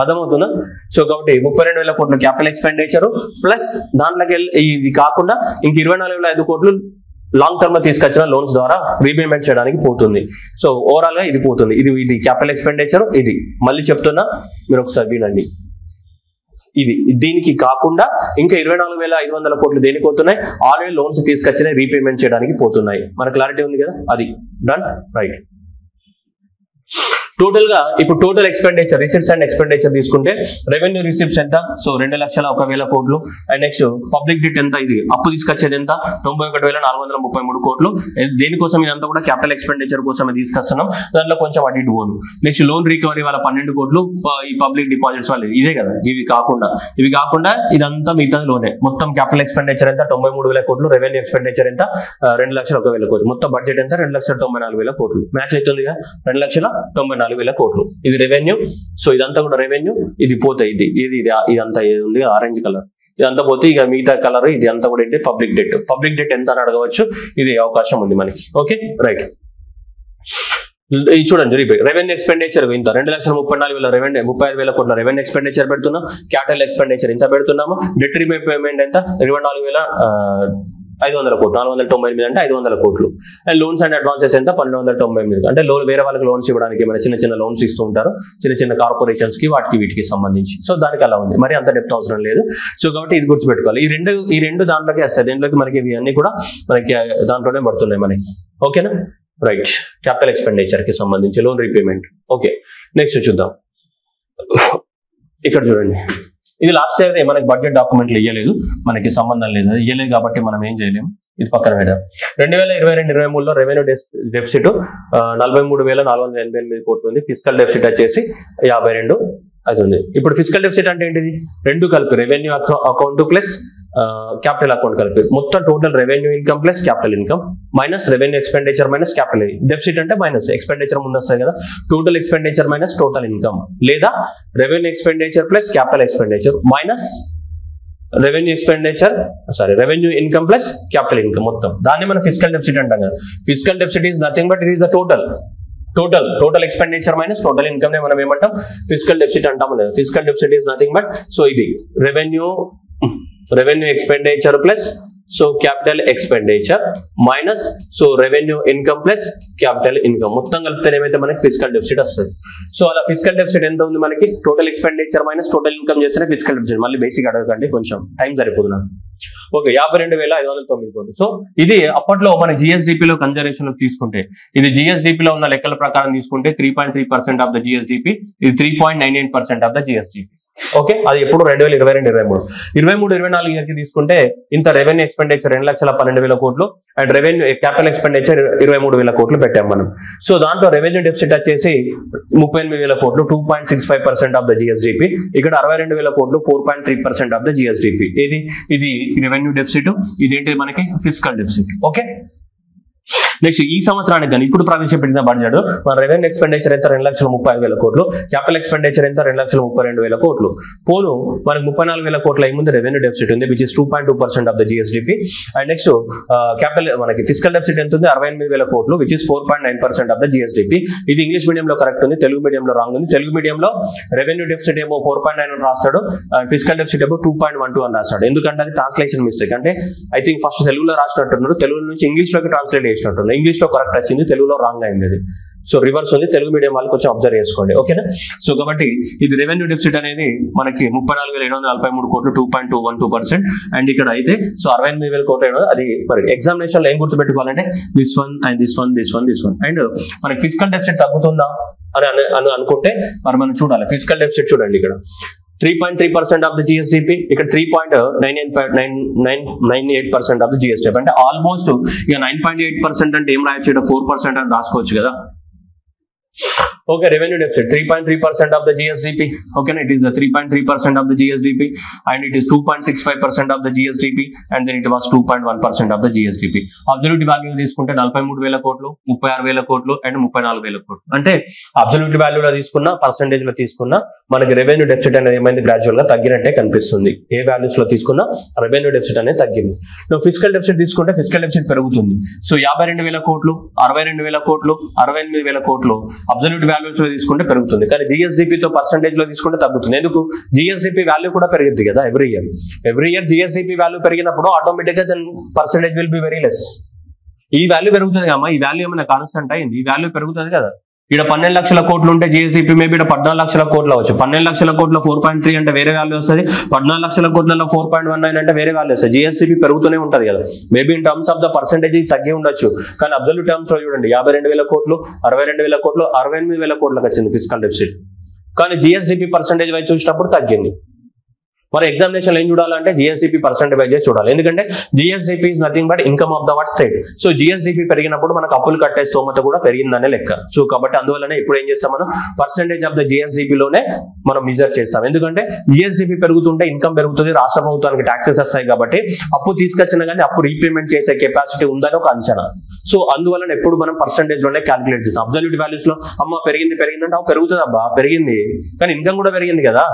అర్థమవుతుందా? సో కాబట్టి 32,000 కోట్లు క్యాపిటల్ ఎక్స్పెండిచర్ ప్లస్ దాంట్లోకి ఇది కాకుండా ఇంక 24,500 కోట్లు లాంగ్ టర్మ్ లో తీసుకొచ్చిన లోన్స్ ద్వారా రీపేమెంట్ చేయడానికి పోతుంది. సో ఓవరాల్ గా ఇది పోతుంది. ఇది క్యాపిటల్ ఎక్స్పెండిచర్. ఇది మళ్ళీ చెప్తున్నా, మీరు ఒకసారి వినండి. ఇది దీనికి కాకుండా ఇంకా 24,500 కోట్లు దేనికి పోతున్నాయి? ఆల్రెడీ లోన్స్ తీసుకొచ్చిన రీపేమెంట్ చేయడానికి పోతున్నాయి. మన క్లారిటీ ఉంది కదా? అది డన్ రైట్. టోటల్ గా ఇప్పుడు total expenditure receipts and expenditure తీసుకుంటే రెవెన్యూ రిసిప్ట్స్ ఎంత? సో 2,01,000 కోట్లు. అండ్ నెక్స్ట్ పబ్లిక్ డెట్ ఎంత? ఇది అప్పు తీసుకొచ్చేది ఎంత? 91,433 కోట్లు. దేనికోసం? ఇదంతా కూడా క్యాపిటల్ ఎక్స్పెండిచర్ కోసమే తీసుకొస్తున్నాం. దాంట్లో కొంచెం అటు ఇటు పోను. నెక్స్ట్ లోన్ రికవరీ వాళ్ళ 12 కోట్లు. ఈ పబ్లిక్ డిపాజిట్స్ వాళ్ళు ఇదే కదా. ఇవి కాకుండా ఇదంతా మిగతా లోనే. మొత్తం క్యాపిటల్ ఎక్స్పెండిచర్ ఎంత? 93,000 కోట్లు. రెవెన్యూ ఎక్స్పెండిచర్ ఎంత? 2,01,000 కోట్లు. మొత్తం బడ్జెట్ ఎంత? 2,94,000 కోట్లు. మ్యాచ్ అవుతుంది కదా. 2,94,000 కోట్లు. ఇది రెవెన్యూ. సో ఇదంతా కూడా రెవెన్యూ. ఇది పోతాయి. ఇదంతా ఏది ఉంది ఆరెంజ్ కలర్ ఇదంతా పోతే ఇక మిగతా కలర్ ఇది అంతా కూడా ఏంటి? పబ్లిక్ డెట్ ఎంత అని అడగవచ్చు. ఇది అవకాశం ఉంది మనకి. Okay right. ఇది చూడండి రెవెన్యూ ఎక్స్పెండిచర్ ఇంత 2,34,000 రెవెన్యూ 35,000 కోట్ల రెవెన్యూ ఎక్స్పెండిచర్ పెడుతున్నాం. క్యాపిటల్ ఎక్స్పెండిచర్ ఇంత పెడుతున్నాము. డెట్ రీపేమెంట్ ఎంత? 24,500 కోట్లు. 498 అంటే 500 కోట్లు. అండ్ లోన్స్ అండ్ అడ్వాన్సెస్ ఎంత? 1,298. అంటే వేరే వాళ్ళకి లోన్స్ ఇవ్వడానికి మన చిన్న లోన్స్ ఇస్తూ ఉంటారు చిన్న కార్పొరేషన్స్ కి వీటికి సంబంధించి. సో దానికి అలా ఉంది. మరి అంత డెప్త్ అవసరం లేదు. సో కాబట్టి ఇది గుర్తుపెట్టుకోవాలి. ఈ రెండు దాంట్లోకి వస్తాయి. దీంట్లోకి మనకి ఇవి అన్ని కూడా మనకి దాంట్లోనే పడుతున్నాయి మనకి. ఓకేనా రైట్. క్యాపిటల్ ఎక్స్పెండిచర్ కి సంబంధించి లోన్ రీపేమెంట్. ఓకే నెక్స్ట్ చూద్దాం. ఇక్కడ చూడండి, ఇది లాస్ట్ ఇయర్ మనకి బడ్జెట్ డాక్యుమెంట్లు ఇవ్వలేదు, మనకి సంబంధం లేదు, ఇవ్వలేదు కాబట్టి మనం ఏం చేయలేము. ఇది పక్కన పెట్టాం. 2022-23లో రెవెన్యూ డెఫిసిట్ 43,488 కోట్లు ఉంది. ఫిజికల్ డెఫిసిట్ వచ్చేసి 52 అది ఉంది. ఇప్పుడు ఫిజికల్ డెఫిసిట్ అంటే ఏంటిది? రెండు కలిపి revenue account plus capital account కలిపి మొత్తం total revenue income plus capital income minus revenue expenditure minus capital. Deficit అంటే మైనస్ ఎక్స్పెండిచర్ ముందు వస్తాయి కదా. Total expenditure minus total income లేదా revenue expenditure plus capital expenditure minus revenue income plus capital income మొత్తం. దాన్ని మనం ఫిజికల్ డెఫిసిట్ అంటాం కదా. Physical deficit is nothing but it is the total expenditure minus total income నే మనం ఏమంటాం? Physical deficit అంటాం లేదా. Physical deficit is nothing but so ఇది revenue expenditure plus so capital expenditure minus so revenue income plus capital income మొత్తం కలిపితే ఏమైతే మనకి ఫిజికల్ డెఫిసిట్ వస్తుంది. సో అలా ఫిజికల్ డెఫిసిట్ ఎంత ఉంది మనకి? Total expenditure minus total income చేస్తేనే ఫిజికల్ డెఫిసిట్. మళ్ళీ బేసిక్ అడగకండి, కొంచెం టైం సరిపోదు నాకు. ఓకే 52,509 కోట్లు. సో ఇది అప్పట్లో మన జిఎస్డిపిలో కన్జర్వేషన్ లో తీసుకుంటే, ఇది జిఎస్డిపిలో ఉన్న లెక్కల ప్రకారం తీసుకుంటే 3.3% ఆఫ్ ద జిఎస్డిపి, ఇది 3.98% ఆఫ్ ద జిఎస్డిపి. ఓకే అది ఎప్పుడు 2022-23 ఇయర్ కి తీసుకుంటే ఇంత రెవెన్యూ ఎక్స్పెండిచర్ 2,12,000 కోట్లు అండ్ రెవెన్యూ క్యాపిటల్ ఎక్స్పెండిచర్ 23,000 కోట్లు పెట్టాం మనం. సో దాంట్లో రెవెన్యూ డెఫిసిట్ వచ్చేసి 38,000 కోట్లు 2.65% ఆఫ్ ద జిఎస్డిపి. ఇక్కడ 62,000 కోట్లు 4.3% ఆఫ్ ద జిఎస్డిపి. ఇది రెవెన్యూ డెఫిసిట్, ఇదేంటి మనకి ఫిజికల్ డెఫిసిట్. ఓకే నెక్స్ట్ ఈ సంవత్సరానికి కానీ ఇప్పుడు ప్రవేశపెట్టిన బడ్జెట్ మన రెవెన్యూ ఎక్స్పెండిచర్ ఎంత? 2,35,000 కోట్లు. క్యాపిటల్ ఎక్స్పెండిచర్ ఎంత? 2,32,000 కోట్లు. పోను మనకి 34,000 కోట్ల ముందు రెవెన్యూ డెఫిసిట్ ఉంది which is 2.2% of the GSDP. And next capital మనకి ఫిజికల్ డెఫిసిట్ ఎంత ఉంది? 68,000 కోట్లు which is 4.9% of the GSDP. ఇది ఇంగ్లీష్ మీడియంలో కరెక్ట్ ఉంది, తెలుగు మీడియంలో రాంగ్ ఉంది. తెలుగు మీడియంలో రెవెన్యూ డెఫిసిట్ ఏమో 4.9 అని రాస్తాడు, ఫిజికల్ డెఫిసిట్ ఏమో 2.12 అని రాస్తాడు. ఎందుకంటే అది ట్రాన్స్లేషన్ మిస్టేక్. అంటే ఐ థింక్ ఫస్ట్ తెలుగులో రాసినట్టున్నారు, తెలుగు నుంచి ఇంగ్లీష్ లోకి ట్రాన్స్లేట్ చేసినట్టున్నారు. ఇంగ్లీష్ లో కరెక్ట్ వచ్చింది, తెలుగులో రాంగ్ అయింది. అది సో రివర్స్ ఉంది, తెలుగు మీడియం వాళ్ళకి కొంచెం అబ్జర్వ్ చేసుకోండి, ఓకేనా. సో కాబట్టి ఇది రెవెన్యూ డెఫిసిట్ అనేది మనకి 34,743 కోట్లు 2.212%. అండ్ ఇక్కడ అయితే సో 68,000 కోట్లు అది మరి ఎగ్జామినేషన్ లో ఏం గుర్తుపెట్టుకోవాలంటే this one and this one. And మనకి ఫిజికల్ డెఫిసిట్ తగ్గుతుందా అని అనుకుంటే మరి మనం చూడాలి. ఫిజికల్ డెఫిసిట్ చూడండి, ఇక్కడ 3.3% ఆఫ్ ద జిఎస్డిపి, ఇక్కడ 3.98% ఆఫ్ ద జిఎస్డిపి, అంటే ఆల్మోస్ట్ ఇక 9.8% అంటే ఏం రాయొచ్చు, ఇక్కడ 4% అని రాసుకోవచ్చు కదా. Okay, revenue deficit 3.3% of the GSDP. Okay, it is the 3.3% of the GSDP, and it is 2.65% of the GSDP, and then it was 2.1% of the GSDP. Absolute value తీసుకుంటే 43,000 కోట్లు, 36,000 కోట్లు అండ్ 34,000 కోట్లు. అంటే అబ్సల్యూట్ వాల్యూలో తీసుకున్నా పర్సెంటేజ్ లో తీసుకున్నా మనకి revenue deficit అనేది ఏమైంది, గ్రాడ్యువల్ గా తగ్గినట్టే కనిపిస్తుంది. ఏ వాల్యూస్ లో తీసుకున్నా రెవెన్యూ డెఫిసిట్ అనేది తగ్గింది. నువ్వు ఫిజికల్ డెఫిసిట్ తీసుకుంటే ఫిజికల్ డెఫిసిట్ పెరుగుతుంది. సో 52,000 కోట్లు, 62,000 కోట్లు, 68,000 కోట్లు అబ్సల్యూట్ వాల్యూస్ లో తీసుకుంటే పెరుగుతుంది. కానీ జిఎస్డిపి తో పర్సెంటేజ్ లో తీసుకుంటే తగ్గుతుంది. ఎందుకు, జిఎస్డిపి వాల్యూ కూడా పెరుగుద్ది కదా ఎవ్రీ ఇయర్ జిఎస్డిపి వాల్యూ పెరిగినప్పుడు ఆటోమేటిక్ గా then percentage will be very less. ఈ వాల్యూ పెరుగుతుంది అమ్మా, ఈ వాల్యూ ఏమైనా కాన్స్టెంట్ అయింది, ఈ వాల్యూ పెరుగుతుంది కదా. ఇక్కడ 12 లక్షల కోట్లు ఉంటే జిఎస్డిపి మేబీ ఇక్కడ 14 లక్షల కోట్లు అవచ్చు. 12 లక్షల కోట్ల 4.3 అంటే వేరే వాల్యూ వస్తుంది, 14 లక్షల కోట్లలో 4.19 అంటే వేరే వాల్యూ వస్తుంది. జిఎస్డిపి పెరుగుతూనే ఉంటుంది కదా. Maybe in terms of the percentage తగ్గి ఉండొచ్చు, కానీ అబ్సల్యూట్ టర్మ్స్ లో చూడండి 52,000 కోట్లు, 62,000 కోట్లు, 68,000 కోట్లకు వచ్చింది ఫిజికల్ డెఫిసిట్. కానీ జిఎస్డిపి పర్సెంటేజ్ వైజ్ చూసినప్పుడు తగ్గింది. మరి ఎగ్జామినేషన్ ఏం చూడాలంటే జిఎస్డిపి పర్సెంటేజ్ వైజ్ చూడాలి. ఎందుకంటే GSDP is nothing but income of the what state. So GSDP పెరిగినప్పుడు మనకు అప్పులు కట్టే స్తోమత కూడా పెరిగిందనే లెక్క. సో కాబట్టి అందువల్లనే ఇప్పుడు ఏం చేస్తాం, మనం పర్సెంటేజ్ ఆఫ్ ద జిఎస్డిపిలోనే మనం మెజర్ చేస్తాం. ఎందుకంటే జిఎస్డిపి పెరుగుతుంటే ఇన్కమ్ పెరుగుతుంది, రాష్ట్ర ప్రభుత్వానికి ట్యాక్సెస్ వస్తాయి. కాబట్టి అప్పు తీసుకొచ్చినా కానీ అప్పు రీపేమెంట్ చేసే కెపాసిటీ ఉందని ఒక అంచనా. సో అందువల్ల ఎప్పుడు మనం పర్సెంటేజ్ లోనే క్యాలిక్యులేట్ చేస్తాం. అబ్సల్యూట్ వాల్యూస్ లో అమ్మ పెరిగిందంటే పెరుగుతుంది, అబ్బా పెరిగింది కానీ ఇన్కమ్ కూడా పెరిగింది కదా,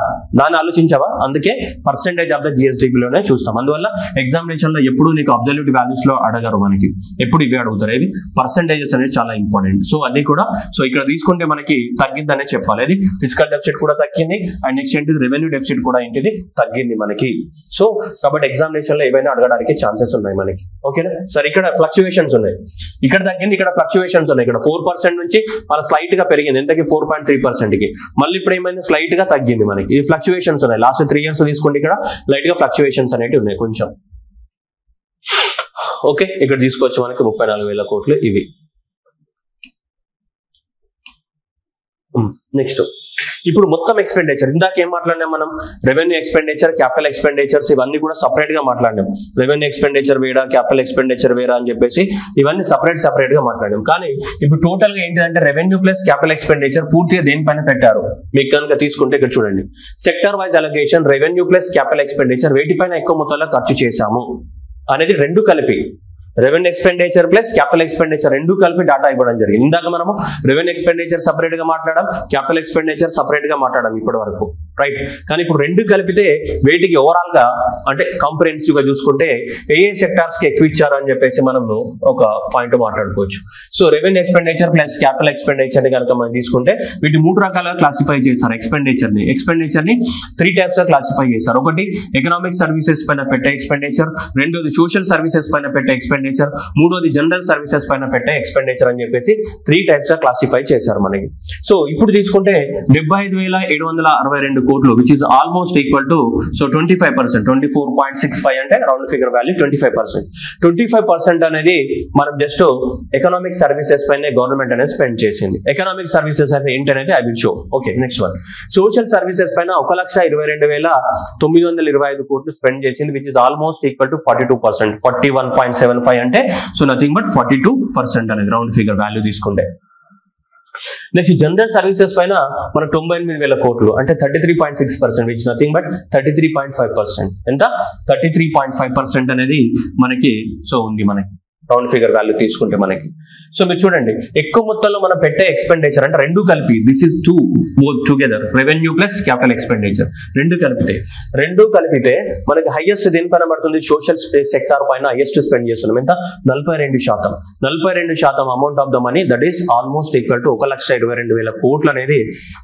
దాన్ని ఆలోచించావా. అందుకే పర్సెంటేజ్ ఆఫ్ ద జిఎస్డిపి లోనే చూస్తాం. అందువల్ల ఎగ్జామినేషన్ లో ఎప్పుడు నీకు అబ్సల్యూట్ వాల్యూస్ లో అడగరు, మనకి ఎప్పుడు ఇవే అడుగుతారు. ఇవి పర్సెంటేజెస్ అనేది చాలా ఇంపార్టెంట్. సో అన్ని కూడా సో ఇక్కడ తీసుకుంటే మనకి తగ్గిందనే చెప్పాలి. అది ఫిజికల్ డెఫిసిట్ కూడా తగ్గింది, అండ్ నెక్స్ట్ ఏంటిది రెవెన్యూ డెఫిసిట్ కూడా ఏంటిది తగ్గింది మనకి. సో కాబట్టి ఎగ్జామినేషన్ లో ఏవైనా అడగడానికి ఛాన్సెస్ ఉన్నాయి మనకి, ఓకేనా. సరే ఇక్కడ ఫ్లక్చువేషన్స్ ఉన్నాయి, ఇక్కడ తగ్గింది, ఇక్కడ ఫ్లక్చువేషన్స్ ఉన్నాయి. ఇక్కడ 4% నుంచి వాళ్ళ స్లైట్ గా పెరిగింది, ఎంతకి 4.3% కి. మళ్ళీ ఇప్పుడు ఏమైంది, స్లైట్ గా తగ్గింది మనకి. ఇది ఫ్లక్చువేషన్స్ ఉన్నాయి, లాస్ట్ 3 years తీసుకుంటే ఇక్కడ లైట్ గా ఫ్లక్చువేషన్స్ అనేవి ఉన్నాయి కొంచెం. ఓకే, ఇక్కడ తీసుకోవచ్చు మనకి 34,000 కోట్లు ఇవి. నెక్స్ట్ ఇప్పుడు మొత్తం ఎక్స్పెండిచర్, ఇందాక ఏం మాట్లాడినాం మనం, రెవెన్యూ ఎక్స్పెండిచర్, క్యాపిటల్ ఎక్స్పెండిచర్స్ ఇవన్నీ కూడా సపరేట్ గా మాట్లాడినాం. రెవెన్యూ ఎక్స్పెండిచర్ వేరా, క్యాపిటల్ ఎక్స్పెండిచర్ వేరా అని చెప్పేసి ఇవన్నీ సపరేట్ గా మాట్లాడాం. కానీ ఇప్పుడు టోటల్ గా ఏంటంటే రెవెన్యూ ప్లస్ క్యాపిటల్ ఎక్స్పెండిచర్ పూర్తిగా దేనిపైన పెట్టారు మీకు కనుక తీసుకుంటే ఇక్కడ చూడండి, sector wise allocation revenue plus capital expenditure వేటిపైన ఎక్కువ మొత్తంలో ఖర్చు చేశాము అనేది రెండు కలిపి, revenue expenditure plus capital expenditure రెండు కలిపి డాటా ఇవ్వడం జరిగింది. ఇందాక మనము రెవెన్యూ ఎక్స్పెండిచర్ సపరేట్ గా మాట్లాడాం, క్యాపిటల్ ఎక్స్పెండిచర్ సపరేట్ గా మాట్లాడాం ఇప్పటి వరకు, రైట్. కానీ ఇప్పుడు రెండు కలిపితే వేటికి ఓవరాల్ గా అంటే కాంప్రహెన్సివ్ గా చూసుకుంటే ఏ సెక్టార్స్ కి ఎక్కువ ఇచ్చారు అని చెప్పేసి మనము ఒక పాయింట్ మాట్లాడుకోవచ్చు. So revenue expenditure plus capital expenditure ని కనుక మనం తీసుకుంటే వీటి 3 రకాలుగా క్లాసిఫై చేశారు. ఎక్స్పెండిచర్ ని 3 టైప్స్ గా క్లాసిఫై చేశారు. ఒకటి ఎకనామిక్ సర్వీసెస్ పైన పెట్టే ఎక్స్పెండిచర్, రెండోది సోషల్ సర్వీసెస్ పైన పెట్టే ఎక్స్పెండిచర్, మూడోది జనరల్ సర్వీసెస్ పైన పెట్టే ఎక్స్పెండిచర్ అని చెప్పేసి 3 టైప్స్ గా క్లాసిఫై చేశారు మనకి. సో ఇప్పుడు తీసుకుంటే 75,762 కోట్లు which is almost equal to so 25%, 24.65 అంటే రౌండ్ ఫిగర్ వాల్యూ 25%. 25% అనేది మనం జస్ట్ ఎకనామిక్ సర్వీసెస్ పైన గవర్నమెంట్ అనేది స్పెండ్ చేసింది. ఎకనామిక్ సర్వీసెస్ అంటే ఏంటనేది I will show. Okay, next one social services పైన 1,22,925 కోట్లు స్పెండ్ చేసింది which is almost equal to 42%, 41.75 అంటే సో నథింగ్ బట్ 42% అనేది రౌండ్ ఫిగర్ వాల్యూ తీసుకుంటే. నెక్స్ట్ జనరల్ సర్వీసెస్ పైన మనకు 98,000 కోట్లు అంటే 33.6%, విచ్ నథింగ్ బట్ 33.5%. ఎంత 33.5% అనేది మనకి సో ఉంది మనకి రౌండ్ ఫిగర్ వాల్యూ తీసుకుంటే మనకి. సో మీరు చూడండి ఎక్కువ మొత్తంలో మనం పెట్టే ఎక్స్పెండిచర్ అంటే రెండు కలిపి this is both together revenue plus capital expenditure రెండు కలిపితే మనకి హైయెస్ట్ దేనిపైన పడుతుంది, సోషల్ సెక్టార్ పైన హైయెస్ట్ స్పెండ్ చేస్తున్నాం. ఎంత 42% amount of the money that is almost equal to 1,22,000 కోట్లు అనేది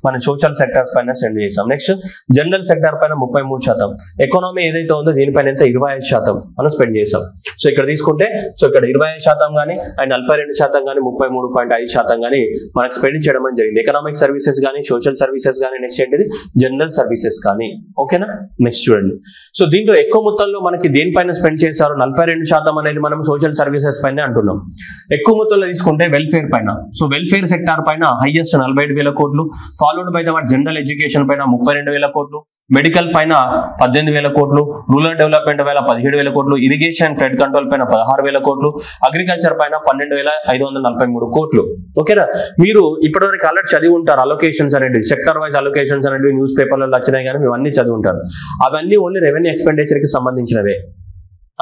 మన సోషల్ సెక్టార్స్ పైన స్పెండ్ చేస్తాం. నెక్స్ట్ జనరల్ సెక్టార్ పైన 33%, ఎకానమీ ఏదైతే ఉందో దీనిపైన ఎంత 25% మనం స్పెండ్ చేసాం. సో ఇక్కడ తీసుకుంటే సో ఇక్కడ 25% కానీ అండ్ 42% కానీ 33.5% కానీ మనకు స్పెండ్ చేయడం జరిగింది. ఎకనామిక్ సర్వీసెస్ కానీ, సోషల్ సర్వీసెస్ కానీ, నెక్స్ట్ ఏంటిది జనరల్ సర్వీసెస్ కానీ. ఓకేనా, నెక్స్ట్ చూడండి. సో దీంట్లో ఎక్కువ మొత్తంలో మనకి దేనిపైన స్పెండ్ చేశారు? 42% అనేది మనం సోషల్ సర్వీసెస్ పైన అంటున్నాం. ఎక్కువ మొత్తంలో తీసుకుంటే వెల్ఫేర్ పైన. సో వెల్ఫేర్ సెక్టార్ పైన హైయెస్ట్ 47,000 కోట్లు, followed by the general education పైన 32,000 కోట్లు, మెడికల్ పైన 18,000 కోట్లు, రూరల్ డెవలప్మెంట్ పైన 17,000 కోట్లు, ఇరిగేషన్ అండ్ ఫ్లడ్ కంట్రోల్ పైన 16,000 కోట్లు, అగ్రికల్చర్ పైన 12,543 కోట్లు. ఓకేనా, మీరు ఇప్పటివరకు ఆల్రెడీ చదివి ఉంటారు అలొకేషన్స్ అనేవి, సెక్టర్ వైజ్ అలొకేషన్స్ అనేవి న్యూస్ పేపర్లలో వచ్చినాయి కానీ మేము అన్ని చదివి ఉంటారు. అవన్నీ ఓన్లీ రెవెన్యూ ఎక్స్పెండిచర్ కి సంబంధించినవే,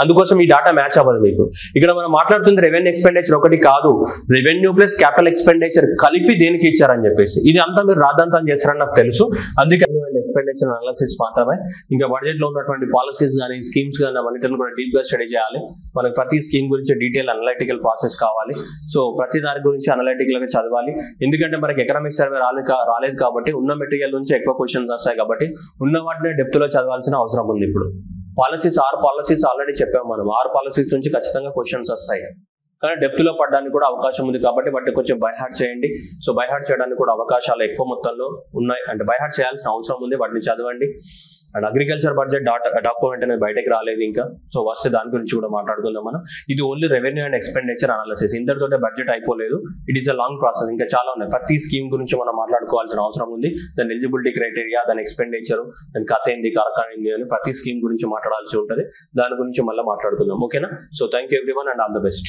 అందుకోసం ఈ డాటా మ్యాచ్ అవ్వదు మీకు. ఇక్కడ మనం మాట్లాడుతుంది రెవెన్యూ ఎక్స్పెండిచర్ ఒకటి కాదు, రెవెన్యూ ప్లస్ క్యాపిటల్ ఎక్స్పెండిచర్ కలిపి దేనికి ఇచ్చారని చెప్పేసి. ఇది అంతా మీరు రాద్ధాంతం చేస్తారని నాకు తెలుసు, అందుకే ఎక్స్పెండిచర్ అనాలిసిస్ మాత్రమే. ఇంకా బడ్జెట్ లో ఉన్నటువంటి పాలసీస్ కానీ, స్కీమ్స్ కానీ అవన్నిటిని కూడా డీప్ గా స్టడీ చేయాలి. మనకి ప్రతి స్కీమ్ గురించి డీటెయిల్ అనలిటికల్ ప్రాసెస్ కావాలి. సో ప్రతి దాని గురించి అనలిటికల్ గా చదవాలి. ఎందుకంటే మనకి ఎకనామిక్ సర్వే రాలేదు కాబట్టి, ఉన్న మెటీరియల్ నుంచి ఎక్కువ క్వశ్చన్స్ వస్తాయి కాబట్టి ఉన్న వాటిని డెప్త్ లో చదవాల్సిన అవసరం ఉంది. ఇప్పుడు పాలసీస్ 6 పాలసీస్ ఆల్రెడీ చెప్పాము మనం. 6 పాలసీస్ నుంచి ఖచ్చితంగా క్వశ్చన్స్ వస్తాయి, కానీ డెప్త్ లో పడడానికి కూడా అవకాశం ఉంది కాబట్టి వాటిని కొంచెం బైహార్ట్ చేయండి. సో బైహార్ట్ చేయడానికి కూడా అవకాశాలు ఎక్కువ మొత్తంలో ఉన్నాయి, అంటే బైహార్ట్ చేయాల్సిన అవసరం ఉంది, వాటిని చదవండి. అండ్ అగ్రికల్చర్ బడ్జెట్ డాక్యుమెంట్ అనేది బయటకు రాలేదు ఇంకా, సో వస్తే దాని గురించి కూడా మాట్లాడుకుందాం మనం. ఇది only revenue and expenditure analysis, ఇంతటితోటే బడ్జెట్ అయిపోలేదు. It is a long process, ఇంకా చాలా ఉన్నాయి. ప్రతి స్కీమ్ గురించి మనం మాట్లాడుకోవాల్సిన అవసరం ఉంది. దాని ఎలిజిబిలిటీ క్రైటీరియా, దాని ఎక్స్పెండిచర్, దాని కథ ఏంది, కారకాణ ఏంది అని ప్రతి స్కీమ్ గురించి మాట్లాడాల్సి ఉంటుంది. దాని గురించి మళ్ళీ మాట్లాడుకుందాం. ఓకేనా, so thank you everyone and all the best.